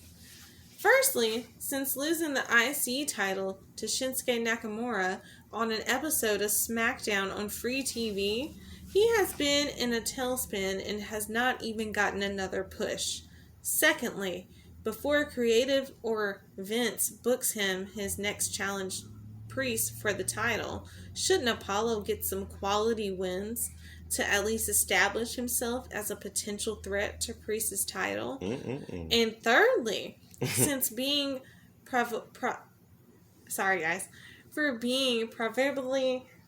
Firstly, since losing the IC title to Shinsuke Nakamura on an episode of SmackDown on free TV, he has been in a tailspin and has not even gotten another push. Secondly, before Creative or Vince books him his next challenge, Priest, for the title, shouldn't Apollo get some quality wins to at least establish himself as a potential threat to Priest's title? And thirdly, since being proverbially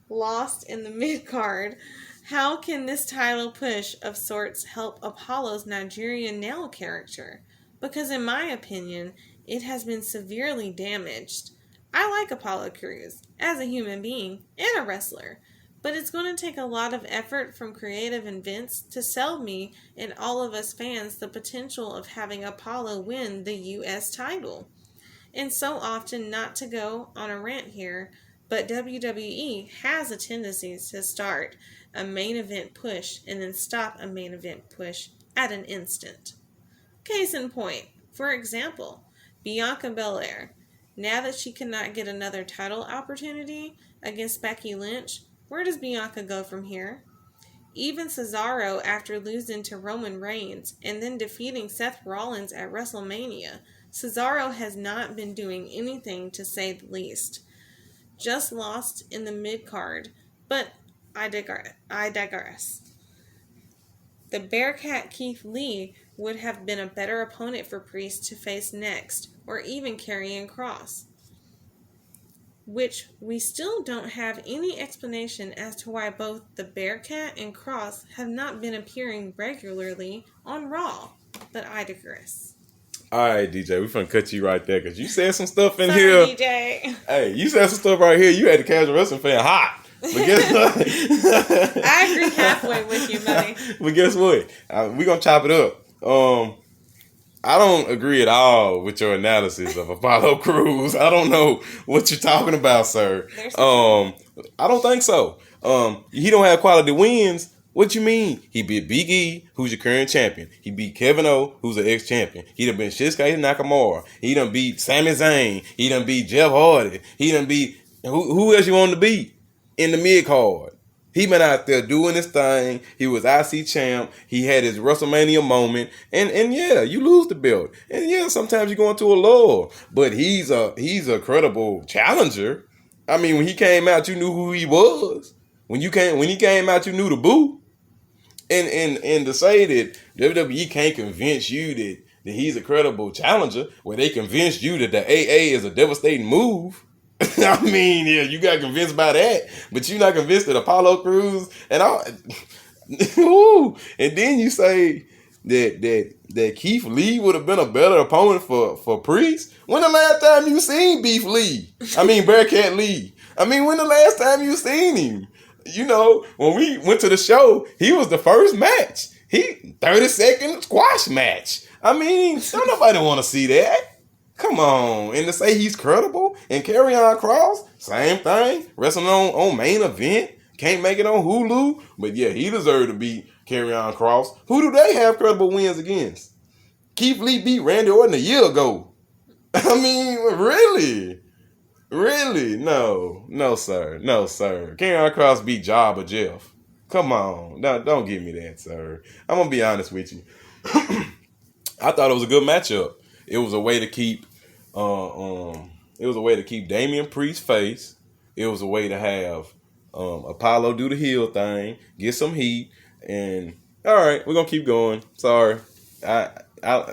lost in the mid-card, how can this title push of sorts help Apollo's Nigerian nail character? Because in my opinion, it has been severely damaged. I like Apollo Crews as a human being and a wrestler, but it's going to take a lot of effort from Creative and Vince to sell me and all of us fans the potential of having Apollo win the U.S. title. And so often, not to go on a rant here, but WWE has a tendency to start a main event push and then stop a main event push at an instant. Case in point, for example, Bianca Belair. Now that she cannot get another title opportunity against Becky Lynch, where does Bianca go from here? Even Cesaro, after losing to Roman Reigns and then defeating Seth Rollins at WrestleMania, Cesaro has not been doing anything, to say the least. Just lost in the mid-card, but I digress. The Bearcat Keith Lee would have been a better opponent for Priest to face next, or even Karrion Kross, which we still don't have any explanation as to why both the Bearcat and Kross have not been appearing regularly on Raw, but I digress. All right, DJ, we finna cut you right there because you said some stuff in Sorry, here. DJ. Hey, you said some stuff right here. You had the casual wrestling fan hot. But guess what? I agree halfway with you, buddy. But guess what? We're going to chop it up. I don't agree at all with your analysis of Apollo Crews. I don't know what you're talking about, sir. I don't think so. He don't have quality wins. What you mean? He beat Big E, who's your current champion. He beat Kevin O, who's an ex-champion. He done beat Shinsuke Nakamura. He done beat Sami Zayn. He done beat Jeff Hardy. He done beat who else you want to beat in the mid-card? He been out there doing his thing. He was IC champ. He had his WrestleMania moment. And yeah, you lose the belt. And yeah, sometimes you go into a lull. But he's a credible challenger. I mean, when he came out, you knew who he was. When he came out, you knew the boo. And to say that WWE can't convince you that he's a credible challenger, where they convinced you that the AA is a devastating move. I mean, yeah, you got convinced by that, but you're not convinced that Apollo Crews and all. And then you say that Keith Lee would have been a better opponent for Priest. When the last time you seen Bearcat Lee? When the last time you seen him? You know, when we went to the show, he was the first match. 30-second squash match. Don't nobody want to see that. Come on. And to say he's credible and Karrion Kross, same thing. Wrestling on main event. Can't make it on Hulu. But yeah, he deserved to beat Karrion Kross. Who do they have credible wins against? Keith Lee beat Randy Orton a year ago. Really? Really? No, sir. Karrion Kross beat Job or Jeff. Come on. No, don't give me that, sir. I'm going to be honest with you. I thought it was a good matchup. It was a way to keep Damian Priest face. It was a way to have Apollo do the heel thing, get some heat, and all right, we're going to keep going. Sorry.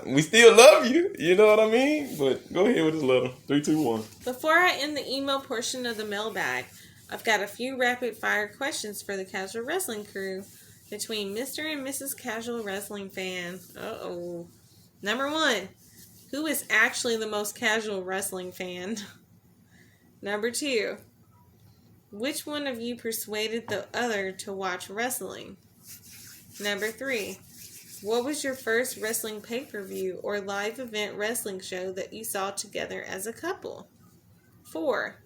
We still love you, you know what I mean? But go ahead with this letter. 3, 2, 1. Before I end the email portion of the mailbag, I've got a few rapid fire questions for the Casual Wrestling crew between Mr. and Mrs. Casual Wrestling Fan. Uh-oh. Number 1, who is actually the most casual wrestling fan? Number 2. Which one of you persuaded the other to watch wrestling? Number 3. What was your first wrestling pay-per-view or live event wrestling show that you saw together as a couple? 4.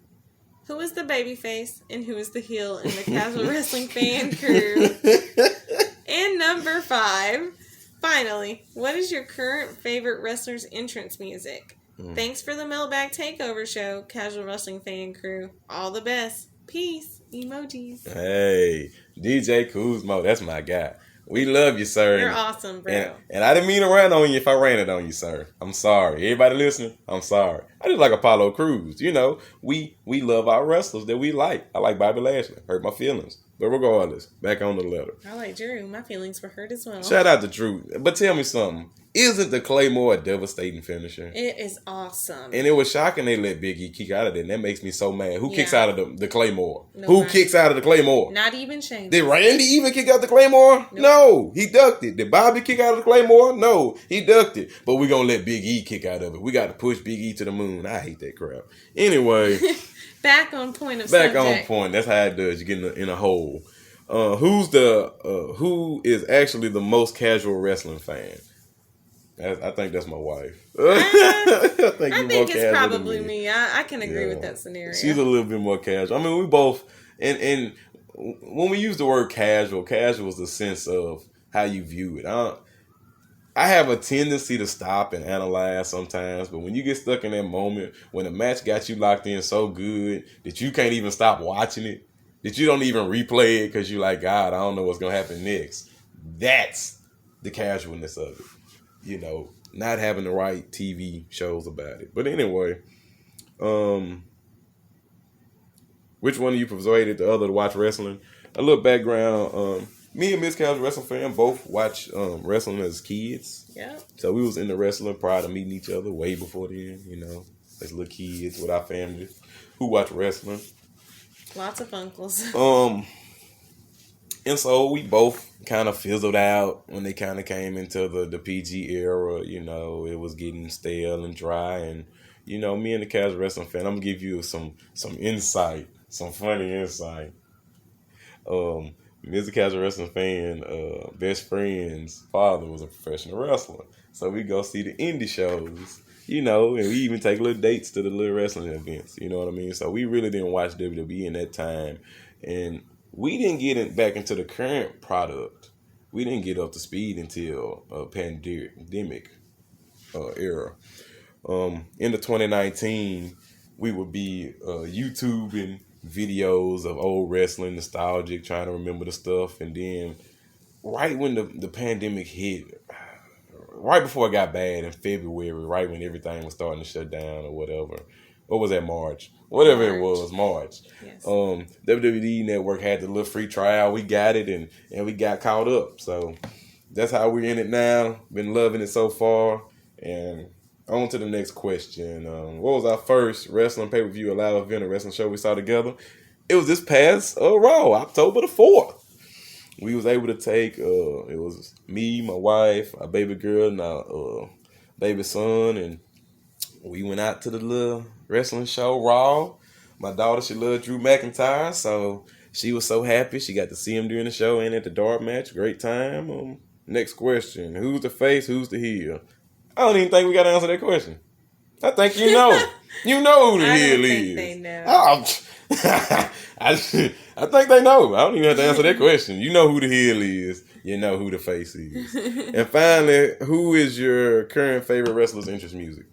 Who is the babyface and who is the heel in the Casual Wrestling Fan Crew? And number 5. Finally, what is your current favorite wrestler's entrance music? Thanks for the Mailbag Takeover show, Casual Wrestling Fan Crew. All the best. Peace. Emojis. Hey, DJ Kuzmo, that's my guy. We love you, sir. You're awesome, bro. And I didn't mean to rant on you if I ranted on you, sir. I'm sorry. Everybody listening, I'm sorry. I just like Apollo Crews. You know, we love our wrestlers that we like. I like Bobby Lashley. Hurt my feelings. But regardless, back on the letter. I like Drew. My feelings were hurt as well. Shout out to Drew. But tell me something. Isn't the Claymore a devastating finisher? It is awesome. And it was shocking they let Big E kick out of it. And that makes me so mad. Who kicks out of the Claymore? Who kicks out of the Claymore? Not even Shane. Did Randy even kick out the Claymore? Nope. No, he ducked it. Did Bobby kick out of the Claymore? No, he ducked it. But we're going to let Big E kick out of it. We got to push Big E to the moon. I hate that crap. Anyway. Back on point of Back subject. on point. That's how it does. You get in a hole. Who is actually the most casual wrestling fan? I think that's my wife. I think it's probably me. I can agree with that scenario. She's a little bit more casual. I mean, we both, and when we use the word casual is the sense of how you view it. I have a tendency to stop and analyze sometimes, but when you get stuck in that moment, when the match got you locked in so good that you can't even stop watching it, that you don't even replay it because you're like, God, I don't know what's going to happen next. That's the casualness of it. You know, not having the right TV shows about it. But anyway, which one of you persuaded the other to watch wrestling? A little background. Me and Miss Casual Wrestling Fan both watched wrestling as kids. Yeah. So we was into wrestling prior to meeting each other way before then, you know, as little kids with our families who watch wrestling. Lots of uncles. And so we both kind of fizzled out when they kind of came into the PG era. You know, it was getting stale and dry. And, you know, me and the Casual Wrestling Fan, I'm going to give you some insight, some funny insight. Me as a Casual Wrestling Fan, best friend's father was a professional wrestler. So we go see the indie shows, you know, and we even take little dates to the little wrestling events. You know what I mean? So we really didn't watch WWE in that time. And we didn't get back into the current product. We didn't get up to speed until pandemic era. Into 2019, we would be YouTubing videos of old wrestling, nostalgic, trying to remember the stuff. And then right when the pandemic hit, right before it got bad in February, right when everything was starting to shut down or whatever. What was that, March? Whatever it was, March. Yes. WWE Network had the little free trial. We got it and we got caught up. So that's how we're in it now. Been loving it so far. And on to the next question. What was our first wrestling pay-per-view, a live event, a wrestling show we saw together? It was this past Raw, October the 4th. We was able to take, it was me, my wife, our baby girl, and our baby son, and we went out to the little wrestling show, Raw. My daughter, she loved Drew McIntyre, so she was so happy. She got to see him during the show and at the dart match. Great time. Next question. Who's the face? Who's the heel? I don't even think we got to answer that question. I think you know. You know who the heel is. They know. I think they know. I don't even have to answer that question. You know who the heel is. You know who the face is. And finally, who is your current favorite wrestler's entrance music?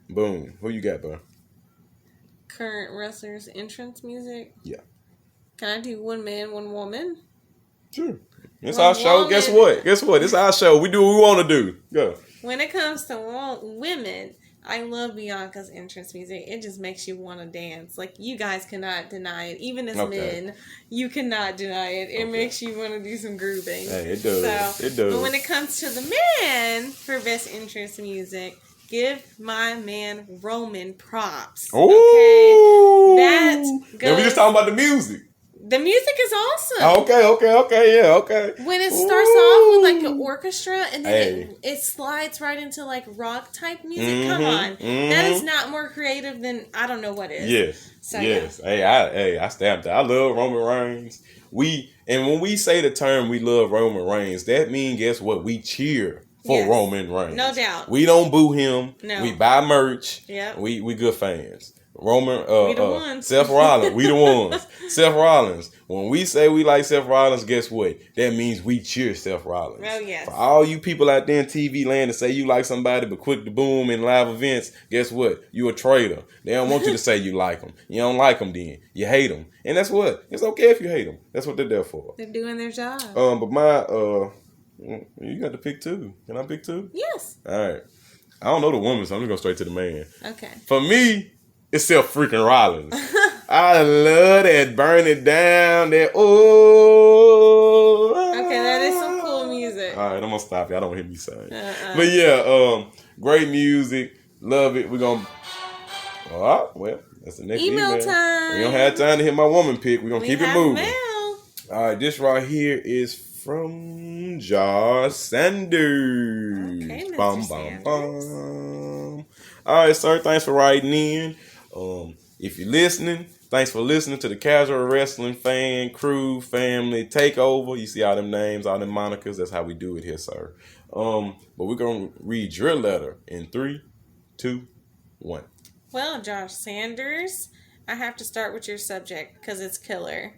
Boom. Who you got, bro? Current wrestlers' entrance music? Yeah. Can I do one man, one woman? Sure. It's our show. Woman. Guess what? It's our show. We do what we want to do. Go. When it comes to women, I love Bianca's entrance music. It just makes you want to dance. Like, you guys cannot deny it. Even as men, you cannot deny it. It makes you want to do some grooving. Hey, it does. It does. But when it comes to the men for best entrance music, give my man Roman props. Ooh. Okay? That goes, and we just talking about the music. The music is awesome. Okay, yeah, okay. When it starts off with like an orchestra and then it slides right into like rock type music. Come on. That is not more creative than I don't know what is. Yes. So, yes. Yeah. I stamped it. I love Roman Reigns. When we say the term we love Roman Reigns, that means guess what? We cheer for Roman Reigns. No doubt. We don't boo him. No. We buy merch. Yep. We good fans. Roman we the ones. Seth Rollins, we the ones. Seth Rollins. When we say we like Seth Rollins, guess what? That means we cheer Seth Rollins. Oh yes. For all you people out there in TV land that say you like somebody but quick to boom in live events, guess what? You a traitor. They don't want you to say you like them. You don't like them then. You hate them. And that's what. It's okay if you hate them. That's what they're there for. They're doing their job. But my you got to pick two. Can I pick two? Yes. All right. I don't know the woman, so I'm just going straight to the man. Okay. For me, it's Seth freaking Rollins. I love that burn it down, that Okay, that is some cool music. All right, I'm gonna stop you. I don't hear me sing. But yeah, great music. Love it. We're gonna well, that's the next email. Time. We don't have time to hit my woman pick. We're gonna keep it moving. Mail. All right, this right here is from Josh Sanders. Okay, Mr. Bum, Sanders. bum. All right, sir. Thanks for writing in. If you're listening, thanks for listening to the Casual Wrestling Fan Crew Family Takeover. You see all them names, all them monikers. That's how we do it here, sir. But we're gonna read your letter in 3, 2, 1. Well, Josh Sanders, I have to start with your subject because it's killer.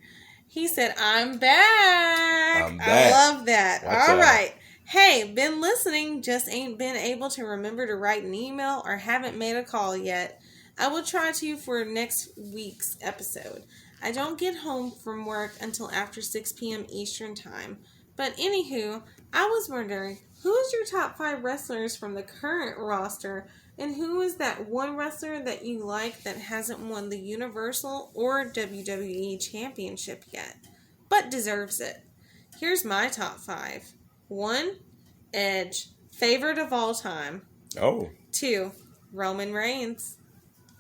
He said, I'm back. I'm back. I love that. Watch All out. right. Hey, been listening, just ain't been able to remember to write an email or haven't made a call yet. I will try to for next week's episode. I don't get home from work until after 6 p.m. Eastern Time. But anywho, I was wondering, who is your top 5 wrestlers from the current roster, and who is that one wrestler that you like that hasn't won the Universal or WWE Championship yet, but deserves it? Here's my top 5. 1, Edge, favorite of all time. Oh. 2, Roman Reigns.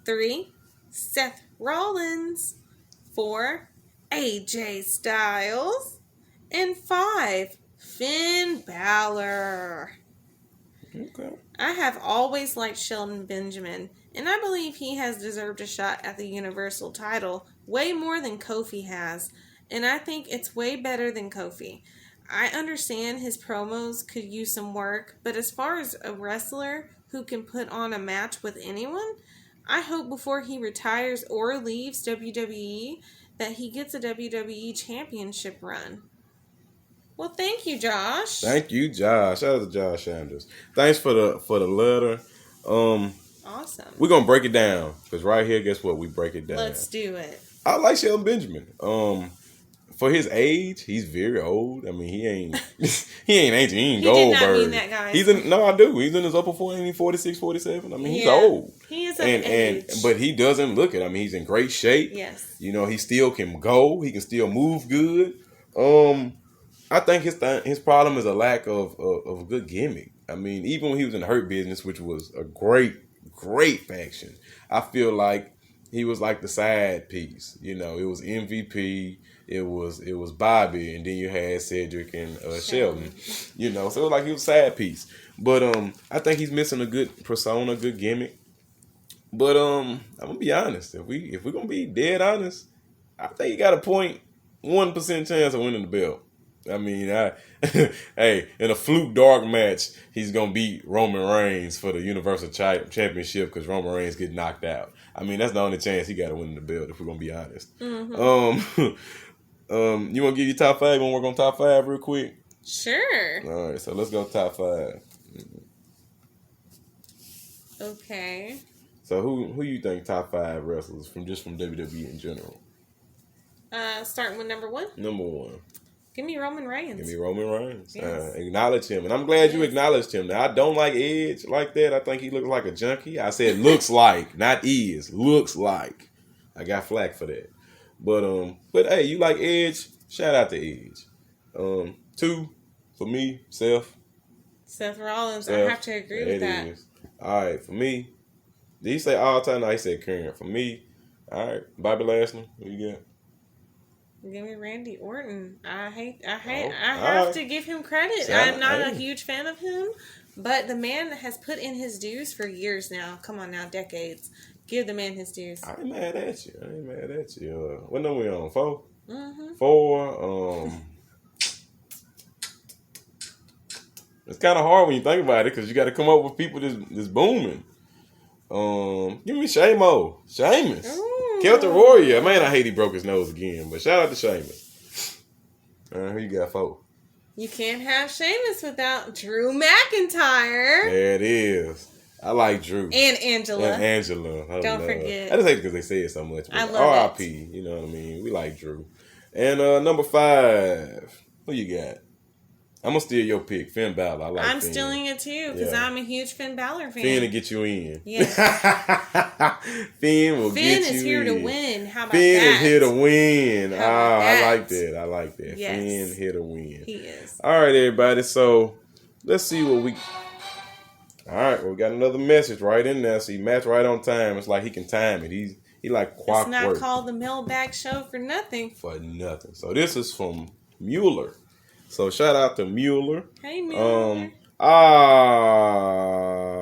3, Seth Rollins. 4, AJ Styles. And 5, Finn Balor. Okay. I have always liked Shelton Benjamin, and I believe he has deserved a shot at the Universal title way more than Kofi has, and I think it's way better than Kofi. I understand his promos could use some work, but as far as a wrestler who can put on a match with anyone, I hope before he retires or leaves WWE that he gets a WWE Championship run. Well, thank you, Josh. Thank you, Josh. Shout out to Josh Sanders. Thanks for the letter. Awesome. We're gonna break it down because right here, guess what? We break it down. Let's do it. I like Shelton Benjamin. For his age, he's very old. I mean, he ain't ancient. He ain't Goldberg. Did not mean that, guys. I do. He's in his upper 40s, 46, 47. I mean, he's old. He is of age. But he doesn't look it. I mean, he's in great shape. Yes. You know, he still can go. He can still move good. I think his problem is a lack of a good gimmick. I mean, even when he was in the Hurt Business, which was a great faction, I feel like he was like the side piece. You know, it was MVP, it was Bobby, and then you had Cedric and Shelton. You know, so it was like he was a side piece. But I think he's missing a good persona, good gimmick. But I'm gonna be honest. If we're gonna be dead honest, I think he got a 0.1% chance of winning the belt. I mean, hey, in a fluke dark match, he's gonna beat Roman Reigns for the Universal Championship because Roman Reigns get knocked out. I mean, that's the only chance he got to win the belt if we're gonna be honest. Mm-hmm. You want to give your top 5? You want to work on top 5 real quick? Sure. All right, so let's go top 5. Okay. So who you think top 5 wrestlers from WWE in general? Starting with number 1. Number 1. Give me Roman Reigns. Give me Roman Reigns. Yes. Acknowledge him. And I'm glad you acknowledged him. Now, I don't like Edge like that. I think he looks like a junkie. I said looks like, not is. Looks like. I got flack for that. But hey, you like Edge? Shout out to Edge. 2, for me, Seth. Seth Rollins. I have to agree with that. Is. All right, for me. Did he say all time? No, he said current. For me, all right, Bobby Lashley. What you got? Give me Randy Orton. I Oh, have alright. to give him credit. See, I'm not a hey. huge fan of him, but the man has put in his dues for years now. Come on now, decades. Give the man his dues. I ain't mad at you. What number we on? 4? Mm-hmm. 4. It's kind of hard when you think about it because you got to come up with people that's booming. Give me Sheamus. Celtic Warrior. Man, I hate he broke his nose again, but shout out to Sheamus. Who you got 4? You can't have Sheamus without Drew McIntyre. There it is. I like Drew. And Angela. Don't forget. I just hate it because they say it so much. I love R.I.P. You know what I mean? We like Drew. And number 5. Who you got? I'm going to steal your pick. Finn Balor. I like I'm Finn. stealing it too because I'm a huge Finn Balor fan. Finn will get you in. Yes. Finn will get you in. Finn is here to win. How about Finn that? is here to win. I like that. Yes. Finn here to win. He is. All right, everybody. So let's see what we. All right, well, we got another message right in there. See, Matt's right on time. It's like he can time it. He like clockwork. It's not called the Mailbag Show for nothing. So this is from Mueller. So shout out to Mueller. Hey, Mueller.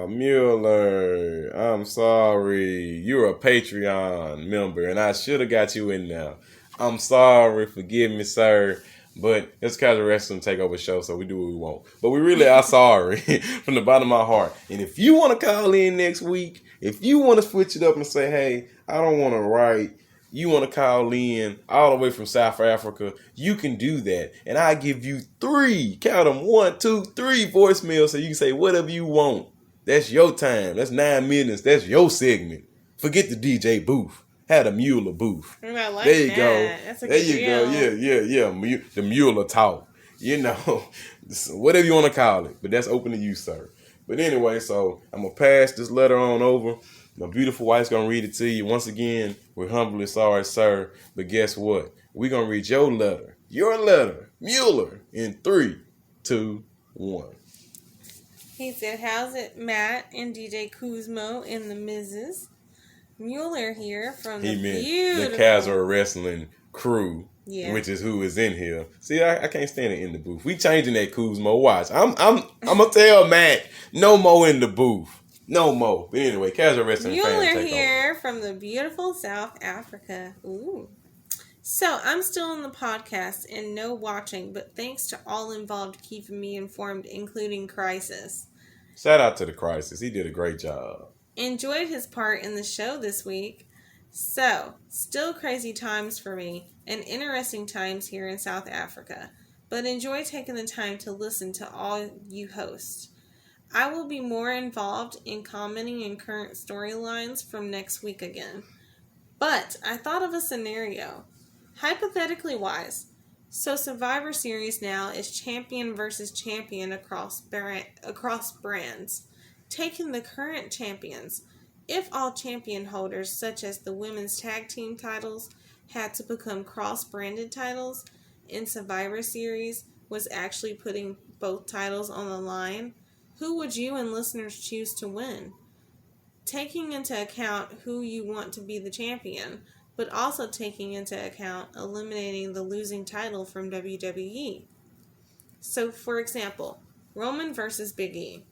Mueller, I'm sorry. You're a Patreon member, and I should have got you in there. I'm sorry. Forgive me, sir. But it's Casual Wrestling Takeover show, so we do what we want. But we really are sorry from the bottom of my heart. And if you want to call in next week, if you want to switch it up and say, hey, I don't want to write, you want to call in all the way from South Africa, you can do that. And I give you 3, count them, 1, 2, 3 voicemails so you can say whatever you want. That's your time. That's 9 minutes. That's your segment. Forget the DJ booth. Had a Mueller booth. I like there you that. go. That's a there good you deal. go. Yeah. The Mueller talk. You know, whatever you want to call it. But that's open to you, sir. But anyway, so I'm going to pass this letter on over. My beautiful wife's going to read it to you. Once again, we're humbly sorry, sir. But guess what? We're going to read your letter, Mueller, in 3, 2, 1. He said, how's it, Matt and DJ Kuzmo and the Mrs. Mueller here from the beautiful... the Casual Wrestling crew, yeah. Which is who is in here. See, I can't stand it in the booth. We changing that Kuzmo. Watch. I'm going to tell Matt, no more in the booth. No more. But anyway, Casual Wrestling Mueller fans take here over. from the beautiful South Africa. Ooh. So, I'm still on the podcast and no watching, but thanks to all involved keeping me informed, including Crisis. Shout out to the Crisis. He did a great job. Enjoyed his part in the show this week. So, still crazy times for me and interesting times here in South Africa, but enjoy taking the time to listen to all you host. I will be more involved in commenting in current storylines from next week again. But I thought of a scenario. Hypothetically wise, so Survivor Series now is champion versus champion across brands. Taking the current champions, if all champion holders, such as the women's tag team titles, had to become cross-branded titles, and Survivor Series was actually putting both titles on the line, who would you and listeners choose to win? Taking into account who you want to be the champion, but also taking into account eliminating the losing title from WWE. So, for example, Roman versus Big E.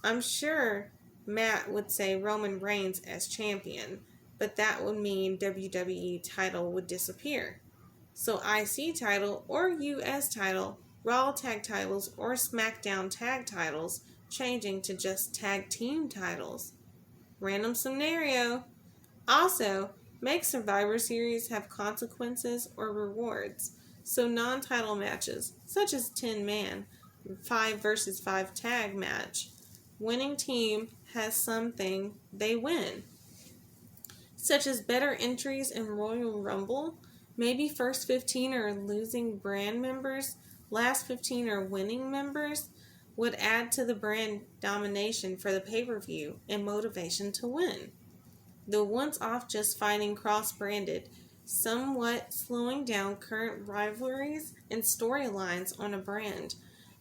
I'm sure Matt would say Roman Reigns as champion, but that would mean WWE title would disappear. So IC title or US title, Raw tag titles or SmackDown tag titles changing to just tag team titles. Random scenario. Also, make Survivor Series have consequences or rewards. So non-title matches, such as 10-man, 5 versus 5 tag match. Winning team has something they win, such as better entries in Royal Rumble. Maybe first 15 are losing brand members, last 15 are winning members, would add to the brand domination for the pay-per-view and motivation to win. The once off just fighting cross-branded, somewhat slowing down current rivalries and storylines on a brand,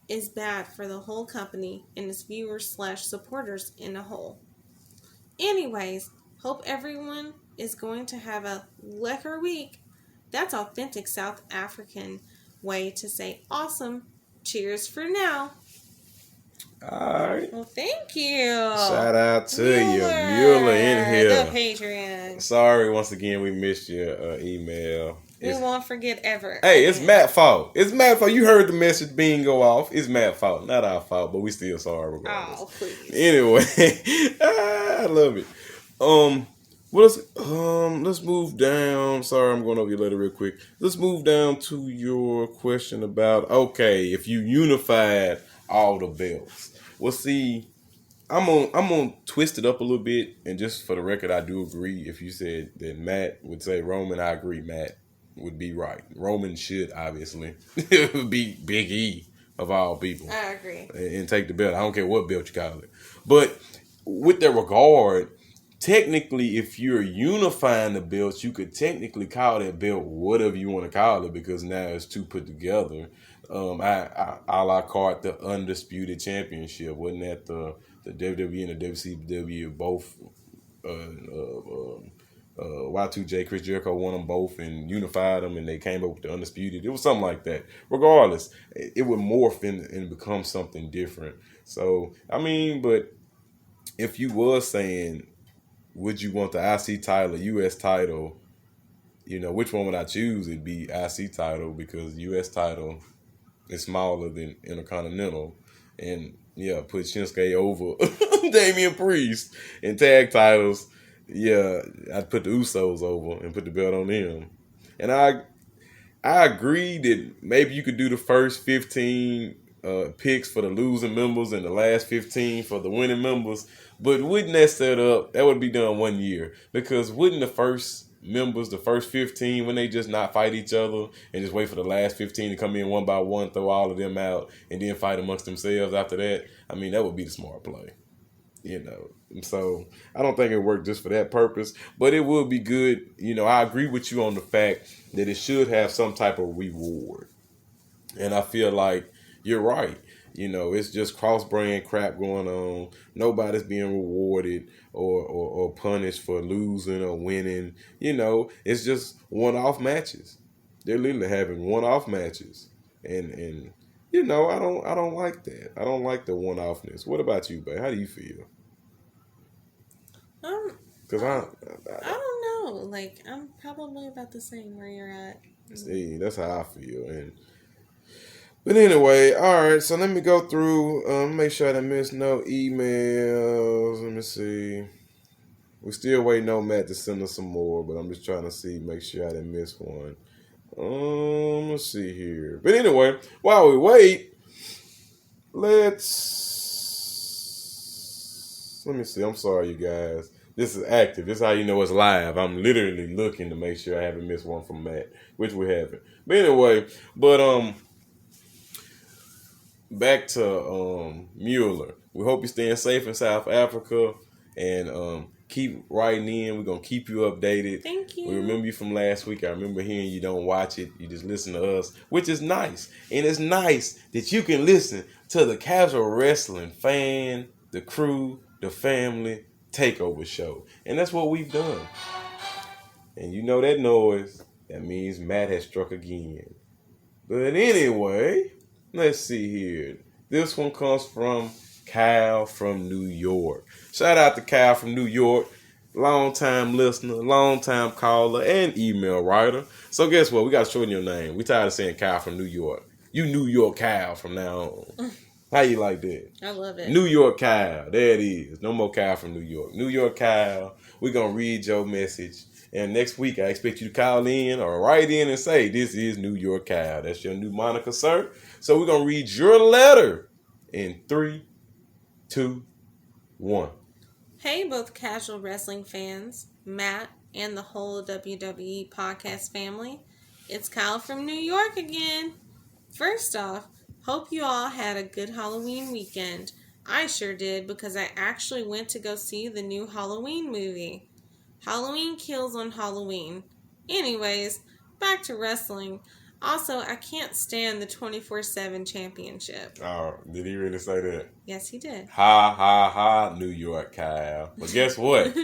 is bad for the whole company and its viewers/supporters in a whole. Anyways, hope everyone is going to have a lekker week. That's authentic South African way to say awesome. Cheers for now. All right. Well, thank you. Shout out to you, Mueller in here. The Patreon. Sorry, once again, we missed your email. We won't forget ever. Hey, it's Matt's fault. It's Matt's fault. You heard the message being go off. It's Matt's fault, not our fault, but we still sorry regardless. Oh, please. Anyway, I love it. Let's move down. Sorry, I'm going over your letter real quick. Let's move down to your question about, okay, if you unified all the belts. Well, see, I'm gonna twist it up a little bit, and just for the record, I do agree. If you said that Matt would say Roman, I agree. Matt would be right. Roman should obviously be Big E of all people. I agree. And take the belt. I don't care what belt you call it. But with that regard, technically, if you're unifying the belts, you could technically call that belt whatever you want to call it, because now it's two put together. I la carte the Undisputed Championship. Wasn't that the WWE and the WCW both? Y2J, Chris Jericho won them both and unified them, and they came up with the Undisputed. It was something like that. Regardless, it would morph and become something different. So, I mean, but if you was saying, would you want the IC title, US title, which one would I choose? It'd be IC title, because US title is smaller than Intercontinental. And yeah, put Shinsuke over Damian Priest. In tag titles, yeah, I'd put the Usos over and put the belt on them. And I agree that maybe you could do the first 15 picks for the losing members and the last 15 for the winning members. But wouldn't that set up, that would be done 1 year. Because wouldn't the first members, the first 15, when they just not fight each other and just wait for the last 15 to come in one by one, throw all of them out, and then fight amongst themselves after that? I mean, that would be the smart play. So I don't think it worked just for that purpose, but it would be good. I agree with you on the fact that it should have some type of reward. And I feel like you're right. It's just cross-brand crap going on. Nobody's being rewarded or punished for losing or winning. It's just one-off matches. They're literally having one-off matches. And I don't like that. I don't like the one-offness. What about you, babe? How do you feel? Because I don't know. Like, I'm probably about the same where you're at. See, that's how I feel. But anyway, all right. So let me go through. Make sure I didn't miss no emails. Let me see. We're still waiting on Matt to send us some more, but I'm just trying to make sure I didn't miss one. Let's see here. But anyway, while we wait, let me see. I'm sorry, you guys. This is active. This is how you know it's live. I'm literally looking to make sure I haven't missed one from Matt, which we haven't. But anyway, back to Mueller. We hope you're staying safe in South Africa, and keep writing in. We're going to keep you updated. Thank you. We remember you from last week. I remember hearing you don't watch it. You just listen to us, which is nice. And it's nice that you can listen to the Casual Wrestling Fan, the Crew, the Family Takeover Show. And that's what we've done. And you know that noise. That means Matt has struck again. But anyway, let's see here. This one comes from Kyle from New York. Shout out to Kyle from New York. Long-time listener, long-time caller, and email writer. So guess what? We got to shorten your name. We tired of saying Kyle from New York. You New York Kyle from now on. How you like that? I love it. New York Kyle. There it is. No more Kyle from New York. New York Kyle. We're going to read your message. And next week, I expect you to call in or write in and say, this is New York Kyle. That's your new moniker, sir. So we're going to read your letter in 3, 2, 1. Hey, both casual wrestling fans, Matt, and the whole WWE podcast family. It's Kyle from New York again. First off, hope you all had a good Halloween weekend. I sure did, because I actually went to go see the new Halloween movie. Halloween kills on Halloween. Anyways, back to wrestling. Also, I can't stand the 24/7 championship. Oh, did he really say that? Yes, he did. Ha, ha, ha, New York Kyle. But guess what?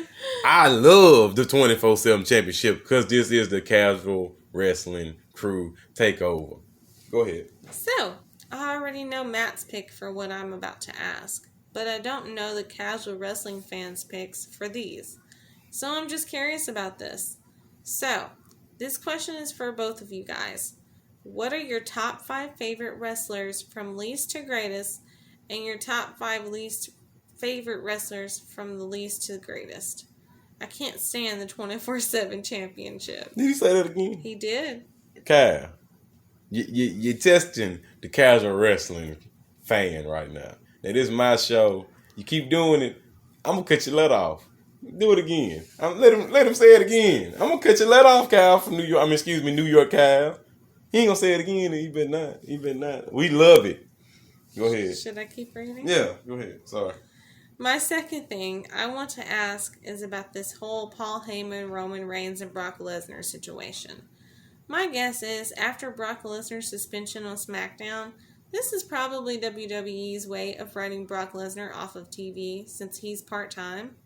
I love the 24/7 championship because this is the Casual Wrestling Crew Takeover. Go ahead. So, I already know Matt's pick for what I'm about to ask, but I don't know the casual wrestling fans' picks for these. So I'm just curious about this. So, this question is for both of you guys. What are your top 5 favorite wrestlers from least to greatest, and your top 5 least favorite wrestlers from the least to the greatest? I can't stand the 24/7 championship. Did you say that again? He did. Kyle, you're testing the casual wrestling fan right now. Now, this is my show. You keep doing it, I'm going to cut your let off. Do it again. Let him say it again. I'm going to cut your let off, Kyle, from New York. New York Kyle. He ain't going to say it again. He better not. We love it. Go ahead. Should I keep reading? Yeah, go ahead. Sorry. My second thing I want to ask is about this whole Paul Heyman, Roman Reigns, and Brock Lesnar situation. My guess is, after Brock Lesnar's suspension on SmackDown, this is probably WWE's way of writing Brock Lesnar off of TV since he's part-time.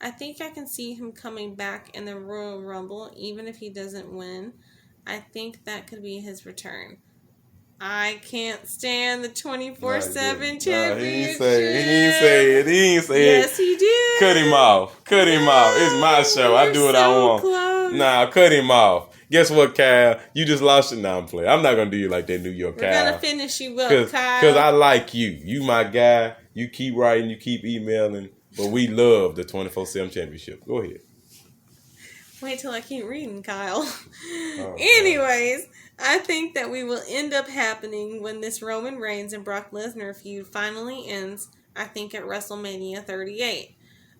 I think I can see him coming back in the Royal Rumble even if he doesn't win. I think that could be his return. I can't stand the 24/7 championship. He ain't say it. Yes, he did. Cut him off. It's my show. I do what I want. Close. Nah, cut him off. Guess what, Kyle? You just lost your non-play. I'm not going to do you like that, New York Kyle. We're going to finish you up, Kyle. Because I like you. You my guy. You keep writing. You keep emailing. But we love the 24/7 championship. Go ahead. Wait till I keep reading, Kyle. Oh, Anyways, I think that we will end up happening when this Roman Reigns and Brock Lesnar feud finally ends, I think at WrestleMania 38.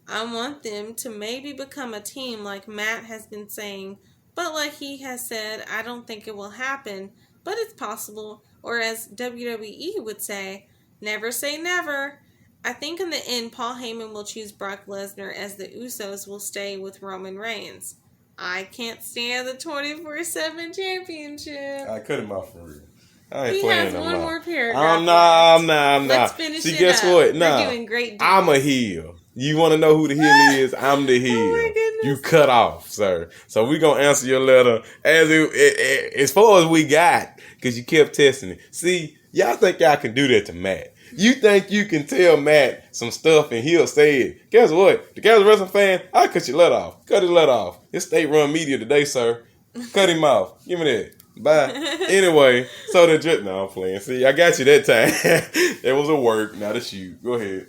I want them to maybe become a team like Matt has been saying, but like he has said, I don't think it will happen, but it's possible. Or as WWE would say, never say never. I think in the end, Paul Heyman will choose Brock Lesnar as the Usos will stay with Roman Reigns. I can't stand the 24/7 championship. I cut him off for real. I ain't He playing has no one more. more paragraph. I'm not. Let's finish See, it guess up. what? We're Nah, doing great. I'm a heel. You want to know who the heel is? I'm the heel. Oh my goodness. You cut off, sir. So we gonna answer your letter as far as we got, because you kept testing it. See, y'all think y'all can do that to Matt. You think you can tell Matt some stuff and he'll say it. Guess what? The casual wrestling fan, I'll cut your let off. Cut his let off. It's state-run media today, sir. Cut him off. Give me that. Bye. Anyway, so no, I'm playing. See, I got you that time. It was a work, not a shoot. Go ahead.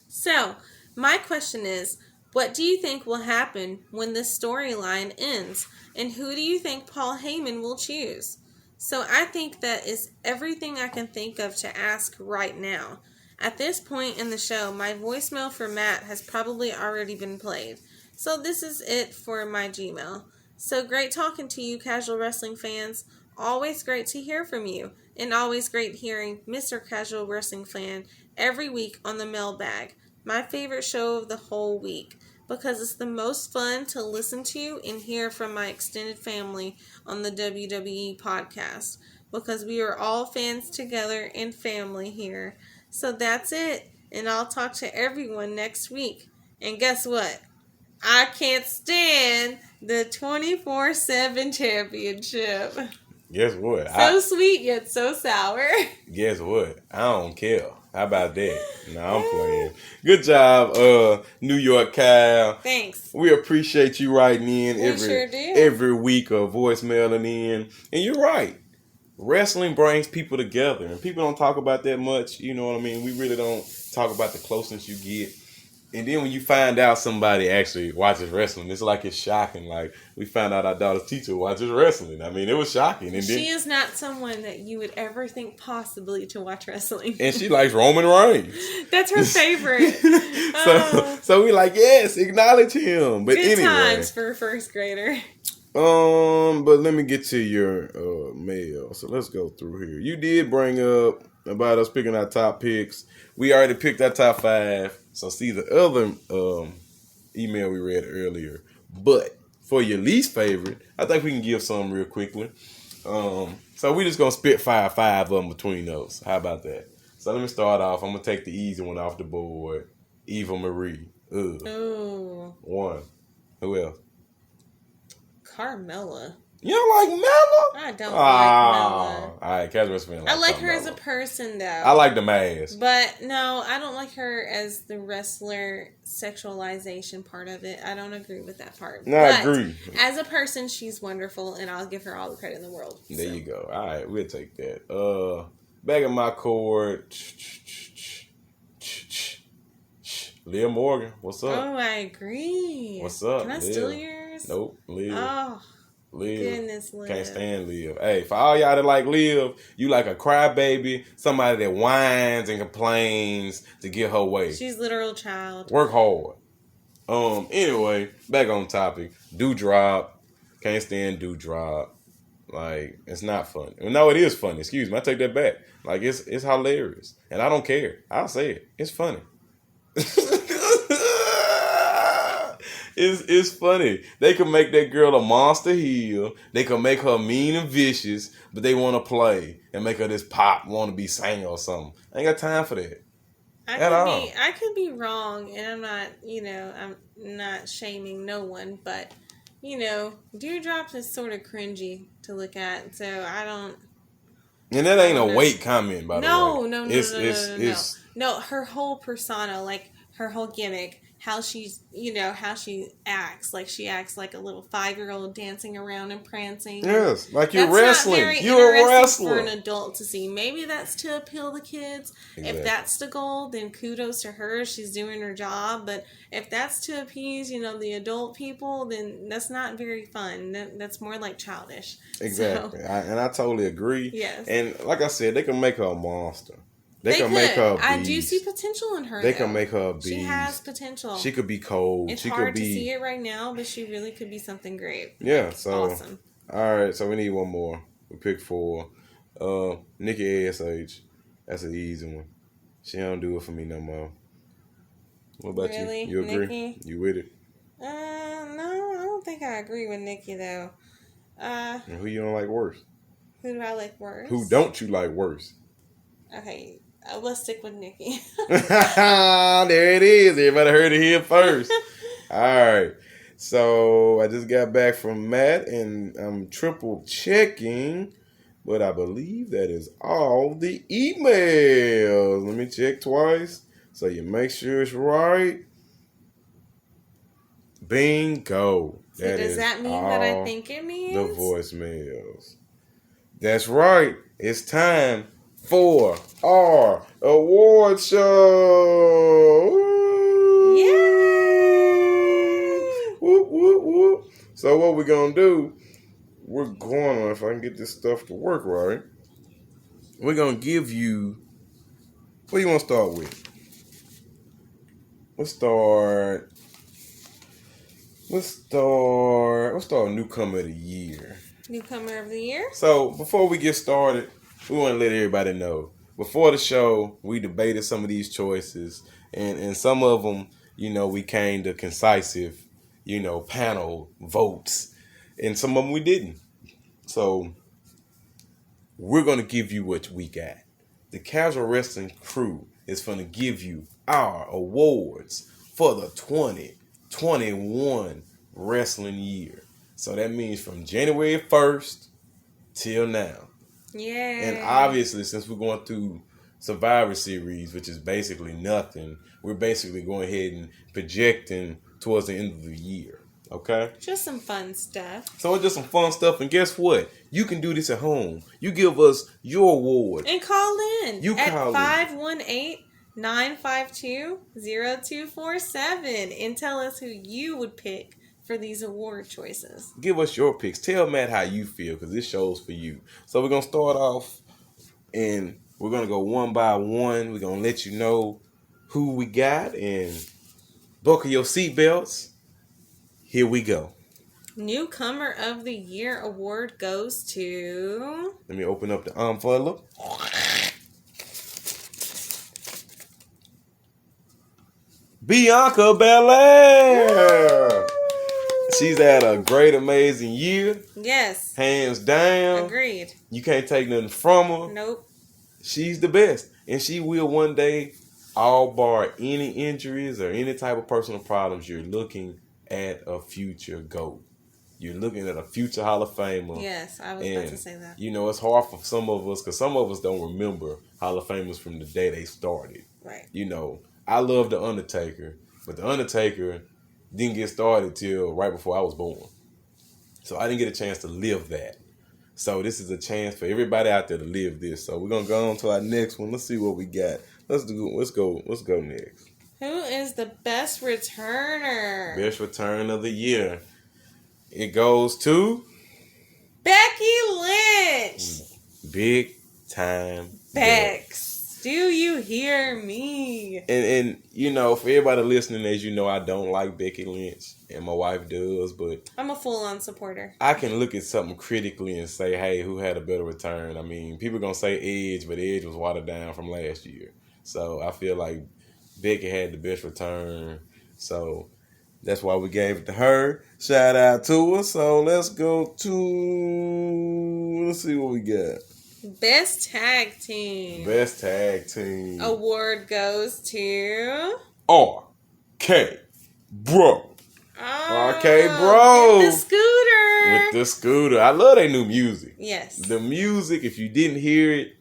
So, my question is, what do you think will happen when this storyline ends? And who do you think Paul Heyman will choose? So I think that is everything I can think of to ask right now. At this point in the show, my voicemail for Matt has probably already been played. So this is it for my Gmail. So great talking to you, casual wrestling fans. Always great to hear from you. And always great hearing Mr. Casual Wrestling Fan every week on the Mailbag. My favorite show of the whole week. Because it's the most fun to listen to and hear from my extended family on the WWE podcast. Because we are all fans together and family here. So that's it. And I'll talk to everyone next week. And guess what? I can't stand the 24/7 championship. Guess what? So sweet yet so sour. Guess what? I don't care. How about that? No, I'm playing. Good job, New York Kyle. Thanks. We appreciate you writing in sure do. every week of voicemailing in. And you're right. Wrestling brings people together. And people don't talk about that much. You know what I mean? We really don't talk about the closeness you get. And then when you find out somebody actually watches wrestling, it's like it's shocking. Like, we found out our daughter's teacher watches wrestling. I mean, it was shocking. And She is not someone that you would ever think possibly to watch wrestling. And she likes Roman Reigns. That's her favorite. So we like, yes, acknowledge him. But Good anyway. times for a first grader. But let me get to your mail. So let's go through here. You did bring up about us picking our top picks. We already picked our top 5. So see the other email we read earlier. But for your least favorite, I think we can give some real quickly. So we just gonna spit 5 of them between those. How about that? So let me start off. I'm gonna take the easy one off the board. Eva Marie. Ooh. 1. Who else? Carmella. You don't like Mella? I don't like Mella. All right, casual wrestling. I like her as a person, though. I like the mask. But no, I don't like her as the wrestler sexualization part of it. I don't agree with that part. No, I agree. As a person, she's wonderful, and I'll give her all the credit in the world. There you go. All right, we'll take that. Back in my court. Leah Morgan, what's up? Oh, I agree. What's up? Can I Liv? steal yours? Nope, Liv. Oh, Liv. goodness, Liv. Can't stand Liv. Hey, for all y'all that like Liv, you like a crybaby, somebody that whines and complains to get her way. She's literal child. Work hard. Anyway, back on topic. Dewdrop. Can't stand Dewdrop. Like, it's not funny. No, it is funny. Excuse me. I take that back. Like, it's hilarious. And I don't care. I'll say it. It's funny. It's funny. They can make that girl a monster heel. They can make her mean and vicious, but they want to play and make her this pop want to be singer or something. I ain't got time for that. I could be wrong, and I'm not shaming no one, but Dewdrops is sort of cringy to look at, so I don't. And that ain't a weight comment, by the way. No. No, her whole persona, like her whole gimmick, how she acts, like she acts like a little 5-year-old dancing around and prancing. Yes, like you're that's wrestling. Not very you're a wrestler for an adult to see. Maybe that's to appeal to kids. Exactly. If that's the goal, then kudos to her. She's doing her job. But if that's to appease, the adult people, then that's not very fun. That's more like childish. Exactly, So, I totally agree. Yes, and like I said, they can make her a monster. They can make her a beast. I do see potential in her. They can make her a beast. She has potential. She could be cold. It's she hard could be... to see it right now, but she really could be something great. Yeah, so awesome. All right, so we need one more. We pick 4. Nikki ASH. That's an easy one. She don't do it for me no more. What about really? you? You agree? Nikki? You with it? No, I don't think I agree with Nikki though. And who you don't like worse? Who do I like worse? Who don't you like worse? Okay, let's stick with Nikki. There it is. Everybody heard it here first. All right. So I just got back from Matt, and I'm triple checking, but I believe that is all the emails. Let me check twice so you make sure it's right. Bingo. So does that mean what I think it means? The voicemails. That's right. It's time for our award show. Yay! Whoop, whoop, whoop. So what we're going to do, we're going to, if I can get this stuff to work right, we're going to give you, what do you want to start with? Let's start newcomer of the year. Newcomer of the year? So before we get started, we want to let everybody know. Before the show, we debated some of these choices, and some of them, we came to concisive, panel votes, and some of them we didn't. So we're going to give you what we got. The Casual Wrestling Crew is going to give you our awards for the 2021 wrestling year. So that means from January 1st till now. Yeah. And obviously, since we're going through Survivor Series, which is basically nothing, we're basically going ahead and projecting towards the end of the year. Okay? Just some fun stuff. So it's just some fun stuff. And guess what? You can do this at home. You give us your award. And call in. You call at 518-952-0247 and tell us who you would pick for these award choices. Give us your picks. Tell Matt how you feel, because this show's for you. So we're going to start off, and we're going to go one by one. We're going to let you know who we got, and buckle your seatbelts. Here we go. Newcomer of the Year award goes to... Let me open up the envelope. Bianca Belair. She's had a great, amazing year. Yes. Hands down. Agreed. You can't take nothing from her. Nope. She's the best. And she will one day, all bar any injuries or any type of personal problems, you're looking at a future GOAT. You're looking at a future Hall of Famer. Yes, I was about to say that. You know, it's hard for some of us because some of us don't remember Hall of Famers from the day they started. Right. You know, I love The Undertaker, but The Undertaker didn't get started till right before I was born. So I didn't get a chance to live that. So this is a chance for everybody out there to live this. So we're gonna go on to our next one. Let's see what we got. Let's go next. Who is the best returner? Best return of the year. It goes to Becky Lynch. Big time Bex. Do you hear me? And you know, for everybody listening, as you know, I don't like Becky Lynch, and my wife does, but I'm a full-on supporter. I can look at something critically and say, hey, who had a better return? I mean, people are going to say Edge, but Edge was watered down from last year. So I feel like Becky had the best return. So that's why we gave it to her. Shout out to her. So let's go to, let's see what we got. Best tag team. Best tag team. Award goes to RK Bro. Oh, RK Bro. With the scooter. With the scooter. I love their new music. Yes. The music, if you didn't hear it,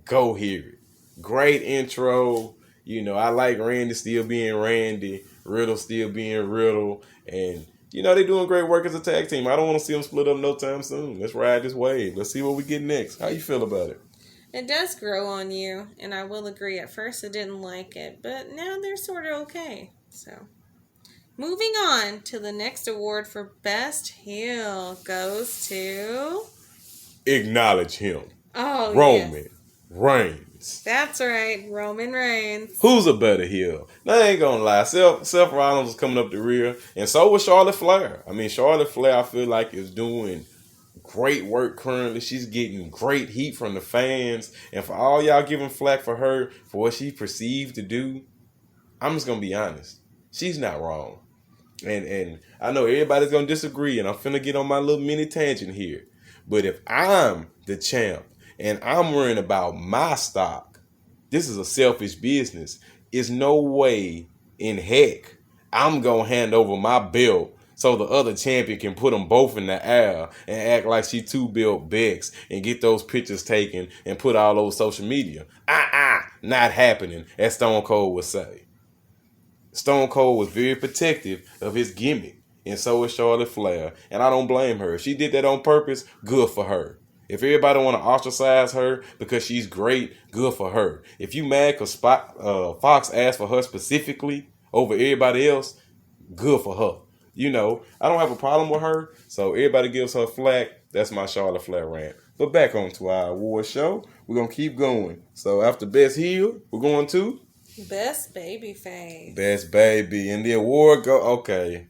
go hear it. Great intro. You know, I like Randy still being Randy, Riddle still being Riddle, and you know, they're doing great work as a tag team. I don't want to see them split up no time soon. Let's ride this wave. Let's see what we get next. How you feel about it? It does grow on you, and I will agree. At first, I didn't like it, but now they're sort of okay. So, moving on to the next award for Best Heel goes to... Acknowledge him. Oh, Roman Reigns. That's right, Roman Reigns. Who's a better heel? Now, I ain't gonna lie. Seth Rollins was coming up the rear, and so was Charlotte Flair. I mean, Charlotte Flair, I feel like, is doing great work currently. She's getting great heat from the fans. And for all y'all giving flack for her, for what she perceived to do, I'm just gonna be honest. She's not wrong. And I know everybody's gonna disagree, and I'm finna get on my little mini tangent here. But if I'm the champ, and I'm worrying about my stock, this is a selfish business. It's no way in heck I'm going to hand over my belt so the other champion can put them both in the air and act like she two-belt Bex and get those pictures taken and put all over social media. Not happening, as Stone Cold would say. Stone Cold was very protective of his gimmick, and so is Charlotte Flair, and I don't blame her. If she did that on purpose, good for her. If everybody want to ostracize her because she's great, good for her. If you mad because Fox asked for her specifically over everybody else, good for her. You know, I don't have a problem with her, so everybody gives her flack. That's my Charlotte Flair rant. But back on to our award show. We're going to keep going. So after Best Heel, we're going to? Best Babyface. Best Baby. And the award okay.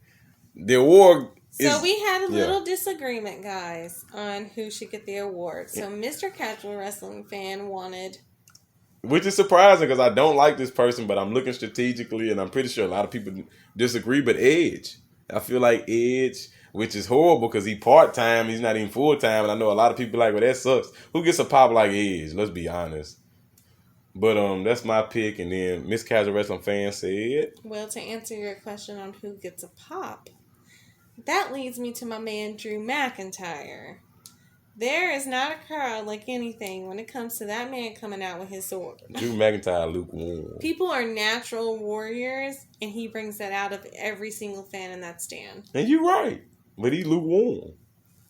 The award... So we had a little disagreement, guys, on who should get the award. So Mr. Casual Wrestling Fan wanted... Which is surprising because I don't like this person, but I'm looking strategically, and I'm pretty sure a lot of people disagree, but Edge. I feel like Edge, which is horrible because he's part-time, he's not even full-time, and I know a lot of people like, well, that sucks. Who gets a pop like Edge? Let's be honest. But that's my pick, and then Miss Casual Wrestling Fan said... Well, to answer your question on who gets a pop... That leads me to my man, Drew McIntyre. There is not a crowd like anything when it comes to that man coming out with his sword. Drew McIntyre, lukewarm. People are natural warriors, and he brings that out of every single fan in that stand. And you're right. But he's lukewarm.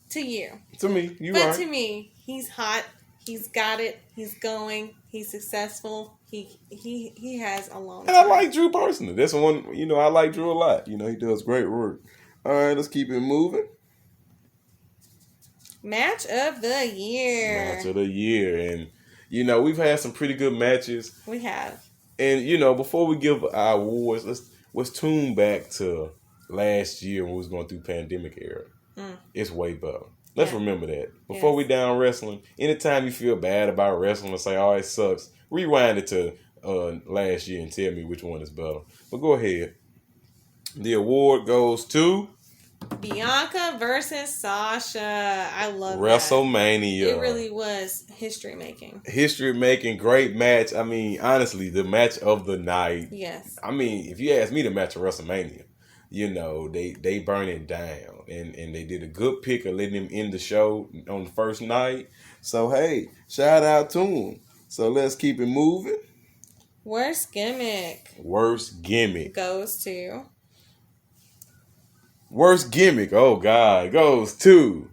To you. To me, you're right. But to me, he's hot. He's got it. He's going. He's successful. He has a long time. And I like Drew personally. That's one, I like Drew a lot. He does great work. All right, let's keep it moving. Match of the year. Match of the year. And, we've had some pretty good matches. We have. And, before we give our awards, let's tune back to last year when we was going through pandemic era. It's way better. Let's remember that. Before we down wrestling, anytime you feel bad about wrestling and say, oh, it sucks, rewind it to last year and tell me which one is better. But go ahead. The award goes to... Bianca versus Sasha. I love WrestleMania. That. It really was history making. History making, great match. I mean, honestly, the match of the night. Yes. I mean, if you ask me, the match of WrestleMania. you know, they burn it down. And they did a good pick of letting him end the show on the first night. So, hey, shout out to him. So, let's keep it moving. Worst gimmick Worst gimmick. goes to. Worst gimmick, oh God, goes to.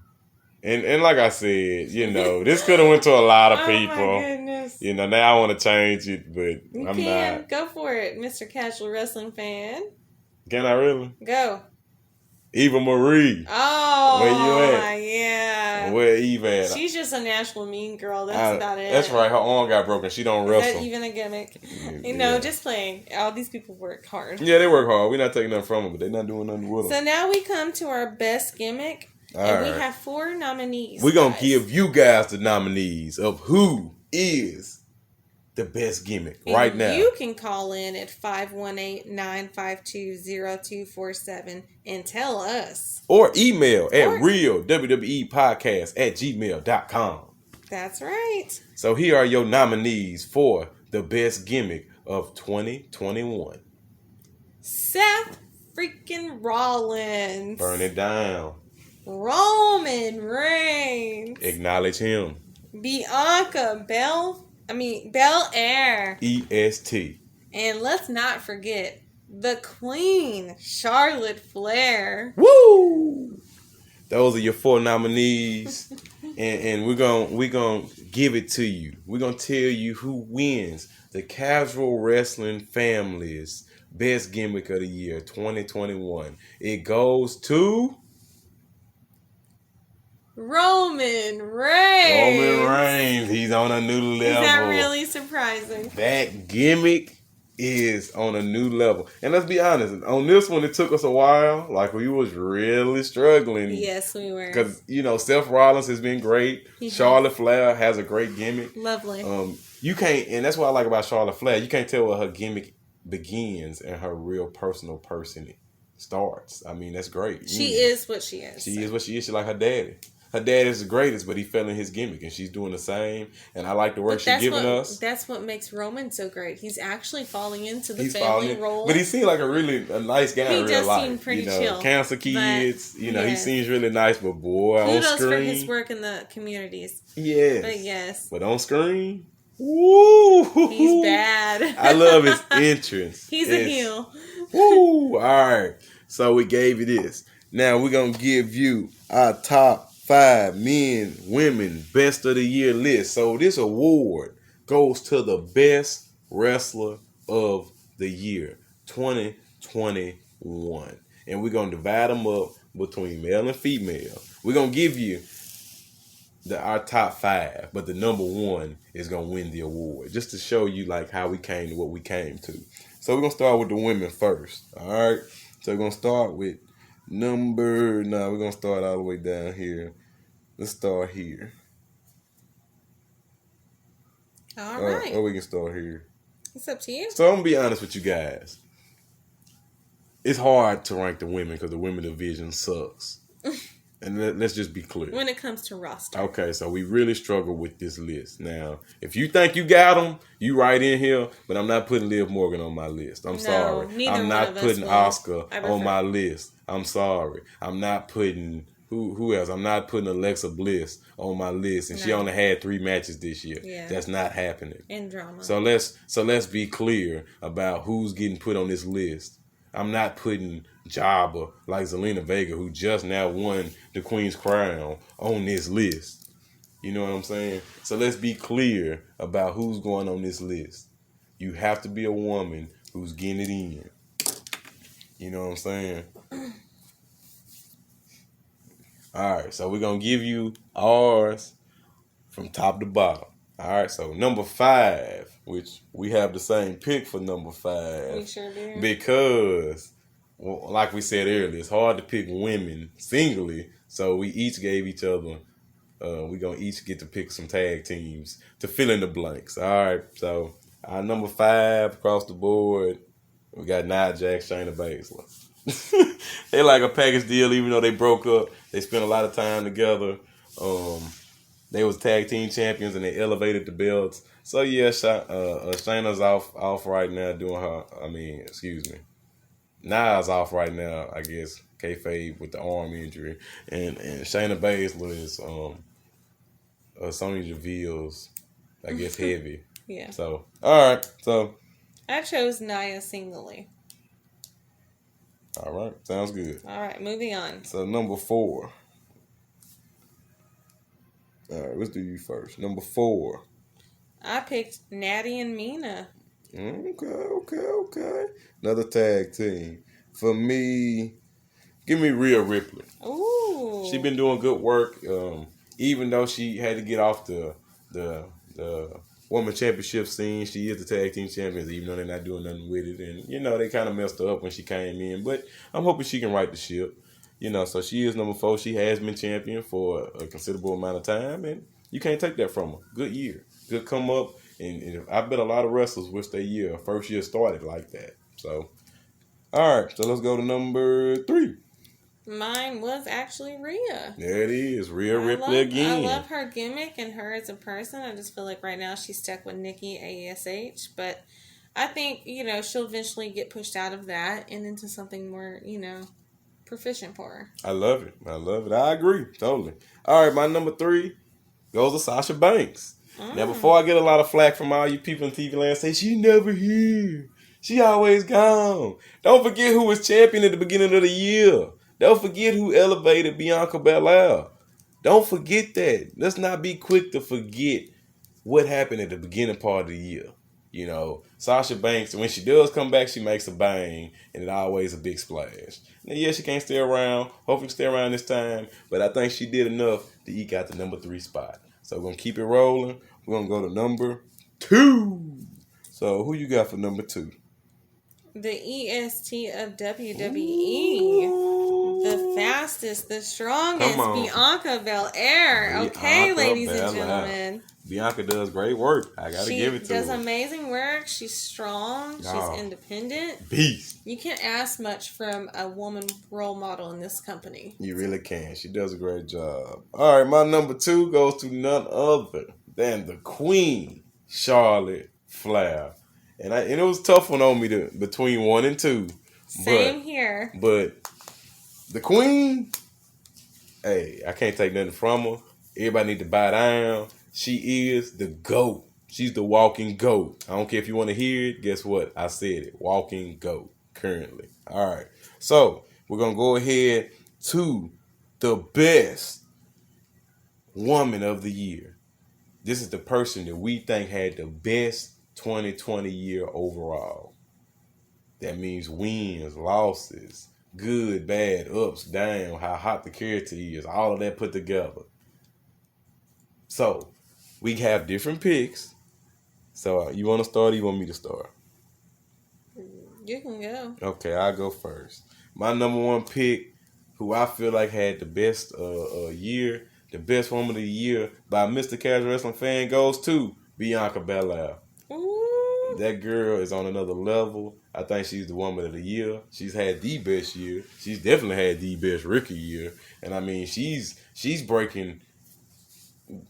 And like I said, you know, this could have went to a lot of people. Oh my goodness. You know, now I want to change it, but You I'm can. not. Go for it, Mr. Casual Wrestling Fan. Can I really? Go. Eva Marie. Oh, Where you at? Yeah. Where Eva at? She's just a national mean girl. That's about it. That's right. Her arm got broken. She don't Is wrestle. that even a gimmick? Yeah. You know, just playing. All these people work hard. Yeah, they work hard. We're not taking nothing from them, but they're not doing nothing with them. So now we come to our best gimmick. And we have 4 nominees. We're going to give you guys the nominees of who is the best gimmick right now. You can call in at 518-952-0247 and tell us. Or email at realwwepodcast@gmail.com. That's right. So here are your nominees for the best gimmick of 2021. Seth freaking Rollins. Burn it down. Roman Reigns. Acknowledge him. Bianca Belair. EST. And let's not forget the Queen, Charlotte Flair. Woo! Those are your 4 nominees. and we're gonna give it to you. We're gonna tell you who wins the Casual Wrestling Family's best gimmick of the year 2021. It goes to Roman Reigns. Roman Reigns. He's on a new level. Is that really surprising? That gimmick is on a new level. And let's be honest, on this one, it took us a while. Like, we was really struggling. Yes, we were. Because, you know, Seth Rollins has been great. Charlotte Flair has a great gimmick. Lovely. You can't, and that's what I like about Charlotte Flair. You can't tell where her gimmick begins and her real personal person starts. I mean, that's great. She is what she is. She is what she is. She like her daddy. Her dad is the greatest, but he fell in his gimmick, and she's doing the same. And I like the work she's giving us. That's what makes Roman so great. He's actually falling into the family role. But he seemed like a nice guy in real life. He does seem pretty chill. Cancer kids, he seems really nice, but boy, on screen. Kudos for his work in the communities. Yes. But yes. But on screen, woo! He's bad. I love his entrance. He's a heel. Woo! All right. So we gave you this. Now we're going to give you our top 5 men, women, best of the year list. So this award goes to the best wrestler of the year, 2021. And we're going to divide them up between male and female. We're going to give you our top 5, but the number 1 is going to win the award, just to show you like how we came to what we came to. So we're going to start with the women first. All right. So we're going to start with we're going to start all the way down here. Let's start here. All right. Or we can start here. It's up to you. So I'm going to be honest with you guys. It's hard to rank the women because the women division sucks. And let's just be clear. When it comes to roster. Okay, so we really struggle with this list. Now, if you think you got them, you right in here, but I'm not putting Liv Morgan on my list. I'm sorry. I'm not putting Asuka on my list. I'm sorry. I'm not putting who else? I'm not putting Alexa Bliss on my list, and she only had 3 matches this year. Yeah. That's not happening. And drama. So let's be clear about who's getting put on this list. I'm not putting Jobber like Zelina Vega, who just now won the Queen's Crown, on this list. You know what I'm saying? So let's be clear about who's going on this list. You have to be a woman who's getting it in. You know what I'm saying? All right, so we're going to give you ours from top to bottom. All right, so number 5, which we have the same pick for number 5. We sure do. Because, well, like we said earlier, it's hard to pick women singly, so we each gave each other, we're going to each get to pick some tag teams to fill in the blanks. All right, so our number 5 across the board, we got Nia Jax, Shayna Baszler. They like a package deal, even though they broke up. They spent a lot of time together. They was tag team champions and they elevated the belts. So yeah, Shayna's off right now doing her. Nia's off right now, I guess. Kayfabe with the arm injury, and Shayna Baszler is Sonya Deville's, I guess, heavy. Yeah. So all right, so I chose Nia singly. all right, sounds good. All right, moving on. So number 4. All right, let's do you first. Number 4. I picked Natty and Mina. Okay. Another tag team. For me, give me Rhea Ripley. Ooh. She been doing good work. Even though she had to get off the woman championship scene, she is the tag team champions, even though they're not doing nothing with it. And, they kind of messed her up when she came in. But I'm hoping she can right the ship. So she is number 4. She has been champion for a considerable amount of time. And you can't take that from her. Good year. Good come up. And I bet a lot of wrestlers wish their first year started like that. So, all right. So let's go to number 3. Mine was actually Rhea. There it is. Rhea Ripley again. I love her gimmick and her as a person. I just feel like right now she's stuck with Nikki ASH. But I think, she'll eventually get pushed out of that and into something more, proficient for her. I love it. I agree. Totally. All right. My number 3 goes to Sasha Banks. Now, before I get a lot of flack from all you people in TV land say, she never here. She always gone. Don't forget who was champion at the beginning of the year. Don't forget who elevated Bianca Belair. Don't forget that. Let's not be quick to forget what happened at the beginning part of the year. Sasha Banks, when she does come back, she makes a bang, and it always a big splash. Now, yeah, she can't stay around. Hopefully stay around this time, but I think she did enough to eke out the number 3 spot. So we're going to keep it rolling. We're going to go to number 2. So who you got for number 2? The EST of WWE. Ooh. The fastest, the strongest, Bianca Belair. Okay, ladies and gentlemen. Bianca does great work. I got to give it to her. She does amazing work. She's strong. She's independent. Beast. You can't ask much from a woman role model in this company. You really can. She does a great job. All right, my number 2 goes to none other than the Queen, Charlotte Flair. And it was a tough one on me between 1 and 2. Same here. But the Queen, hey, I can't take nothing from her. Everybody need to bow down. She is the GOAT. She's the walking GOAT. I don't care if you want to hear it. Guess what? I said it. Walking GOAT currently. All right. So we're going to go ahead to the best woman of the year. This is the person that we think had the best 2020 year overall. That means wins, losses, good, bad, ups, down, how hot the character is, all of that put together. So, we have different picks. So, you want to start or you want me to start? You can go. Okay, I'll go first. My number 1 pick, who I feel like had the best year, the best woman of the year by Mr. Casual Wrestling Fan goes to Bianca Belair. Ooh. That girl is on another level. I think she's the woman of the year. She's had the best year. She's definitely had the best rookie year. And I mean, she's breaking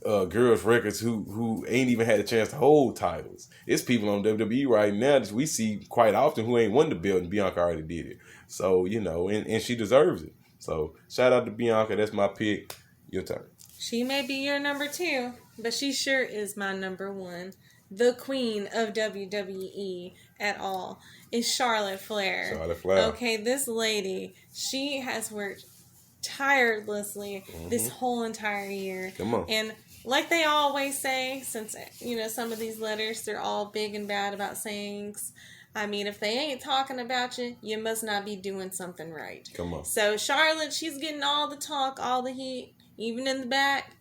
girls' records who ain't even had a chance to hold titles. It's people on WWE right now that we see quite often who ain't won the belt, and Bianca already did it. So, and she deserves it. So, shout out to Bianca. That's my pick. Your turn. She may be your number 2, but she sure is my number 1. The queen of WWE at all is Charlotte Flair. Charlotte Flair. Okay, this lady, she has worked tirelessly this whole entire year. Come on. And like they always say, since, some of these letters, they're all big and bad about sayings. I mean, if they ain't talking about you, you must not be doing something right. Come on. So Charlotte, she's getting all the talk, all the heat, even in the back.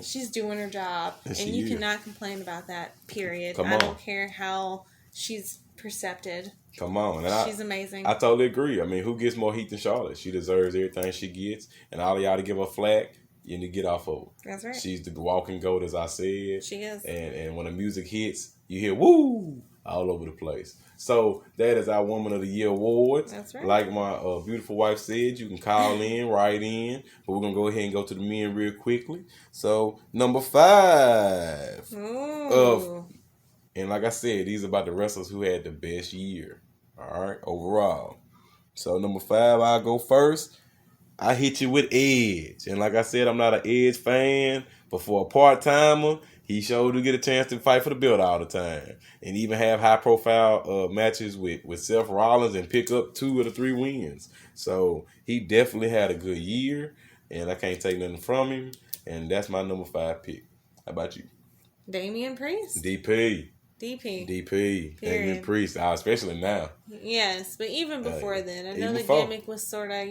She's doing her job, and you cannot complain about that, period. I don't care how she's percepted. Come on. She's amazing. I totally agree. I mean, who gets more heat than Charlotte? She deserves everything she gets, and all of y'all to give her flack, you need to get off of her. That's right. She's the walking GOAT, as I said. She is. And when the music hits, you hear woo all over the place. So that is our Woman of the Year award. That's right. Like my beautiful wife said, you can call in, write in, but we're going to go ahead and go to the men real quickly. So number 5. And like I said, these are about the wrestlers who had the best year. All right, overall. So number 5, I'll go first. I hit you with Edge. And like I said, I'm not an Edge fan, but for a part-timer, he sure do get a chance to fight for the belt all the time. And even have high-profile matches with Seth Rollins and pick up 2 of the 3 wins. So he definitely had a good year, and I can't take nothing from him. And that's my number 5 pick. How about you? Damian Priest. DP. Period. Damian Priest, especially now. Yes, but even before then, I know the gimmick was sort of,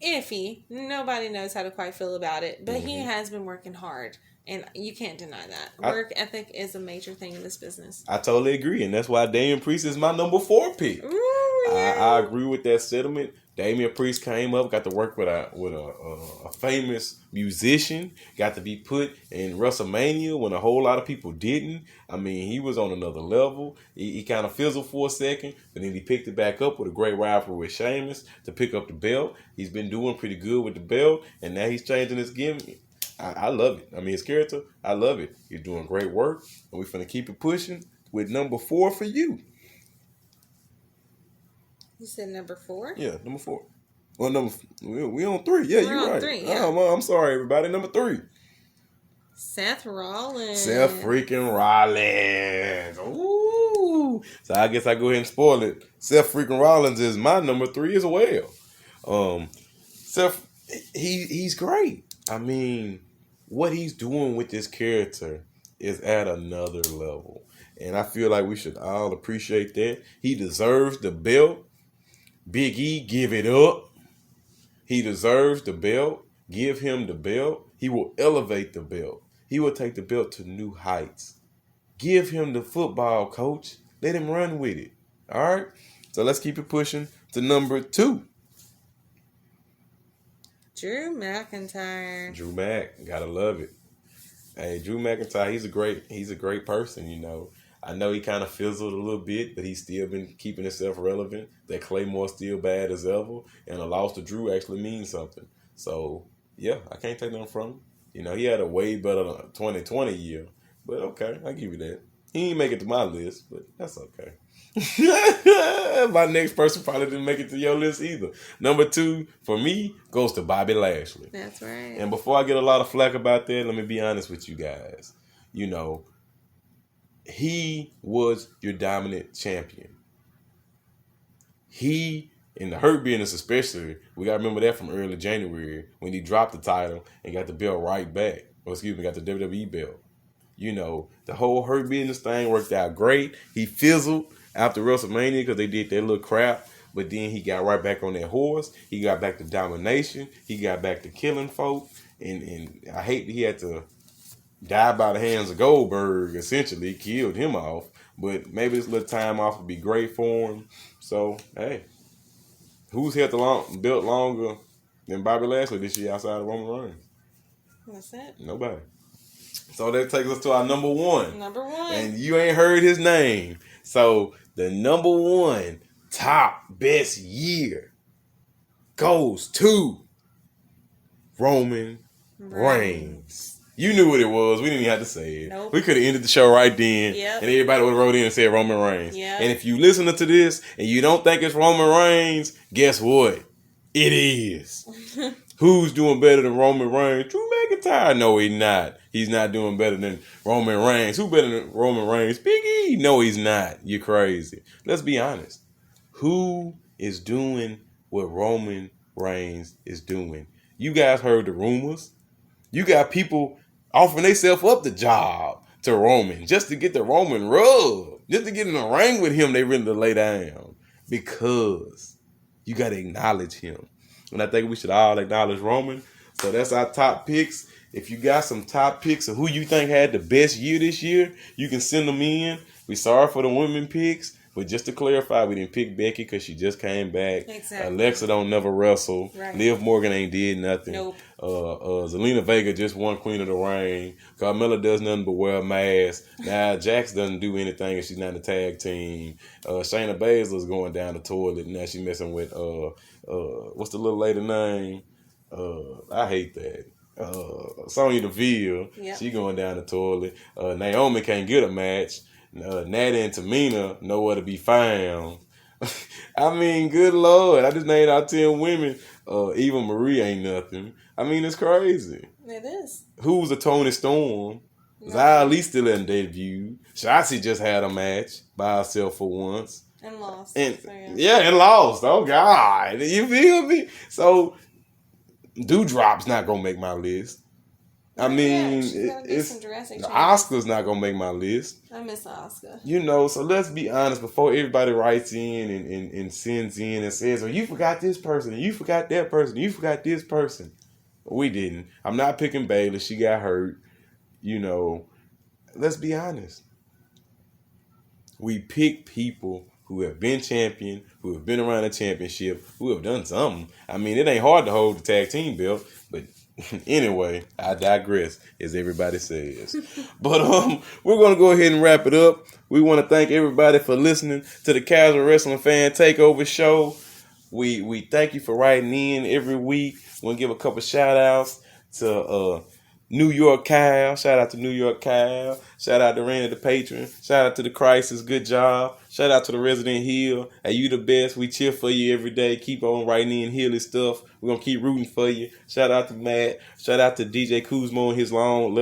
iffy. Nobody knows how to quite feel about it, but he has been working hard, and you can't deny that. Work ethic is a major thing in this business. I totally agree, and that's why Damian Priest is my number 4 pick. Ooh, yeah. I agree with that sentiment. Damian Priest came up, got to work with a famous musician, got to be put in WrestleMania when a whole lot of people didn't. I mean, he was on another level. He kind of fizzled for a second, but then he picked it back up with a great rivalry with Sheamus to pick up the belt. He's been doing pretty good with the belt, and now he's changing his gimmick. I love it. I mean, his character, I love it. He's doing great work, and we're finna keep it pushing with number 4 for you. You said number 4? Yeah, number 4. Well, we on 3. Yeah, you're right. 3, yeah. Oh, I'm sorry, everybody. Number 3. Seth Rollins. Seth freaking Rollins. Ooh. So I guess I go ahead and spoil it. Seth freaking Rollins is my number 3 as well. Seth, he's great. I mean, what he's doing with this character is at another level. And I feel like we should all appreciate that. He deserves the belt. Big E, give it up. He deserves the belt. Give him the belt. He will elevate the belt. He will take the belt to new heights. Give him the football, coach. Let him run with it. All right? So let's keep it pushing to number 2. Drew McIntyre. Drew Mac, gotta love it. Hey, Drew McIntyre, he's a great person, I know he kind of fizzled a little bit, but he's still been keeping himself relevant. That Claymore's still bad as ever, and a loss to Drew actually means something. So, yeah, I can't take nothing from him. He had a way better 2020 year, but okay, I give you that. He didn't make it to my list, but that's okay. My next person probably didn't make it to your list either. Number 2 for me goes to Bobby Lashley. That's right. And before I get a lot of flack about that, let me be honest with you guys. He was your dominant champion. He, in the Hurt Business especially, we got to remember that from early January when he dropped the title and got the belt right back. Got the WWE belt. The whole Hurt Business thing worked out great. He fizzled after WrestleMania because they did that little crap, but then he got right back on that horse. He got back to domination. He got back to killing folk. And I hate that he had to die by the hands of Goldberg, essentially. Killed him off. But maybe this little time off would be great for him. So, hey, who's held the belt longer than Bobby Lashley this year outside of Roman Reigns? That's it. Nobody. So that takes us to our number 1. Number 1. And you ain't heard his name. So the number 1 top best year goes to Roman Reigns. You knew what it was. We didn't even have to say it. Nope. We could have ended the show right then. Yep. And everybody would have wrote in and said Roman Reigns. Yep. And if you listen to this and you don't think it's Roman Reigns, guess what? It is. Who's doing better than Roman Reigns? Drew McIntyre? No, he's not. He's not doing better than Roman Reigns. Who better than Roman Reigns? Big E? No, he's not. You're crazy. Let's be honest. Who is doing what Roman Reigns is doing? You guys heard the rumors. You got people offering themselves up the job to Roman just to get the Roman rub. Just to get in the ring with him, they ready to lay down. Because you got to acknowledge him. And I think we should all acknowledge Roman. So that's our top picks. If you got some top picks of who you think had the best year this year, you can send them in. We sorry for the women picks. But just to clarify, we didn't pick Becky because she just came back. Exactly. Alexa don't never wrestle. Right. Liv Morgan ain't did nothing. Nope. Zelina Vega just won Queen of the Ring. Carmella does nothing but wear a mask. Now Jax doesn't do anything if she's not in the tag team. Shayna Baszler's going down the toilet. Now she's messing with what's the little lady name? I hate that. Sonya Deville. Yep. She going down the toilet. Naomi can't get a match. Natty and Tamina nowhere to be found. I mean, good Lord. I just named out 10 women. Eva Marie ain't nothing. I mean, it's crazy. It is. Who's a Tony Storm? No. Zia Lee still in debut. Shotzi just had a match by herself for once. And lost. And So, and lost. Oh, God. You feel me? So, Dewdrop's not going to make my list. I mean, Oscar's not gonna make my list. I miss Oscar. You know, so let's be honest. Before everybody writes in and sends in and says, "Oh, you forgot this person, you forgot that person, you forgot this person," we didn't. I'm not picking Bayley. She got hurt. You know, let's be honest. We pick people who have been champion, who have been around the championship, who have done something. I mean, it ain't hard to hold the tag team belt, but anyway, I digress, as everybody says. But we're gonna go ahead and wrap it up. We want to thank everybody for listening to the Casual Wrestling Fan Takeover Show. We thank you for writing in every week. We want to give a couple shout outs to New York Kyle. Shout out to New York Kyle. Shout out to Randy the Patron. Shout out to the Crisis. Good job. Shout out to the Resident Hill. Hey, you the best. We cheer for you every day. Keep on writing in Hilly stuff. We're going to keep rooting for you. Shout out to Matt. Shout out to DJ Kuzmo and his long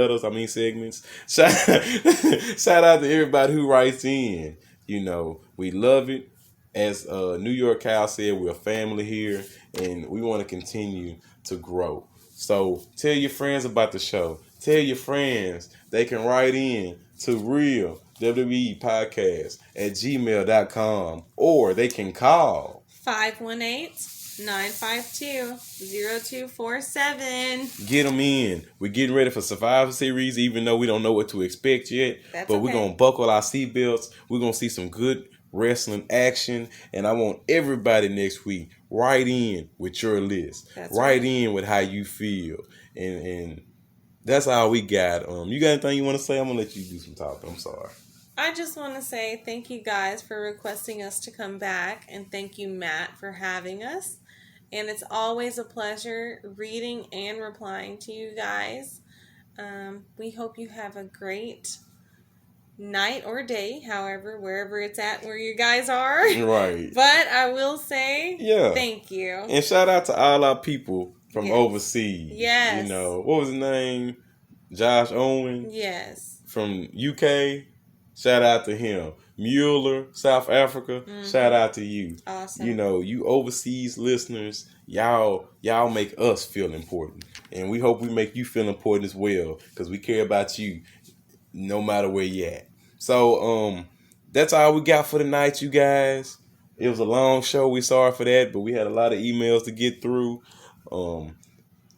segments. Shout out to everybody who writes in. You know, we love it. As New York Kyle said, we're a family here, and we want to continue to grow. So tell your friends about the show. Tell your friends they can write in to Real WWE Podcast at gmail.com, or they can call 518-952-0247. Get them in. We're getting ready for Survivor Series, even though we don't know what to expect yet. But we're going to buckle our seatbelts. We're going to see some good wrestling action, and I want everybody next week write in with your list. Write in with how you feel, and that's all we got. You got anything you want to say? I'm gonna let you do some talking. I'm sorry. I just want to say thank you guys for requesting us to come back, and thank you, Matt, for having us. And it's always a pleasure reading and replying to you guys. We hope you have a great night or day, however, wherever it's at where you guys are. Right. But I will say thank you. And shout out to all our people from overseas. Yes. You know, what was his name? Josh Owen. Yes. From UK. Shout out to him. Mueller, South Africa. Mm-hmm. Shout out to you. Awesome. You know, you overseas listeners, y'all make us feel important. And we hope we make you feel important as well, because we care about you no matter where you at. So that's all we got for tonight, you guys. It was a long show. We sorry for that, but we had a lot of emails to get through.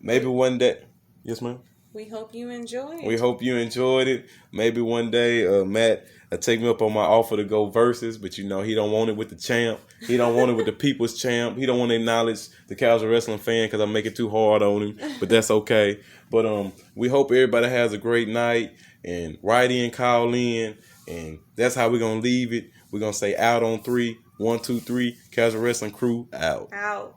Maybe one day. Yes, ma'am. We hope you enjoyed it. We hope you enjoyed it. Maybe one day Matt take me up on my offer to go versus, but you know he don't want it with the champ. He don't want it with the people's champ. He don't want to acknowledge the Casual Wrestling Fan because I make it too hard on him, but that's okay. But we hope everybody has a great night, and write in, call in, and that's how we're going to leave it. We're going to say out on 3. 1, 2, 3. Casual Wrestling Crew out. Out.